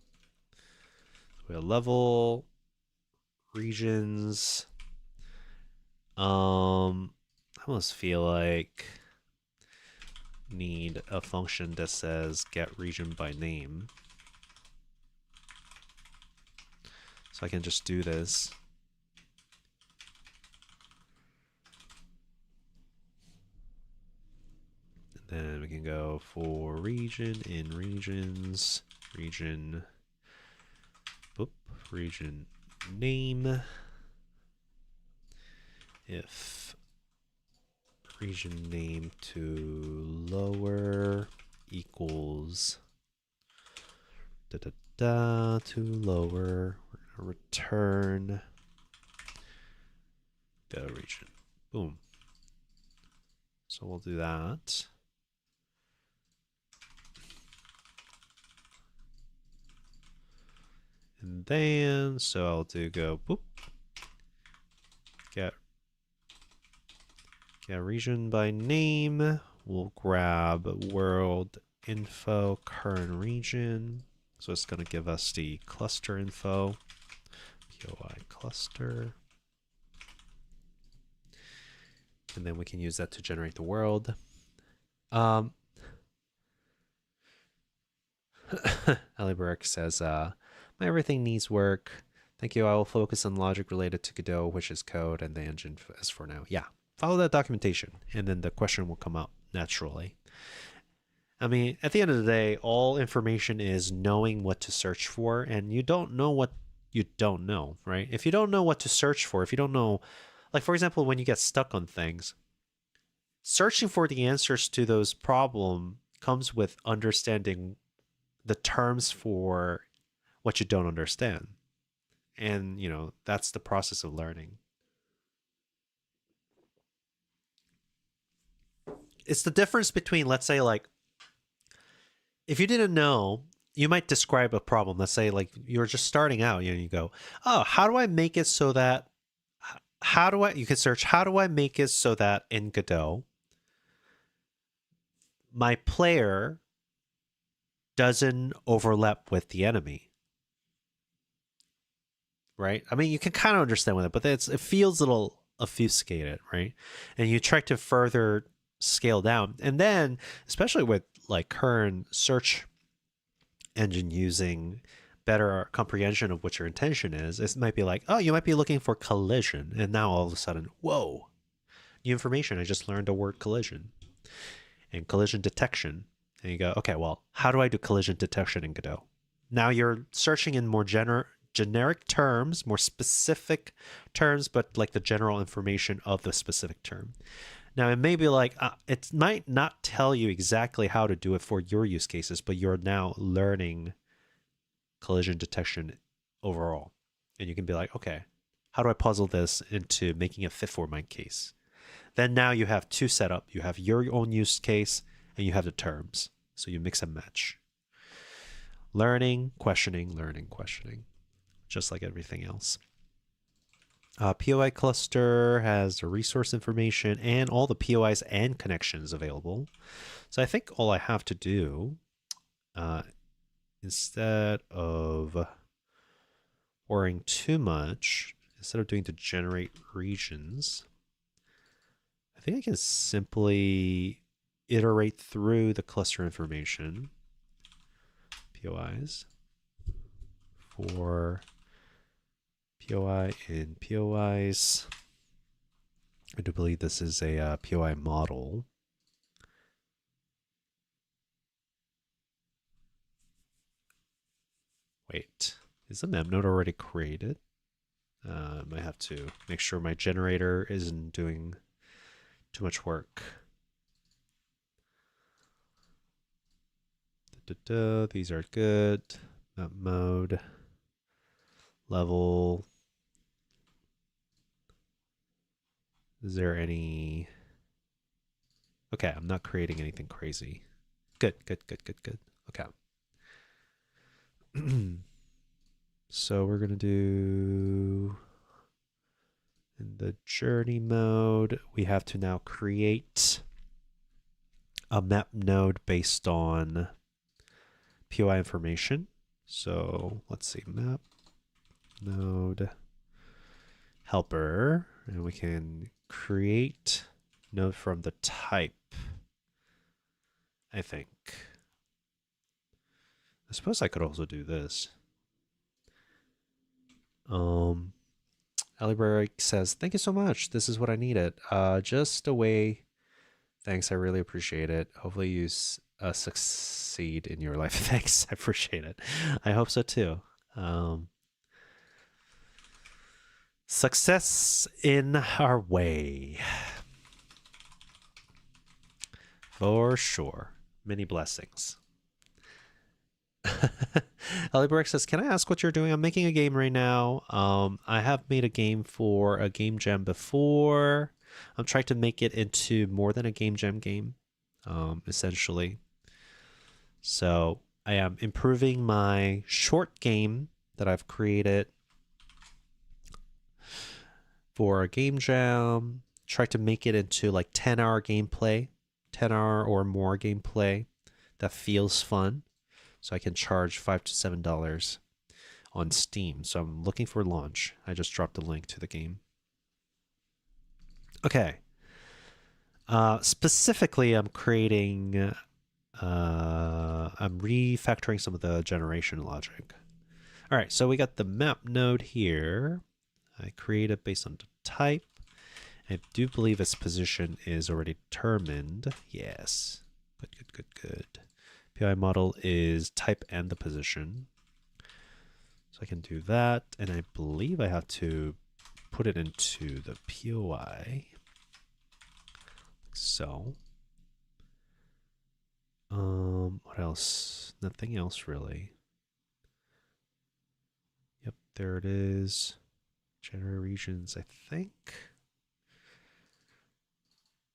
[SPEAKER 1] So we have level regions. I almost feel like need a function that says get region by name. So I can just do this. And then we can go for region in regions, region name. If region name to lower equals to lower, we're gonna return the region. Boom. So we'll do that. And then, so I'll go boop. Get region by name. We'll grab world info current region. So it's going to give us the cluster info. POI cluster. And then we can use that to generate the world. Aliberg says, my everything needs work. Thank you. I will focus on logic related to Godot, which is code, and the engine as for now. Yeah. Follow that documentation, and then the question will come up naturally. I mean, at the end of the day, all information is knowing what to search for, and you don't know what you don't know, right? If you don't know what to search for, if you don't know, like for example, when you get stuck on things, searching for the answers to those problems comes with understanding the terms for what you don't understand. And, you know, that's the process of learning. It's the difference between, let's say, like, if you didn't know, you might describe a problem. Let's say, like, you're just starting out, you know, you go, oh, how do I make it so that, you can search, how do I make it so that in Godot, my player doesn't overlap with the enemy? right? I mean, you can kind of understand with it, but it feels a little obfuscated, right? And you try to further scale down. And then, especially with like current search engine using better comprehension of what your intention is, it might be like, oh, you might be looking for collision. And now all of a sudden, whoa, new information. I just learned the word collision and collision detection. And you go, okay, well, how do I do collision detection in Godot? Now you're searching in more generic terms, more specific terms, but like the general information of the specific term. Now, it may be like, it might not tell you exactly how to do it for your use cases, but you're now learning collision detection overall. And you can be like, okay, how do I puzzle this into making it fit for my case? Then now you have two set up. You have your own use case and you have the terms. So you mix and match. Learning, questioning, just like everything else. POI cluster has the resource information and all the POIs and connections available. So I think all I have to do, instead of worrying too much, instead of doing the generate regions, I think I can simply iterate through the cluster information, POIs, for POI and POIs. I do believe this is a POI model. Wait, is the mem node already created? I might have to make sure my generator isn't doing too much work. These are good. Map mode. Level. Is there any... Okay, I'm not creating anything crazy. Good. Okay. So we're going to do... In the journey mode, we have to now create a map node based on POI information. So let's see, map node helper, and we can create node from the type, I think. I suppose I could also do this. Aliberic says, thank you so much. This is what I needed. Just a way. Thanks. I really appreciate it. Hopefully you succeed in your life. Thanks. I appreciate it. I hope so too. Success in our way. For sure. Many blessings. Aliberic says, can I ask what you're doing? I'm making a game right now. I have made a game for a game jam before. I'm trying to make it into more than a game jam game, essentially. So I am improving my short game that I've created for a game jam. Try to make it into like 10-hour gameplay, 10-hour or more gameplay that feels fun. So I can charge $5 to $7 on Steam. So I'm looking for launch. I just dropped the link to the game. Okay. Specifically, I'm creating, I'm refactoring some of the generation logic. All right, so we got the map node here. I create it based on the type. I do believe its position is already determined. Yes. Good. POI model is type and the position. So I can do that. And I believe I have to put it into the POI. So. What else? Nothing else really. Yep, there it is. Generate regions, I think.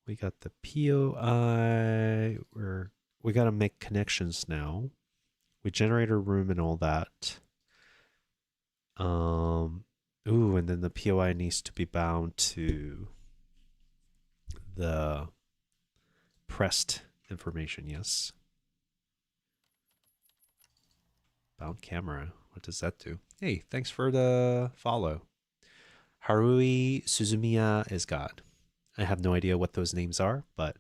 [SPEAKER 1] We got the POI. We got to make connections now. We generate a room and all that. Ooh, and then the POI needs to be bound to the pressed information, yes. Bound camera. What does that do? Hey, thanks for the follow. Harui Suzumiya is God. I have no idea what those names are, but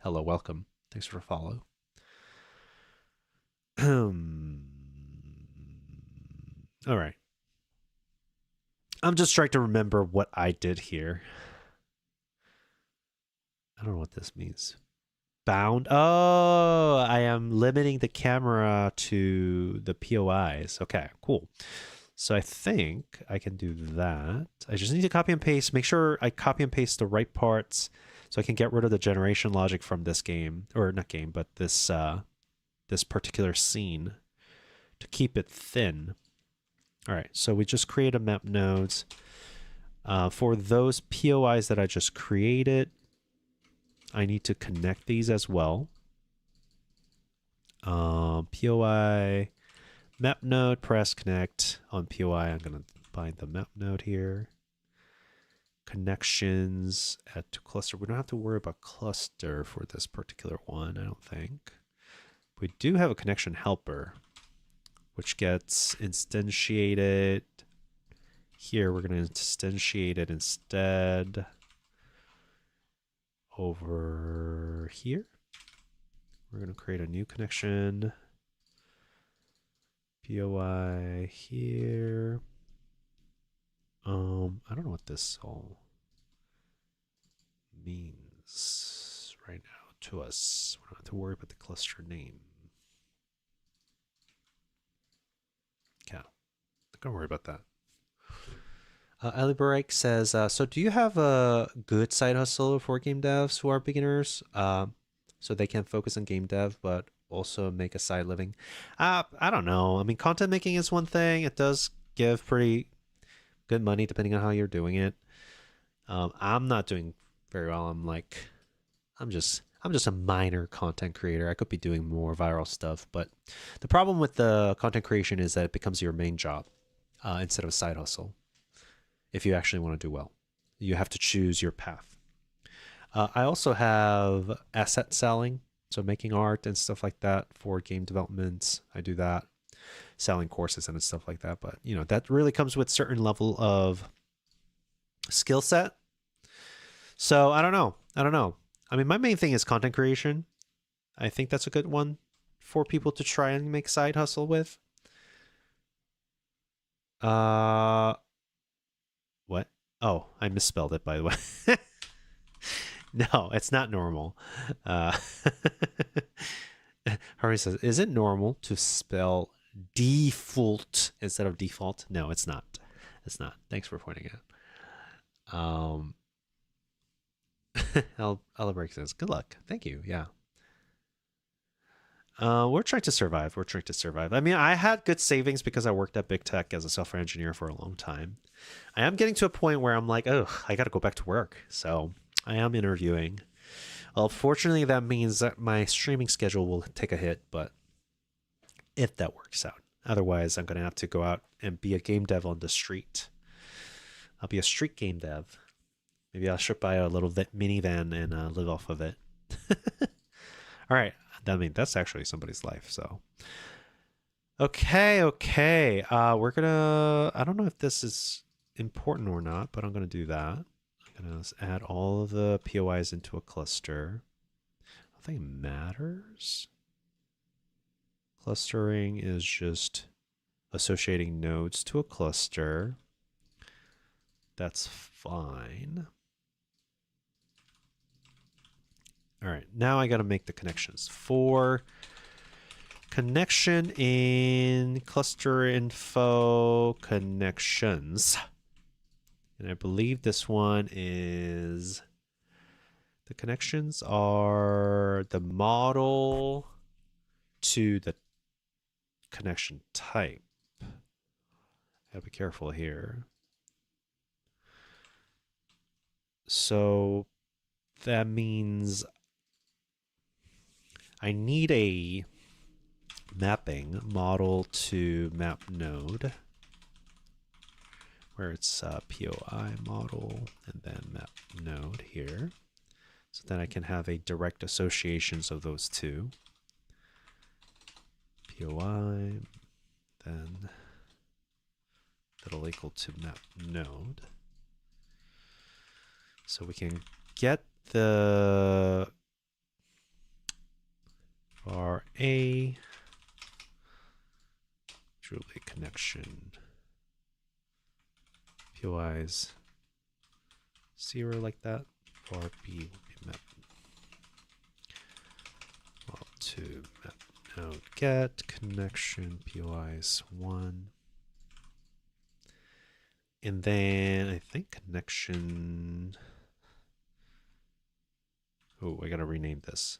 [SPEAKER 1] hello, welcome. Thanks for the follow. All right. I'm just trying to remember what I did here. I don't know what this means. Bound. Oh, I am limiting the camera to the POIs. Okay, cool. So I think I can do that. I just need to copy and paste. Make sure I copy and paste the right parts so I can get rid of the generation logic from this game, or not game, but this this particular scene to keep it thin. All right, so we just created map nodes. For those POIs that I just created, I need to connect these as well. POI map node, press connect on POI. I'm going to find the map node here. Connections, add to cluster. We don't have to worry about cluster for this particular one, I don't think. We do have a connection helper, which gets instantiated. Here, we're going to instantiate it instead over here. We're going to create a new connection. POI here. I don't know what this all means right now to us. We don't have to worry about the cluster name. Yeah, not gonna worry about that. Ali Barek says, so do you have a good side hustle for game devs who are beginners? So they can focus on game dev, but also make a side living? I don't know. I mean, content making is one thing. It does give pretty good money depending on how you're doing it. I'm not doing very well. I'm just a minor content creator. I could be doing more viral stuff, but the problem with the content creation is that it becomes your main job instead of a side hustle. If you actually want to do well, you have to choose your path. I also have asset selling, so making art and stuff like that for game development. I do that, selling courses and stuff like that. But you know, that really comes with certain level of skill set. So I don't know. I mean, my main thing is content creation. I think that's a good one for people to try and make side hustle with. What? Oh, I misspelled it, by the way. No, it's not normal. Harvey says, is it normal to spell default instead of default? No, it's not. It's not. Thanks for pointing it out. Ellerbreak says, good luck. Thank you. Yeah. We're trying to survive. I mean, I had good savings because I worked at big tech as a software engineer for a long time. I am getting to a point where I'm like, oh, I got to go back to work. So I am interviewing. Well, fortunately, that means that my streaming schedule will take a hit, but if that works out. Otherwise, I'm going to have to go out and be a game dev on the street. I'll be a street game dev. Maybe I'll ship by a little minivan and live off of it. All right. I mean, that's actually somebody's life, so. Okay. We're gonna, I don't know if this is important or not, but I'm gonna do that. I'm gonna add all of the POIs into a cluster. I don't think it matters. Clustering is just associating nodes to a cluster. That's fine. All right, now I got to make the connections. For connection in cluster info connections. And I believe this one is, the connections are the model to the connection type. I gotta be careful here. So that means I need a mapping model to map node where it's POI model and then map node here. So then I can have a direct associations of those two. POI then that'll equal to map node. So we can get the RA Julie connection POIs 0 like that. RB will be map well to map node get connection POIs 1. And then I think connection. Oh, I gotta rename this.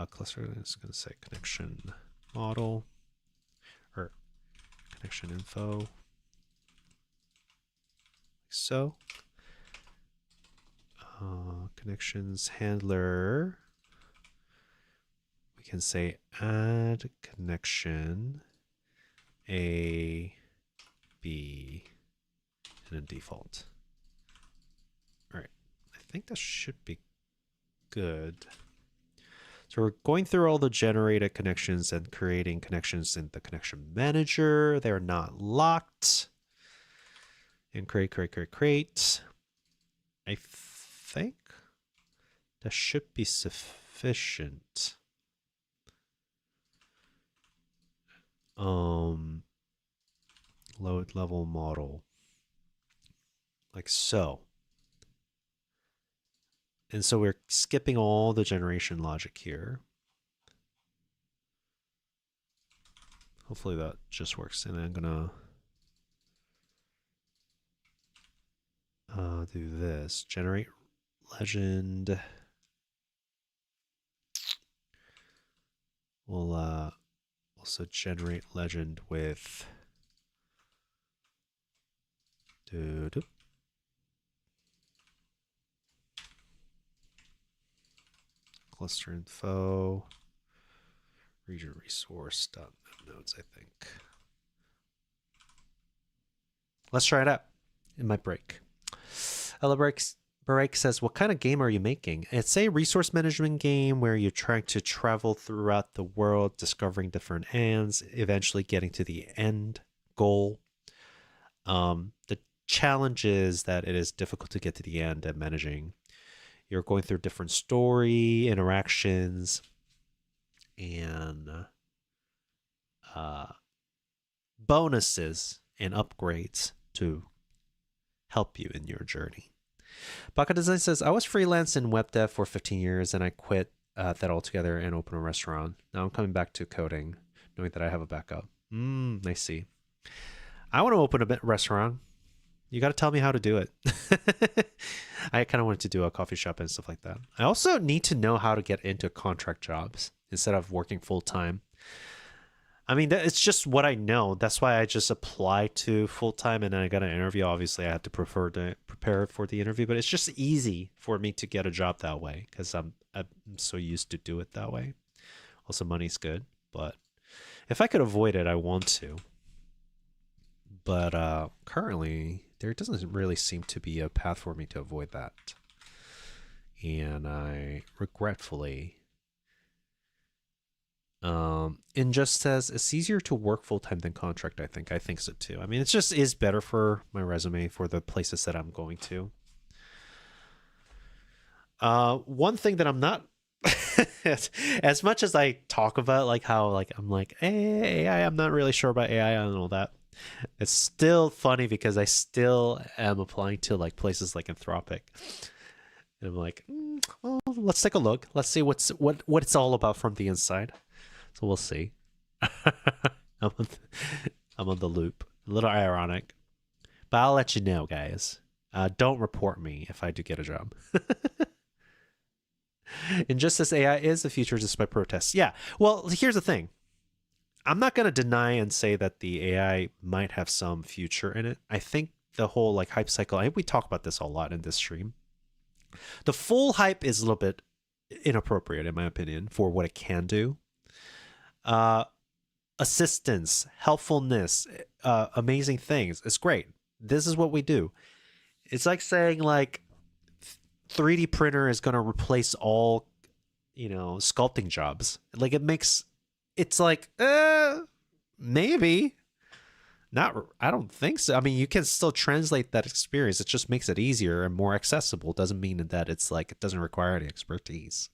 [SPEAKER 1] Cluster is gonna say connection model or connection info. Like so. Connections handler. We can say add connection A B and a default. All right, I think that should be good. So we're going through all the generated connections and creating connections in the connection manager. They're not locked. And create. I think that should be sufficient. Load level model. Like so. And so we're skipping all the generation logic here. Hopefully that just works. And I'm gonna do this. Generate legend. We'll also generate legend with cluster info, region resource dot nodes, I think. Let's try it out. It might break. Ella Break says, what kind of game are you making? It's a resource management game where you're trying to travel throughout the world, discovering different ends, eventually getting to the end goal. The challenge is that it is difficult to get to the end and managing. You're going through different story interactions and bonuses and upgrades to help you in your journey. Baka Design says, I was freelance in web dev for 15 years and I quit that altogether and opened a restaurant. Now I'm coming back to coding, knowing that I have a backup. I see. I want to open a restaurant. You got to tell me how to do it. I kind of wanted to do a coffee shop and stuff like that. I also need to know how to get into contract jobs instead of working full time. I mean, it's just what I know. That's why I just applied to full time and then I got an interview. Obviously, I had to prepare for the interview, but it's just easy for me to get a job that way because I'm so used to do it that way. Also, money's good, but if I could avoid it, I want to. But currently, there doesn't really seem to be a path for me to avoid that. And I regretfully... Injust says, it's easier to work full-time than contract, I think. I think so, too. I mean, it just is better for my resume for the places that I'm going to. One thing that I'm not... as much as I talk about like how like I'm like, hey, AI, I'm not really sure about AI and all that. It's still funny because I still am applying to like places like Anthropic. And I'm like, well, let's take a look. Let's see what it's all about from the inside. So we'll see. I'm on the loop. A little ironic. But I'll let you know, guys. Don't report me if I do get a job. Injustice AI is the future despite protests. Yeah. Well, here's the thing. I'm not going to deny and say that the AI might have some future in it. I think the whole like hype cycle, I think we talk about this a lot in this stream. The full hype is a little bit inappropriate, in my opinion, for what it can do. Assistance, helpfulness, amazing things. It's great. This is what we do. It's like saying like 3D printer is going to replace all, sculpting jobs. Like it's like, maybe. Not, I don't think so. I mean, you can still translate that experience. It just makes it easier and more accessible. Doesn't mean that it's like it doesn't require any expertise.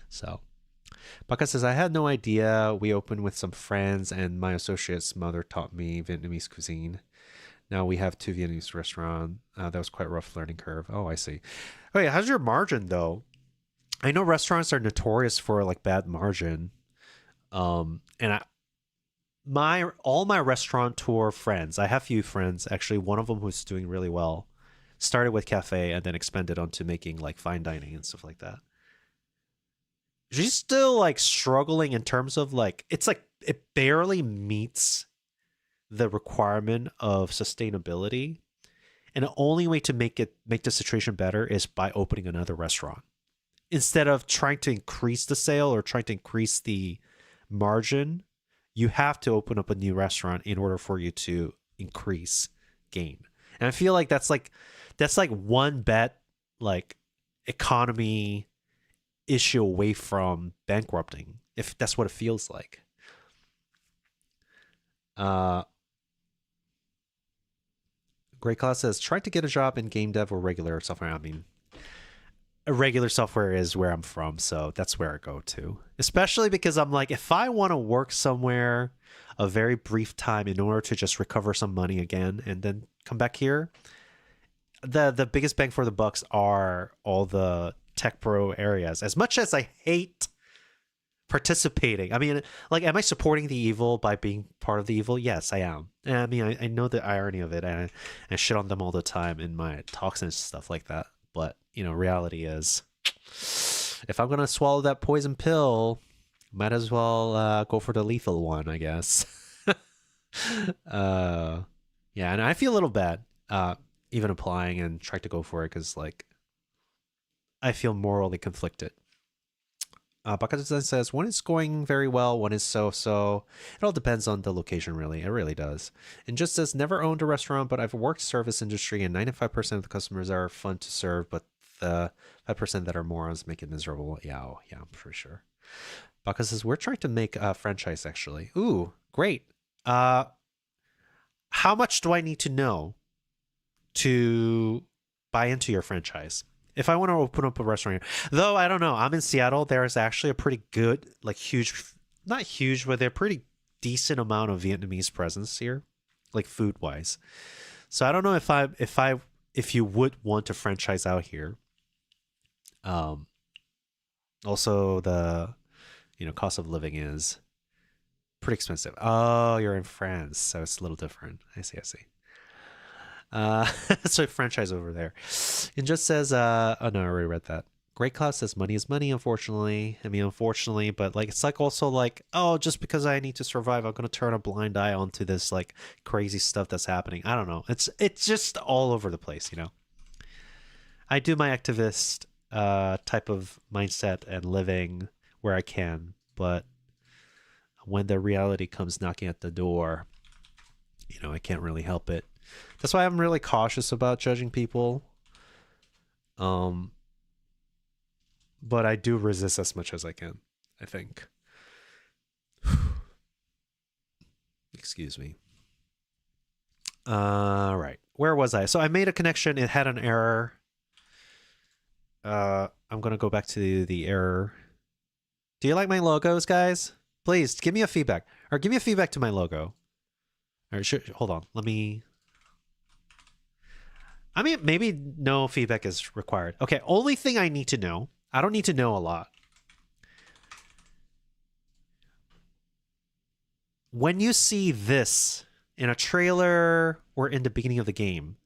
[SPEAKER 1] So, Baka says, I had no idea. We opened with some friends, and my associate's mother taught me Vietnamese cuisine. Now we have two Vietnamese restaurants. That was quite a rough learning curve. Oh, I see. Wait, how's your margin though? I know restaurants are notorious for like bad margin. And all my restaurateur friends, I have few friends actually. One of them who's doing really well, started with cafe and then expanded onto making like fine dining and stuff like that. She's still like struggling in terms of like it's like it barely meets the requirement of sustainability, and the only way to make the situation better is by opening another restaurant instead of trying to increase the sale or trying to increase the margin. You have to open up a new restaurant in order for you to increase gain. And I feel like that's like one bet like economy issue away from bankrupting, if that's what it feels like. Great Class says, try to get a job in game dev or regular software. I mean, regular software is where I'm from, so that's where I go to. Especially because I'm like, if I want to work somewhere a very brief time in order to just recover some money again and then come back here, the biggest bang for the bucks are all the tech pro areas. As much as I hate participating, I mean, like, am I supporting the evil by being part of the evil? Yes, I am. And I mean, I know the irony of it, and I shit on them all the time in my talks and stuff like that. But, you know, reality is, if I'm going to swallow that poison pill, might as well go for the lethal one, I guess. Yeah, and I feel a little bad even applying and trying to go for it because, like, I feel morally conflicted. Bakazan says, one is going very well, one is so-so. It all depends on the location, really. It really does. And just says, never owned a restaurant, but I've worked service industry, and 95% of the customers are fun to serve, but the 5% that are morons make it miserable. Yeah, for sure. Baka says, we're trying to make a franchise, actually. Ooh, great. How much do I need to know to buy into your franchise? If I want to open up a restaurant here, though, I don't know. I'm in Seattle. There's actually a pretty good, like huge, not huge, but they're pretty decent amount of Vietnamese presence here, like food wise. So I don't know if you would want to franchise out here. Also the, cost of living is pretty expensive. Oh, you're in France, so it's a little different. I see. So franchise over there. It just says, oh no, I already read that. Great Cloud says money is money, unfortunately. I mean, unfortunately, but like, it's like also like, oh, just because I need to survive, I'm going to turn a blind eye onto this like crazy stuff that's happening. I don't know. It's just all over the place, I do my activist type of mindset and living where I can, but when the reality comes knocking at the door, I can't really help it. That's why I'm really cautious about judging people. But I do resist as much as I can, I think. Excuse me. Right. Where was I? So I made a connection. It had an error. I'm going to go back to the error. Do you like my logos, guys? Please give me a feedback. Or give me a feedback to my logo. All right, hold on. Let me... I mean, maybe no feedback is required. Okay, only thing I need to know. I don't need to know a lot. When you see this in a trailer or in the beginning of the game,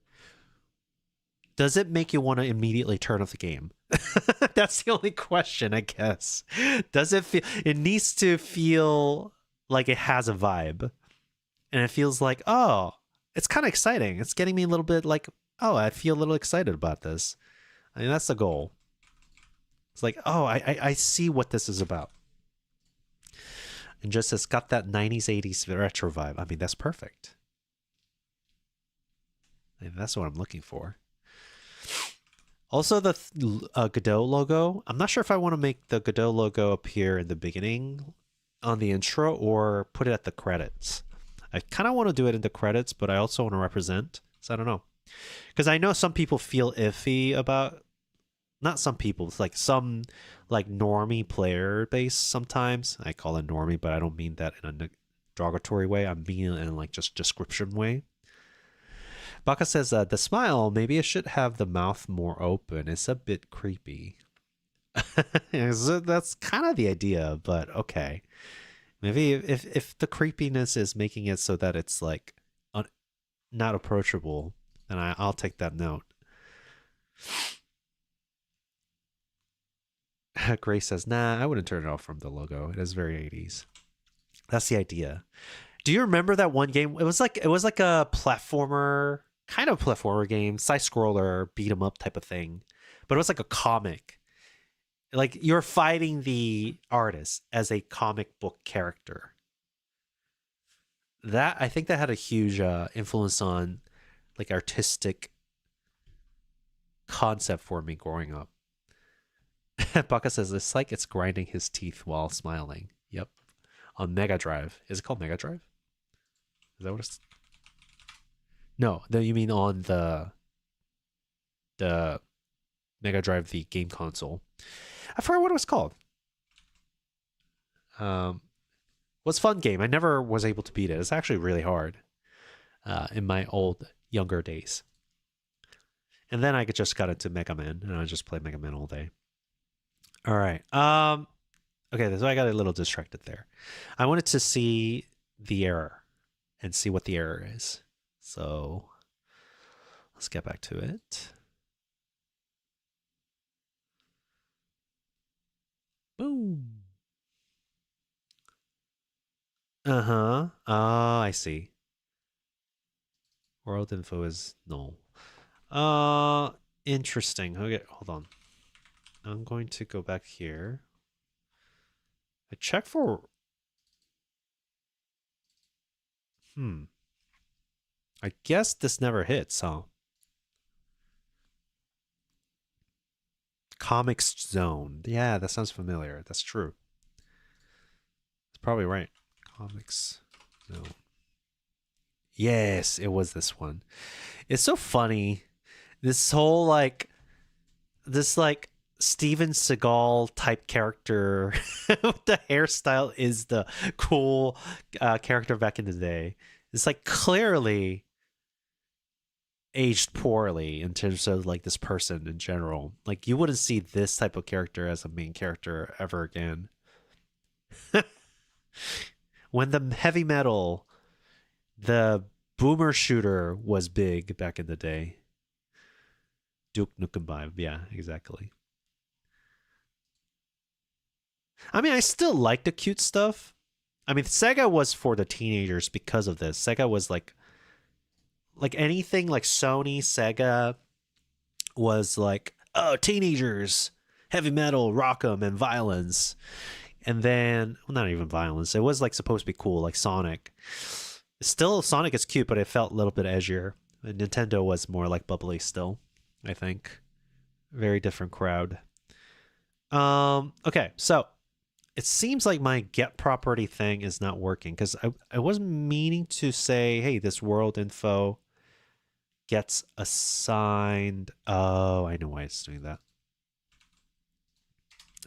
[SPEAKER 1] does it make you want to immediately turn off the game? That's the only question, I guess. Does it feel... It needs to feel like it has a vibe. And it feels like, oh, it's kind of exciting. It's getting me a little bit like... Oh, I feel a little excited about this. I mean, that's the goal. It's like, oh, I see what this is about. And just it's got that 90s, 80s retro vibe. I mean, that's perfect. I mean, that's what I'm looking for. Also, the Godot logo. I'm not sure if I want to make the Godot logo appear in the beginning on the intro or put it at the credits. I kind of want to do it in the credits, but I also want to represent. So I don't know. Because I know some people feel iffy about, not some people, it's like some like normie player base sometimes. I call it normie, but I don't mean that in a derogatory way. I mean it in like just description way. Baka says, the smile, maybe it should have the mouth more open. It's a bit creepy. That's kind of the idea, but okay. Maybe if the creepiness is making it so that it's like not approachable, then I'll take that note. Grace says, nah, I wouldn't turn it off from the logo. It is very 80s. That's the idea. Do you remember that one game? It was like a platformer, kind of platformer game, side scroller, beat 'em up type of thing. But it was like a comic. Like you're fighting the artist as a comic book character. That I think that had a huge influence on like artistic concept for me growing up. Baka says it's like it's grinding his teeth while smiling. Yep. On Mega Drive. Is it called Mega Drive? Is that what it's? No, you mean on the Mega Drive, the game console. I forgot what it was called. Was fun game. I never was able to beat it. It's actually really hard in my younger days. And then I just got into Mega Man, and I just played Mega Man all day. All right. Okay, so I got a little distracted there. I wanted to see the error and see what the error is. So let's get back to it. Boom. Uh-huh. Oh, I see. World info is null. Interesting. Okay, hold on. I'm going to go back here. I check for... I guess this never hits, huh? Comics Zone. Yeah, that sounds familiar. That's true. It's probably right. Comics Zone. Yes, it was this one. It's so funny. This whole like Steven Seagal type character with the hairstyle is the cool character back in the day. It's like clearly aged poorly in terms of like this person in general. Like you wouldn't see this type of character as a main character ever again. When the heavy metal, the boomer shooter was big back in the day. Duke Nukem Vibe, yeah, exactly. I mean, I still like the cute stuff. I mean, Sega was for the teenagers because of this. Sega was like anything like Sony, Sega was like, oh, teenagers, heavy metal, rock 'em, and violence. And then, well, not even violence. It was like supposed to be cool, like Sonic. Still, Sonic is cute, but it felt a little bit edgier. And Nintendo was more like bubbly still, I think. Very different crowd. Okay, so it seems like my get property thing is not working because I was meaning to say, hey, this world info gets assigned. Oh, I know why it's doing that.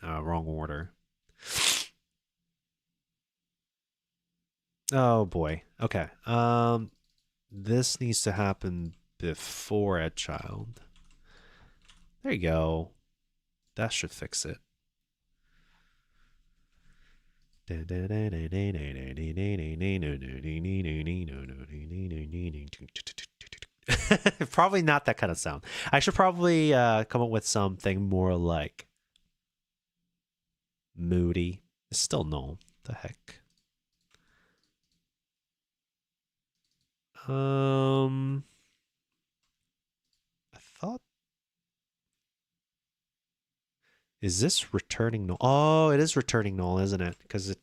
[SPEAKER 1] Wrong order. Oh boy. Okay. This needs to happen before a child. There you go. That should fix it. Probably not that kind of sound. I should probably come up with something more like moody. It's still no. The heck. I thought. Is this returning null? Oh, it is returning null, isn't it? Because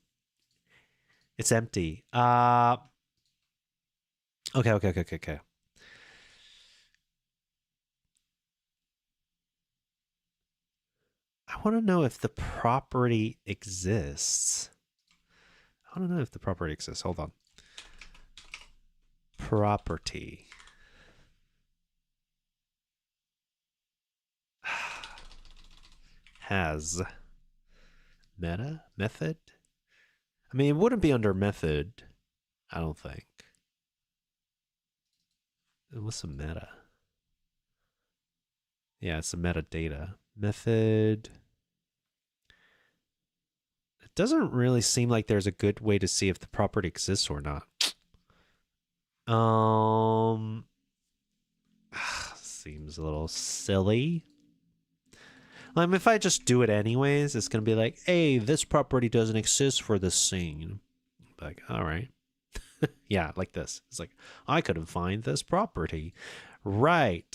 [SPEAKER 1] it's empty. Okay. I want to know if the property exists. I want to know if the property exists. Hold on. property. Has meta method. I mean, it wouldn't be under method, I don't think. What's a meta? Yeah, it's a metadata method. It doesn't really seem like there's a good way to see if the property exists or not. Seems a little silly. If I just do it anyways, it's gonna be like, hey, this property doesn't exist for this scene. Like, all right. Yeah, like this. It's like, I couldn't find this property. Right.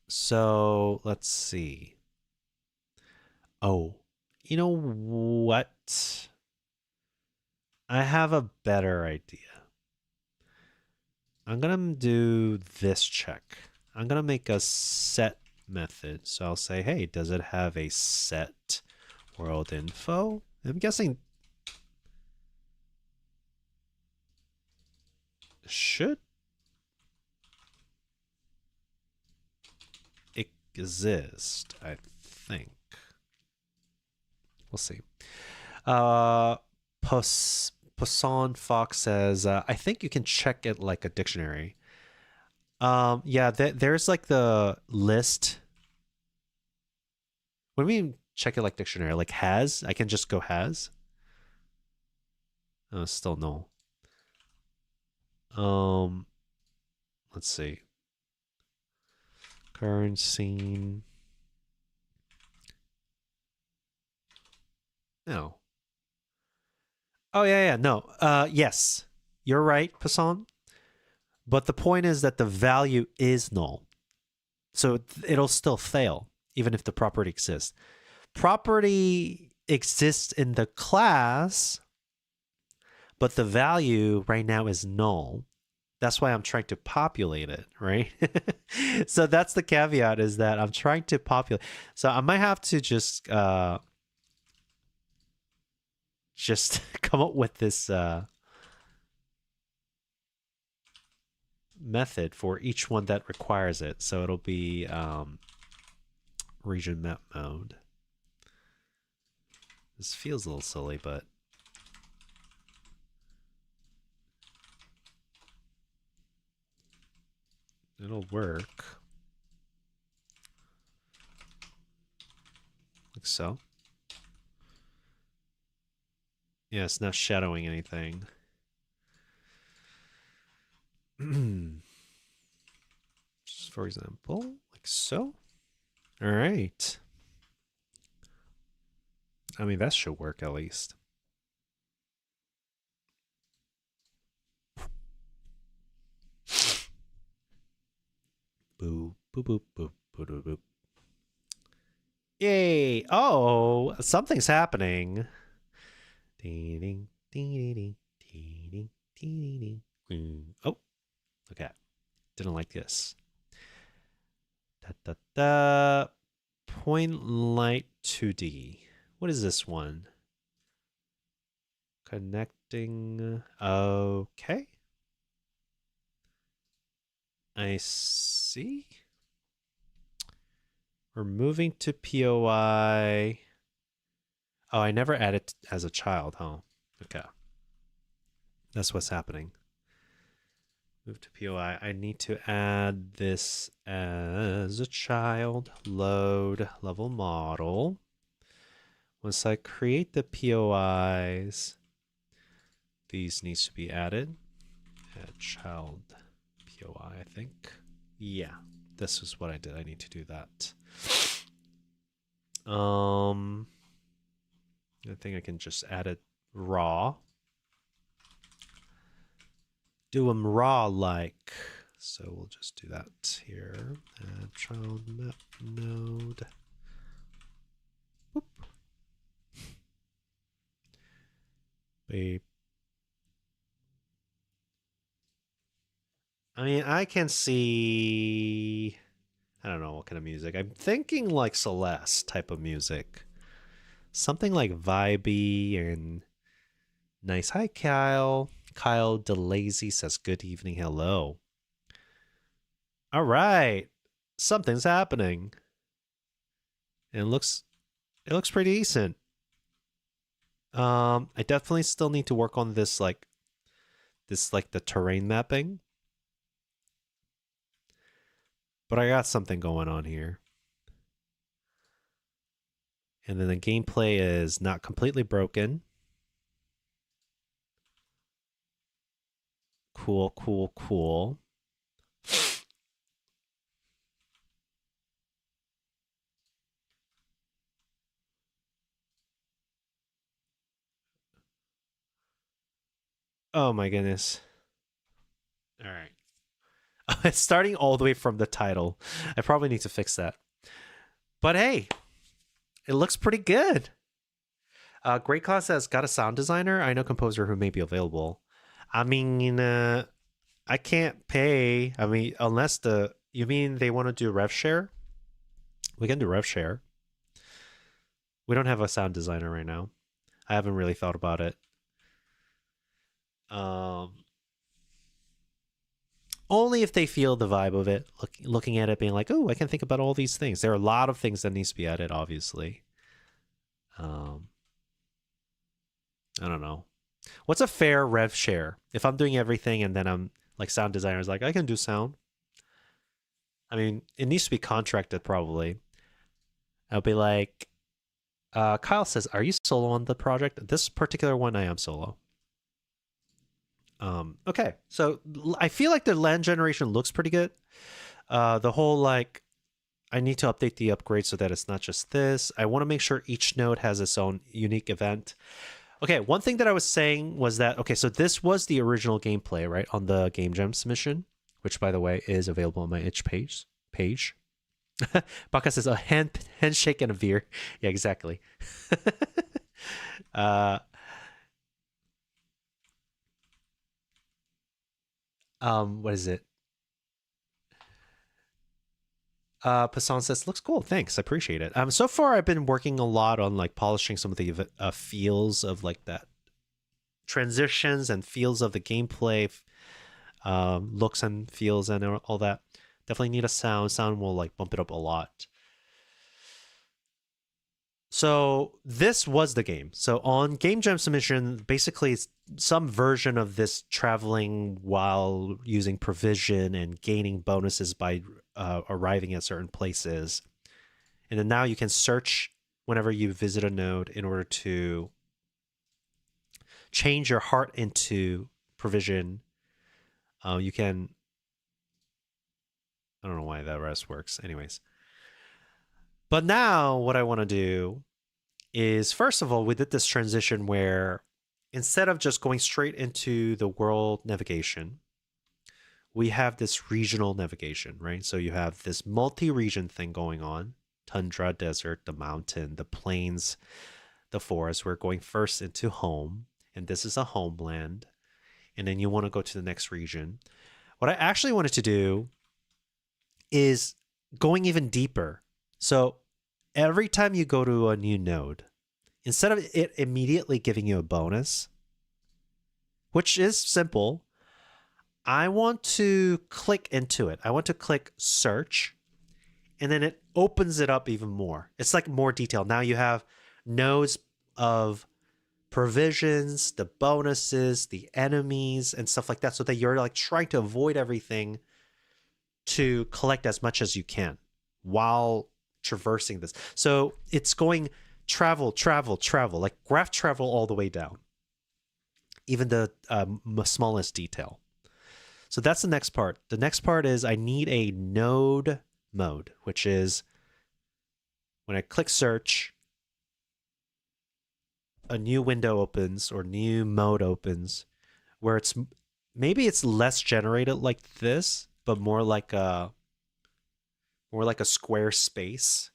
[SPEAKER 1] So let's see. Oh, you know what? I have a better idea. I'm gonna do this check. I'm gonna make a set method. So I'll say, hey, does it have a set world info? I'm guessing should exist, I think. We'll see. Poisson Fox says, I think you can check it like a dictionary. Yeah, there's like the list. When we check it like dictionary, like has, I can just go has. Oh, still no. Let's see. Current scene. No. Oh yeah, no. Yes, you're right, Poisson. But the point is that the value is null, so it'll still fail even if the property exists. Property exists in the class, but the value right now is null. That's why I'm trying to populate it, right? So that's the caveat, is that I'm trying to populate. So I might have to just come up with this method for each one that requires it. So it'll be region map mode. This feels a little silly, but it'll work. Like so. Yeah, it's not shadowing anything. Just for example, like so. All right. I mean, that should work at least. Boop, boop, boop, boop, boop, boop, boop. Yay! Oh, something's happening. Ding, ding, ding, ding, ding, ding. Oh, okay. Didn't like this. Da, da, da. Point light 2D. What is this one? Connecting. Okay. I see. We're moving to POI. Oh, I never added as a child, huh? Okay. That's what's happening. Move to POI. I need to add this as a child. Load level model. Once I create the POIs, these needs to be added. Add child POI, I think. Yeah, this is what I did. I need to do that. I think I can just add it raw. Do them raw like. So we'll just do that here. Add child map node. Boop. Beep. I mean, I can see, I don't know what kind of music. I'm thinking like Celeste type of music. Something like vibey and nice. Hi, Kyle. Kyle DeLazy says, good evening. Hello. All right. Something's happening. And it looks pretty decent. I definitely still need to work on this like the terrain mapping. But I got something going on here. And then the gameplay is not completely broken. Cool, cool, cool. Oh my goodness. All right. It's starting all the way from the title. I probably need to fix that. But hey, it looks pretty good. Great Cause says, got a sound designer? I know composer who may be available. I mean, I can't pay. I mean, unless you mean they want to do rev share? We can do rev share. We don't have a sound designer right now. I haven't really thought about it. Only if they feel the vibe of it, looking at it, being like, oh, I can think about all these things. There are a lot of things that needs to be added, obviously. I don't know. What's a fair rev share? If I'm doing everything and then I'm like sound designer's like, I can do sound. I mean, it needs to be contracted probably. I'll be like, Kyle says, are you solo on the project? This particular one, I am solo. Okay, so I feel like the land generation looks pretty good. The whole like, I need to update the upgrade so that it's not just this. I want to make sure each node has its own unique event. Okay, one thing that I was saying was that, okay, so this was the original gameplay, right, on the Game Jam submission, which, by the way, is available on my itch page. Baka says, a handshake and a beer. Yeah, exactly. What is it? Passan says, looks cool. Thanks. I appreciate it. So far I've been working a lot on like polishing some of the feels of like that transitions and feels of the gameplay, looks and feels and all that. Definitely need a sound. Sound will like bump it up a lot. So this was the game. So on Game Jam submission, basically it's some version of this traveling while using provision and gaining bonuses by arriving at certain places. And then now you can search whenever you visit a node in order to change your heart into provision. You can, I don't know why that rest works. Anyways. But now what I want to do is, first of all, we did this transition where instead of just going straight into the world navigation, we have this regional navigation, right? So you have this multi-region thing going on: tundra, desert, the mountain, the plains, the forest. We're going first into home, and this is a homeland. And then you want to go to the next region. What I actually wanted to do is going even deeper. So every time you go to a new node, instead of it immediately giving you a bonus, which is simple, I want to click into it. I want to click search, and then it opens it up even more. It's like more detail. Now you have nodes of provisions, the bonuses, the enemies, and stuff like that, so that you're like trying to avoid everything to collect as much as you can while traversing this. So it's going travel, like graph travel all the way down, even the smallest detail. So that's the next part. The next part is I need a node mode, which is when I click search, a new window opens or new mode opens where it's maybe it's less generated like this, but more like a square space.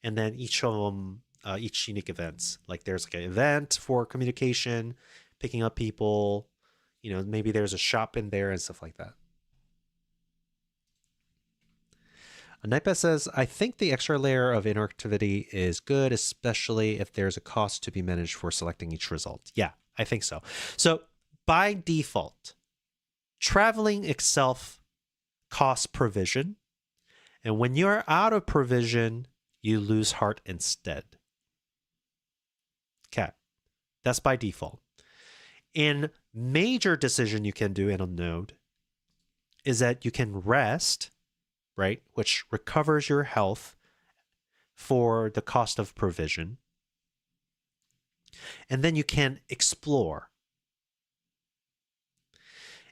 [SPEAKER 1] And then each of them, each unique events, like there's like an event for communication, picking up people, maybe there's a shop in there and stuff like that. Nightbet says, I think the extra layer of interactivity is good, especially if there's a cost to be managed for selecting each result. Yeah, I think so. So by default, traveling itself costs provision. And when you're out of provision, you lose heart instead. Okay. That's by default. In major decision you can do in a node is that you can rest, right? Which recovers your health for the cost of provision. And then you can explore.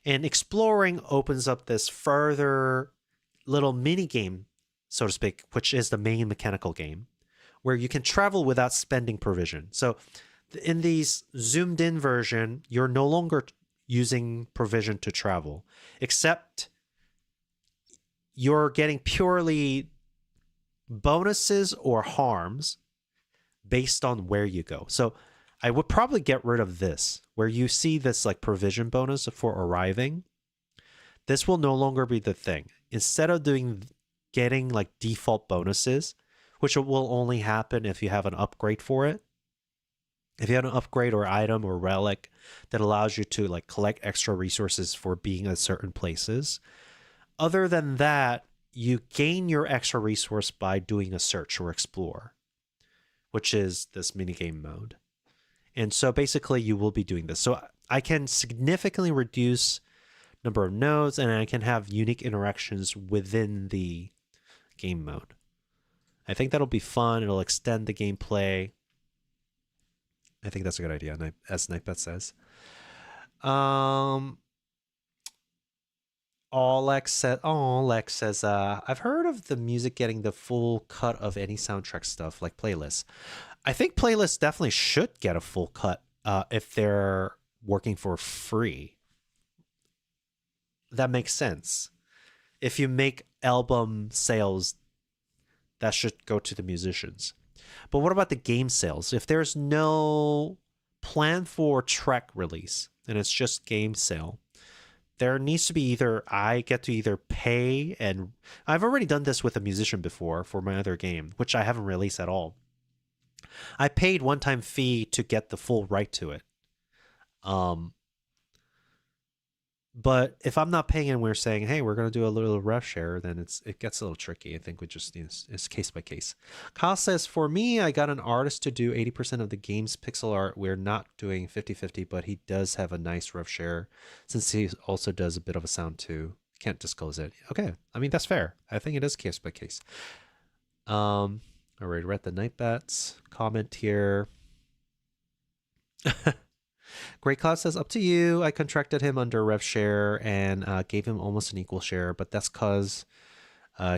[SPEAKER 1] And exploring opens up this further little mini game, so to speak, which is the main mechanical game, where you can travel without spending provision. So in these zoomed in version, you're no longer using provision to travel, except you're getting purely bonuses or harms based on where you go. So I would probably get rid of this, where you see this like provision bonus for arriving. This will no longer be the thing. Instead of getting like default bonuses, which will only happen if you have an upgrade for it. If you have an upgrade or item or relic that allows you to like collect extra resources for being at certain places. Other than that, you gain your extra resource by doing a search or explore, which is this minigame mode. And so basically you will be doing this. So I can significantly reduce number of nodes and I can have unique interactions within the game mode. I think that'll be fun. It'll extend the gameplay. I think that's a good idea, as Nightbet says. Lex says, I've heard of the music getting the full cut of any soundtrack stuff, like playlists. I think playlists definitely should get a full cut if they're working for free. That makes sense. If you make album sales, that should go to the musicians. But what about the game sales? If there's no plan for track release and it's just game sale, there needs to be I get to either pay, and I've already done this with a musician before for my other game, which I haven't released at all. I paid one-time fee to get the full right to it. But if I'm not paying and we're saying, hey, we're going to do a little rev share, then it gets a little tricky. I think we just it's case by case. Kyle says, for me, I got an artist to do 80% of the game's pixel art. We're not doing 50-50, but he does have a nice rev share since he also does a bit of a sound too. Can't disclose it. Okay. I mean, that's fair. I think it is case by case. All right. Read the Nightbats comment here. Great Cloud says, up to you. I contracted him under rev share and gave him almost an equal share, but that's because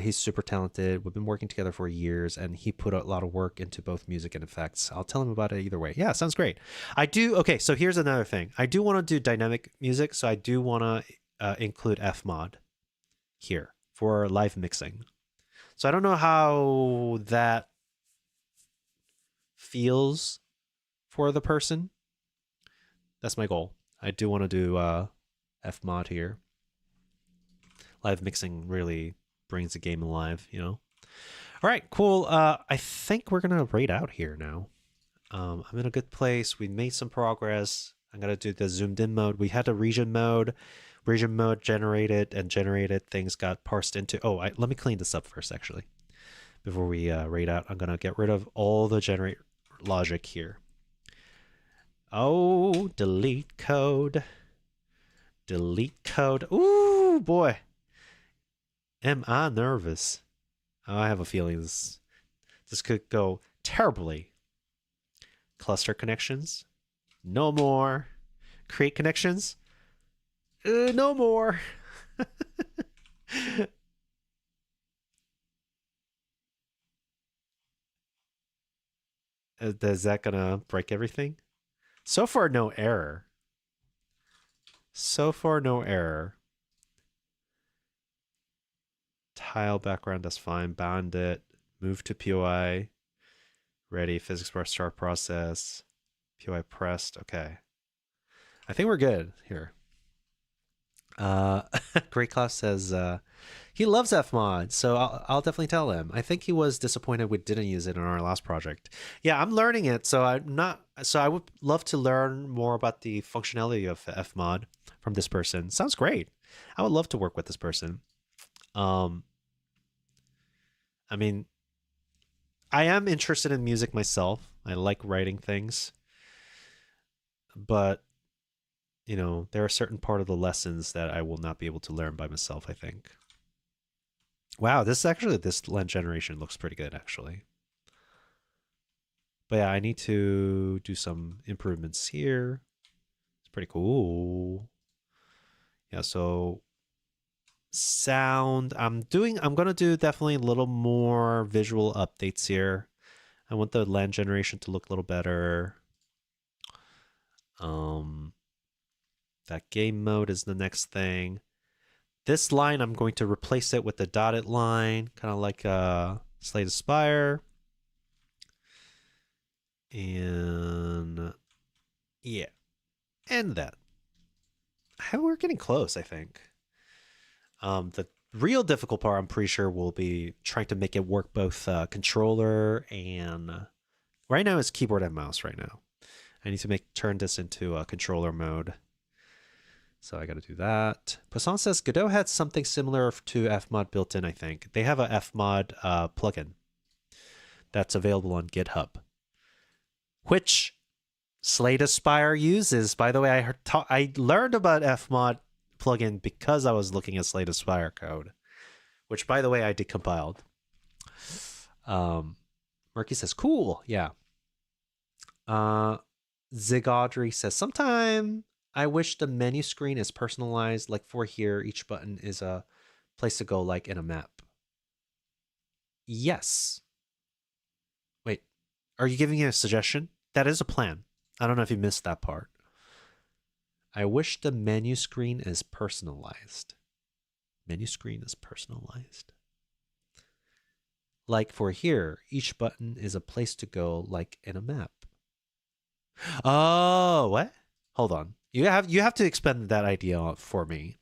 [SPEAKER 1] he's super talented. We've been working together for years, and he put a lot of work into both music and effects. I'll tell him about it either way. Yeah, sounds great. Okay, so here's another thing. I do want to do dynamic music, so I do want to include Fmod here for live mixing. So I don't know how that feels for the person. That's my goal. I do want to do Fmod here. Live mixing really brings the game alive, you know? All right, cool. I think we're going to rate out here now. I'm in a good place. We made some progress. I'm going to do the zoomed in mode. We had a region mode. Region mode generated things got parsed into. Let me clean this up first, actually. Before we rate out, I'm going to get rid of all the generate logic here. Oh, delete code. Delete code. Ooh, boy. Am I nervous? I have a feeling this could go terribly. Cluster connections. No more. Create connections. No more. Is that gonna break everything? So far, no error. So far, no error. Tile background, that's fine. Bound it. Move to POI. Ready. Physics bar start process. POI pressed. Okay. I think we're good here. Uh, Great Klaus says he loves Fmod, so I'll definitely tell him. I think he was disappointed we didn't use it in our last project. Yeah, I'm learning it, so I'm not. So I would love to learn more about the functionality of Fmod from this person. Sounds great. I would love to work with this person. Um, I mean, I am interested in music myself. I like writing things, but there are certain part of the lessons that I will not be able to learn by myself, I think. Wow, this land generation looks pretty good actually. But yeah, I need to do some improvements here. It's pretty cool. Yeah, so sound, I'm gonna do definitely a little more visual updates here. I want the land generation to look a little better. Um that game mode is the next thing. This line, I'm going to replace it with the dotted line, kind of like Slay the Spire. And yeah, and that. We're getting close, I think. The real difficult part, I'm pretty sure, will be trying to make it work both controller and right now it's keyboard and mouse. Right now, I need to turn this into a controller mode. So I got to do that. Poisson says Godot had something similar to Fmod built in. I think they have a Fmod plugin that's available on GitHub, which Slate Aspire uses. By the way, I learned about Fmod plugin because I was looking at Slate Aspire code, which, by the way, I decompiled. Murky says, cool. Yeah. Zigodry says, sometime I wish the menu screen is personalized. Like for here, each button is a place to go, like in a map. Yes. Wait, are you giving me a suggestion? That is a plan. I don't know if you missed that part. I wish the menu screen is personalized. Menu screen is personalized. Like for here, each button is a place to go, like in a map. Oh, what? Hold on. You have to expand that idea for me.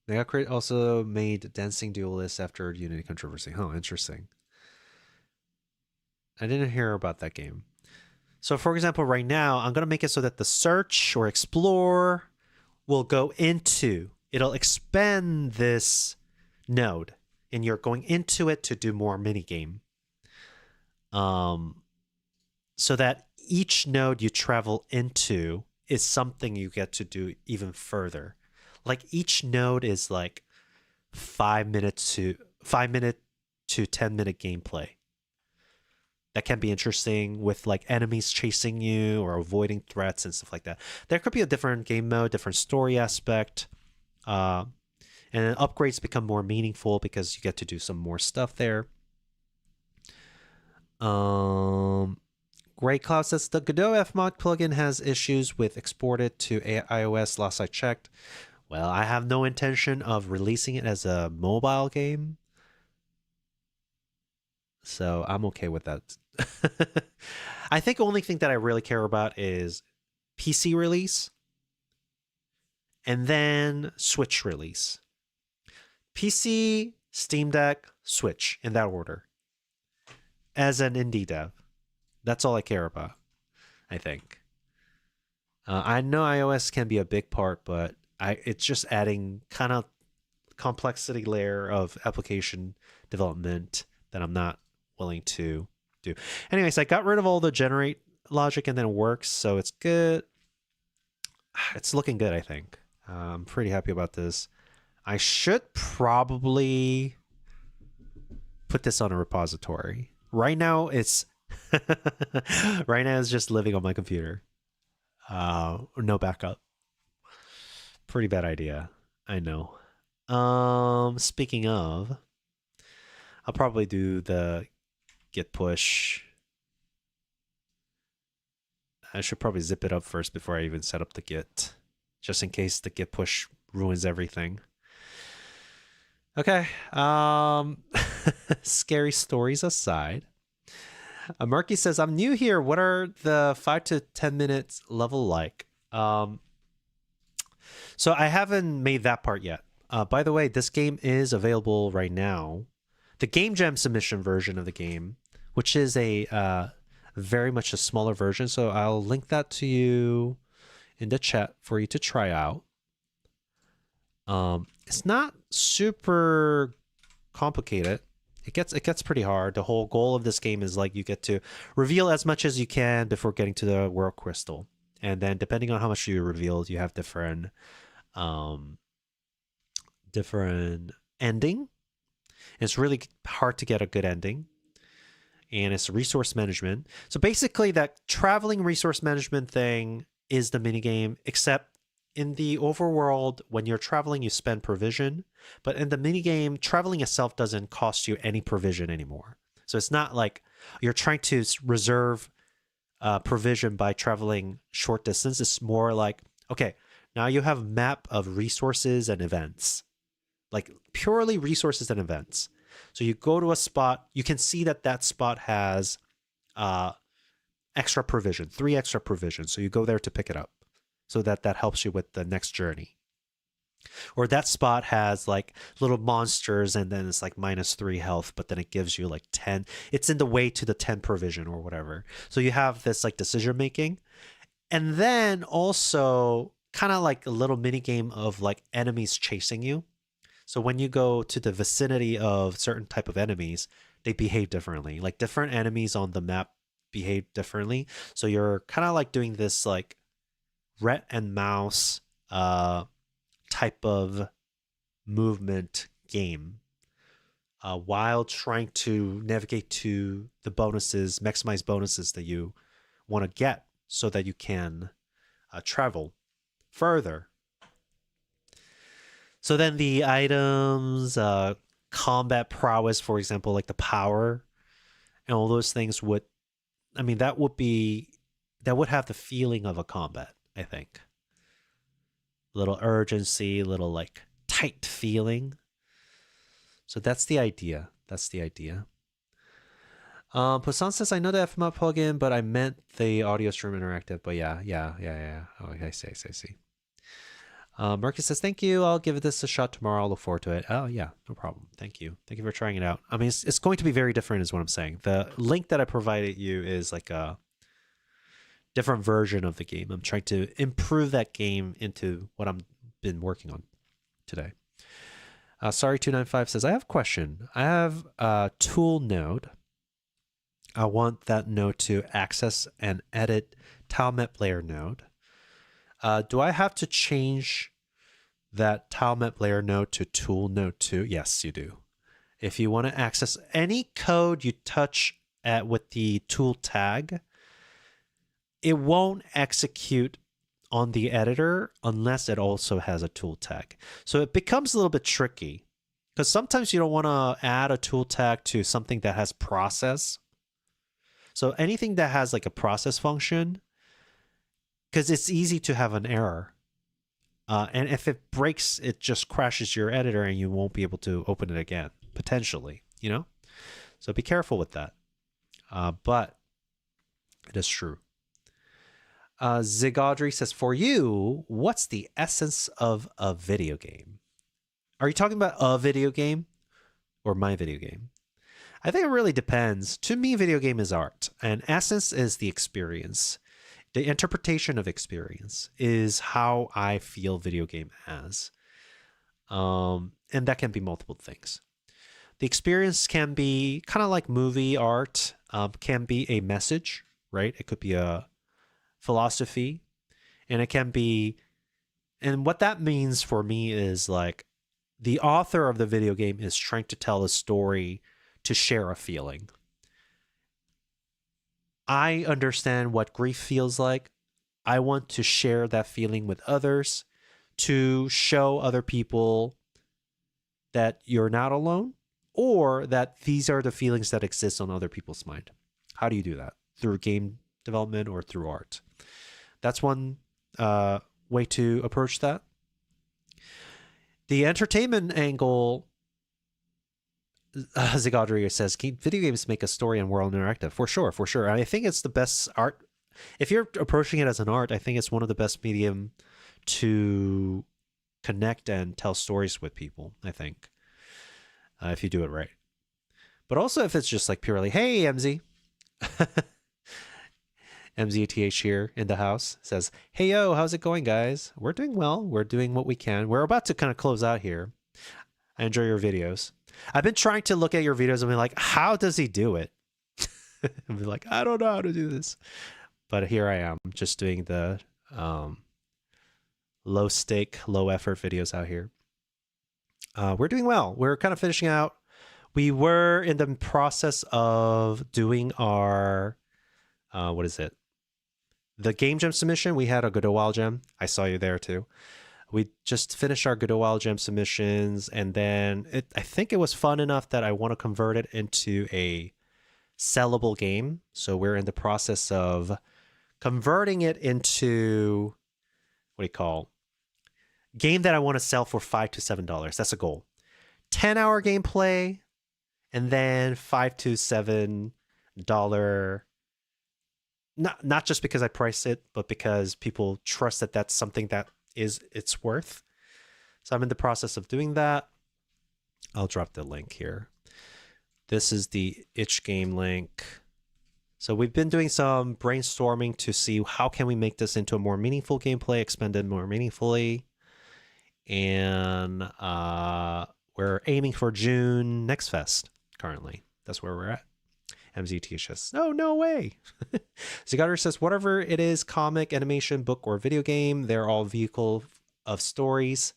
[SPEAKER 1] Megacrit also made Dancing Duelist after Unity controversy. Oh, interesting. I didn't hear about that game. So, for example, right now, I'm going to make it so that the search or explore will go into, it'll expand this node, and you're going into it to do more minigame. So that each node you travel into is something you get to do even further. Like each node is like 5 minute to 10 minute gameplay that can be interesting with like enemies chasing you or avoiding threats and stuff like that. There could be a different game mode, different story aspect, and then upgrades become more meaningful because you get to do some more stuff there. Great Cloud says the Godot Fmod plugin has issues with exported to iOS last I checked. Well, I have no intention of releasing it as a mobile game, so I'm okay with that. I think the only thing that I really care about is PC release and then Switch release. PC, Steam Deck, Switch, in that order. As an indie dev. That's all I care about, I think. I know iOS can be a big part, but it's just adding kind of complexity layer of application development that I'm not willing to do. Anyways, I got rid of all the generate logic and then it works, so it's good. It's looking good, I think. I'm pretty happy about this. I should probably put this on a repository. Right now, it's right now it's just living on my computer. No backup. Pretty bad idea. I know. Speaking of, I'll probably do the git push. I should probably zip it up first before I even set up the git. just in case the git push ruins everything. Okay. Scary stories aside. Murky says, I'm new here. What are the 5 to 10 minutes level like? So I haven't made that part yet. By the way, this game is available right now. The Game Jam submission version of the game, which is a very much a smaller version. So I'll link that to you in the chat for you to try out. It's not super complicated. It gets pretty hard. The whole goal of this game is like you get to reveal as much as you can before getting to the World Crystal. And then depending on how much you revealed, you have different ending. It's really hard to get a good ending. And it's resource management. So basically that traveling resource management thing is the minigame, except in the overworld, when you're traveling, you spend provision. But in the minigame, traveling itself doesn't cost you any provision anymore. So it's not like you're trying to reserve provision by traveling short distance. It's more like, okay, now you have a map of resources and events. Like purely resources and events. So you go to a spot, you can see that that spot has extra provision, 3 extra provisions. So you go there to pick it up. So that helps you with the next journey. Or that spot has like little monsters and then it's like -3 health, but then it gives you like 10. It's in the way to the 10 provision or whatever. So you have this like decision making. And then also kind of like a little mini game of like enemies chasing you. So when you go to the vicinity of certain type of enemies, they behave differently. Like different enemies on the map behave differently. So you're kind of like doing this like rat and mouse type of movement game while trying to navigate to the bonuses, maximize bonuses that you want to get so that you can travel further. So then the items, combat prowess, for example, like the power and all those things would, I mean, that would have the feeling of a combat, I think. Little urgency, little like tight feeling. So that's the idea. Poisson says, I know the FMAP plugin, but I meant the audio stream interactive. But yeah. Oh, I see. Marcus says, thank you. I'll give this a shot tomorrow. I'll look forward to it. Oh, yeah, no problem. Thank you for trying it out. I mean, it's going to be very different is what I'm saying. The link that I provided you is like a different version of the game. I'm trying to improve that game into what I've been working on today. Sorry295 says, I have a question. I have a tool node. I want that node to access and edit tilemap layer node. Do I have to change that tilemap layer node to tool node 2? Yes, you do. If you want to access any code you touch with the tool tag, it won't execute on the editor unless it also has a tool tag. So it becomes a little bit tricky because sometimes you don't want to add a tool tag to something that has process. So anything that has like a process function, because it's easy to have an error. And if it breaks, it just crashes your editor and you won't be able to open it again, potentially, you know? So be careful with that. But it is true. Zig Audrey says, for you, what's the essence of a video game? Are you talking about a video game or my video game? I think it really depends. To me, video game is art, and essence is the experience. The interpretation of experience is how I feel video game as. And that can be multiple things. The experience can be kind of like movie art, can be a message, right? It could be a philosophy, and it can be, and what that means for me is like the author of the video game is trying to tell a story to share a feeling. I understand what grief feels like. I want to share that feeling with others to show other people that you're not alone or that these are the feelings that exist on other people's mind. How do you do that? Through game development or through art? That's one way to approach that. The entertainment angle, Zigodria says, video games make a story and world interactive. For sure, for sure. I think it's the best art. If you're approaching it as an art, I think it's one of the best medium to connect and tell stories with people, I think, if you do it right. But also if it's just like purely, hey, MZ. MZTH here in the house says, hey, yo, how's it going, guys? We're doing well. We're doing what we can. We're about to kind of close out here. I enjoy your videos. I've been trying to look at your videos and be like, how does he do it? And be like, I don't know how to do this. But here I am, just doing the low stake, low effort videos out here. We're doing well. We're kind of finishing out. We were in the process of doing our, what is it? The game jam submission. We had a Godot Wild Gem. I saw you there too. We just finished our Godot Wild Gem submissions, and then I think it was fun enough that I want to convert it into a sellable game. So we're in the process of converting it into, what do you call, game that I want to sell for $5 to $7. That's a goal. 10-hour gameplay, and then $5 to $7. Not just because I price it, but because people trust that that's something that it's worth. So I'm in the process of doing that. I'll drop the link here. This is the itch game link. So we've been doing some brainstorming to see how can we make this into a more meaningful gameplay, expend it more meaningfully. And we're aiming for June Next Fest currently. That's where we're at. MZT says, no way. Zigater says, whatever it is, comic, animation, book, or video game, they're all vehicle of stories.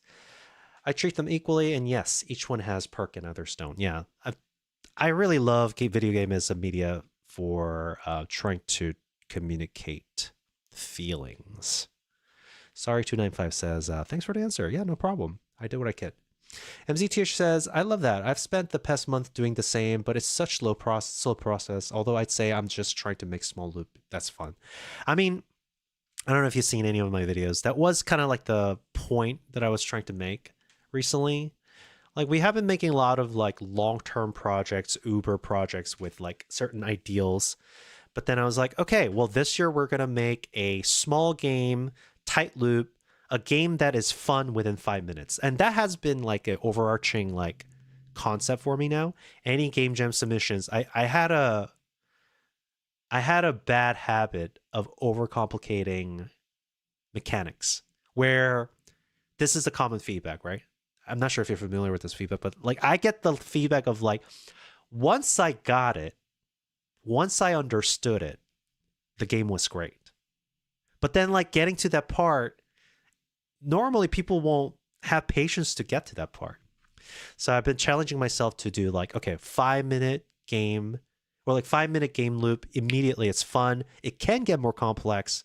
[SPEAKER 1] I treat them equally, and yes, each one has perk and others don't. Yeah, I really love video game as a media for trying to communicate feelings. Sorry, 295 says, thanks for the answer. Yeah, no problem. I did what I could. MZTH says, I love that. I've spent the past month doing the same, but it's such slow process. Although I'd say I'm just trying to make small loop. That's fun. I mean, I don't know if you've seen any of my videos. That was kind of like the point that I was trying to make recently. Like, we have been making a lot of like long-term projects, Uber projects with like certain ideals. But then I was like, okay, well, this year we're going to make a small game, tight loop, a game that is fun within 5 minutes. And that has been like an overarching like concept for me now. Any game jam submissions, I had a bad habit of overcomplicating mechanics, where this is the common feedback, right? I'm not sure if you're familiar with this feedback, but like I get the feedback of like, once I got it, once I understood it, the game was great. But then like getting to that part, normally people won't have patience to get to that part. So I've been challenging myself to do like, okay, 5-minute game or like 5-minute game loop immediately. It's fun. It can get more complex,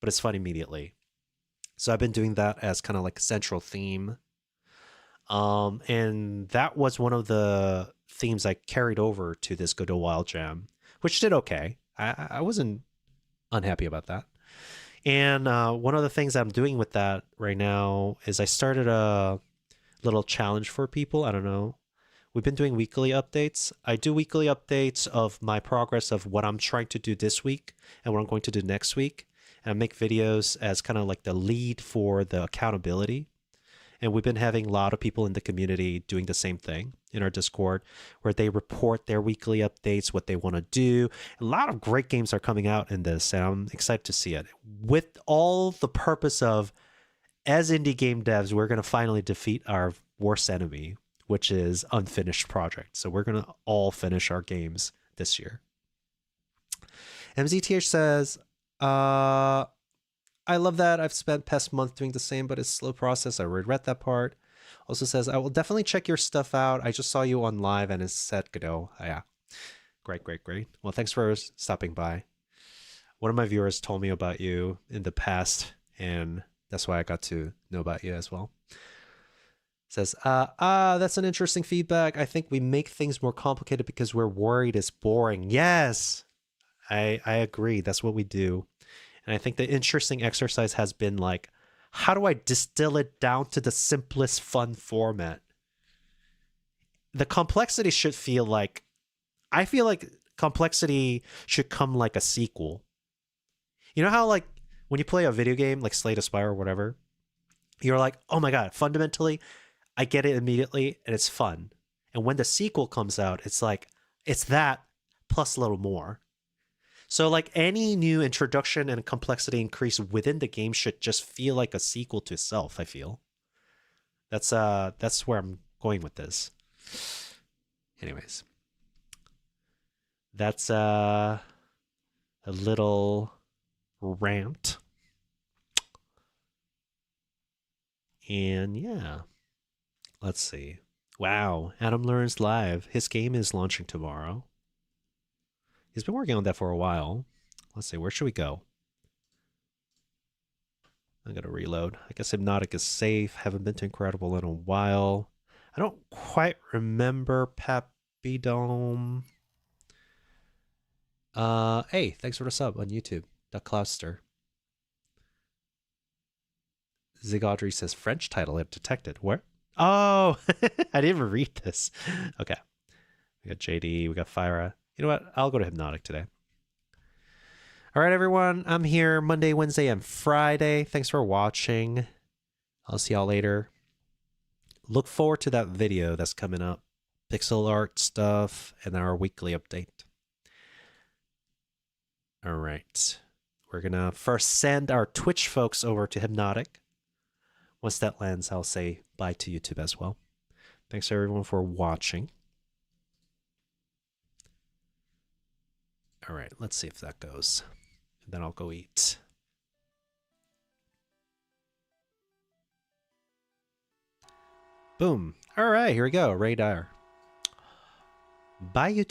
[SPEAKER 1] but it's fun immediately. So I've been doing that as kind of like a central theme. And that was one of the themes I carried over to this Godot Wild Jam, which did okay. I wasn't unhappy about that. And one of the things I'm doing with that right now is I started a little challenge for people. I don't know. We've been doing weekly updates. I do weekly updates of my progress of what I'm trying to do this week and what I'm going to do next week. And I make videos as kind of like the lead for the accountability. And we've been having a lot of people in the community doing the same thing in our Discord, where they report their weekly updates, what they want to do. A lot of great games are coming out in this, and I'm excited to see it. With all the purpose of, as indie game devs, we're going to finally defeat our worst enemy, which is unfinished projects. So we're going to all finish our games this year. MZTH says, I love that. I've spent past month doing the same, but it's a slow process. I regret that part. Also says, I will definitely check your stuff out. I just saw you on live and it's set Godot. Yeah. Great. Well, thanks for stopping by. One of my viewers told me about you in the past, and that's why I got to know about you as well. Says, that's an interesting feedback. I think we make things more complicated because we're worried it's boring. Yes, I agree. That's what we do. And I think the interesting exercise has been like, how do I distill it down to the simplest fun format? The complexity should feel like, I feel like complexity should come like a sequel. You know how like when you play a video game like Slay the Spire or whatever, you're like, oh my god, fundamentally, I get it immediately and it's fun. And when the sequel comes out, it's like, it's that plus a little more. So like any new introduction and complexity increase within the game should just feel like a sequel to itself, I feel. That's where I'm going with this. Anyways. That's a little rant. And yeah. Let's see. Wow, Adam Learns Live. His game is launching tomorrow. He's been working on that for a while. Let's see, where should we go? I'm gonna reload. I guess Hypnotic is safe. Haven't been to Incredible in a while. I don't quite remember Pappy Dome. Hey, thanks for the sub on YouTube. The Clouster. Zig Audrey says French title it detected. Where? Oh, I didn't even read this. Okay. We got JD, we got Fyra. You know what? I'll go to Hypnotic today. All right, everyone. I'm here Monday, Wednesday, and Friday. Thanks for watching. I'll see y'all later. Look forward to that video that's coming up. Pixel art stuff and our weekly update. All right. We're going to first send our Twitch folks over to Hypnotic. Once that lands, I'll say bye to YouTube as well. Thanks everyone for watching. All right, let's see if that goes. And then I'll go eat. Boom. All right, here we go. Radar. Bye, YouTube.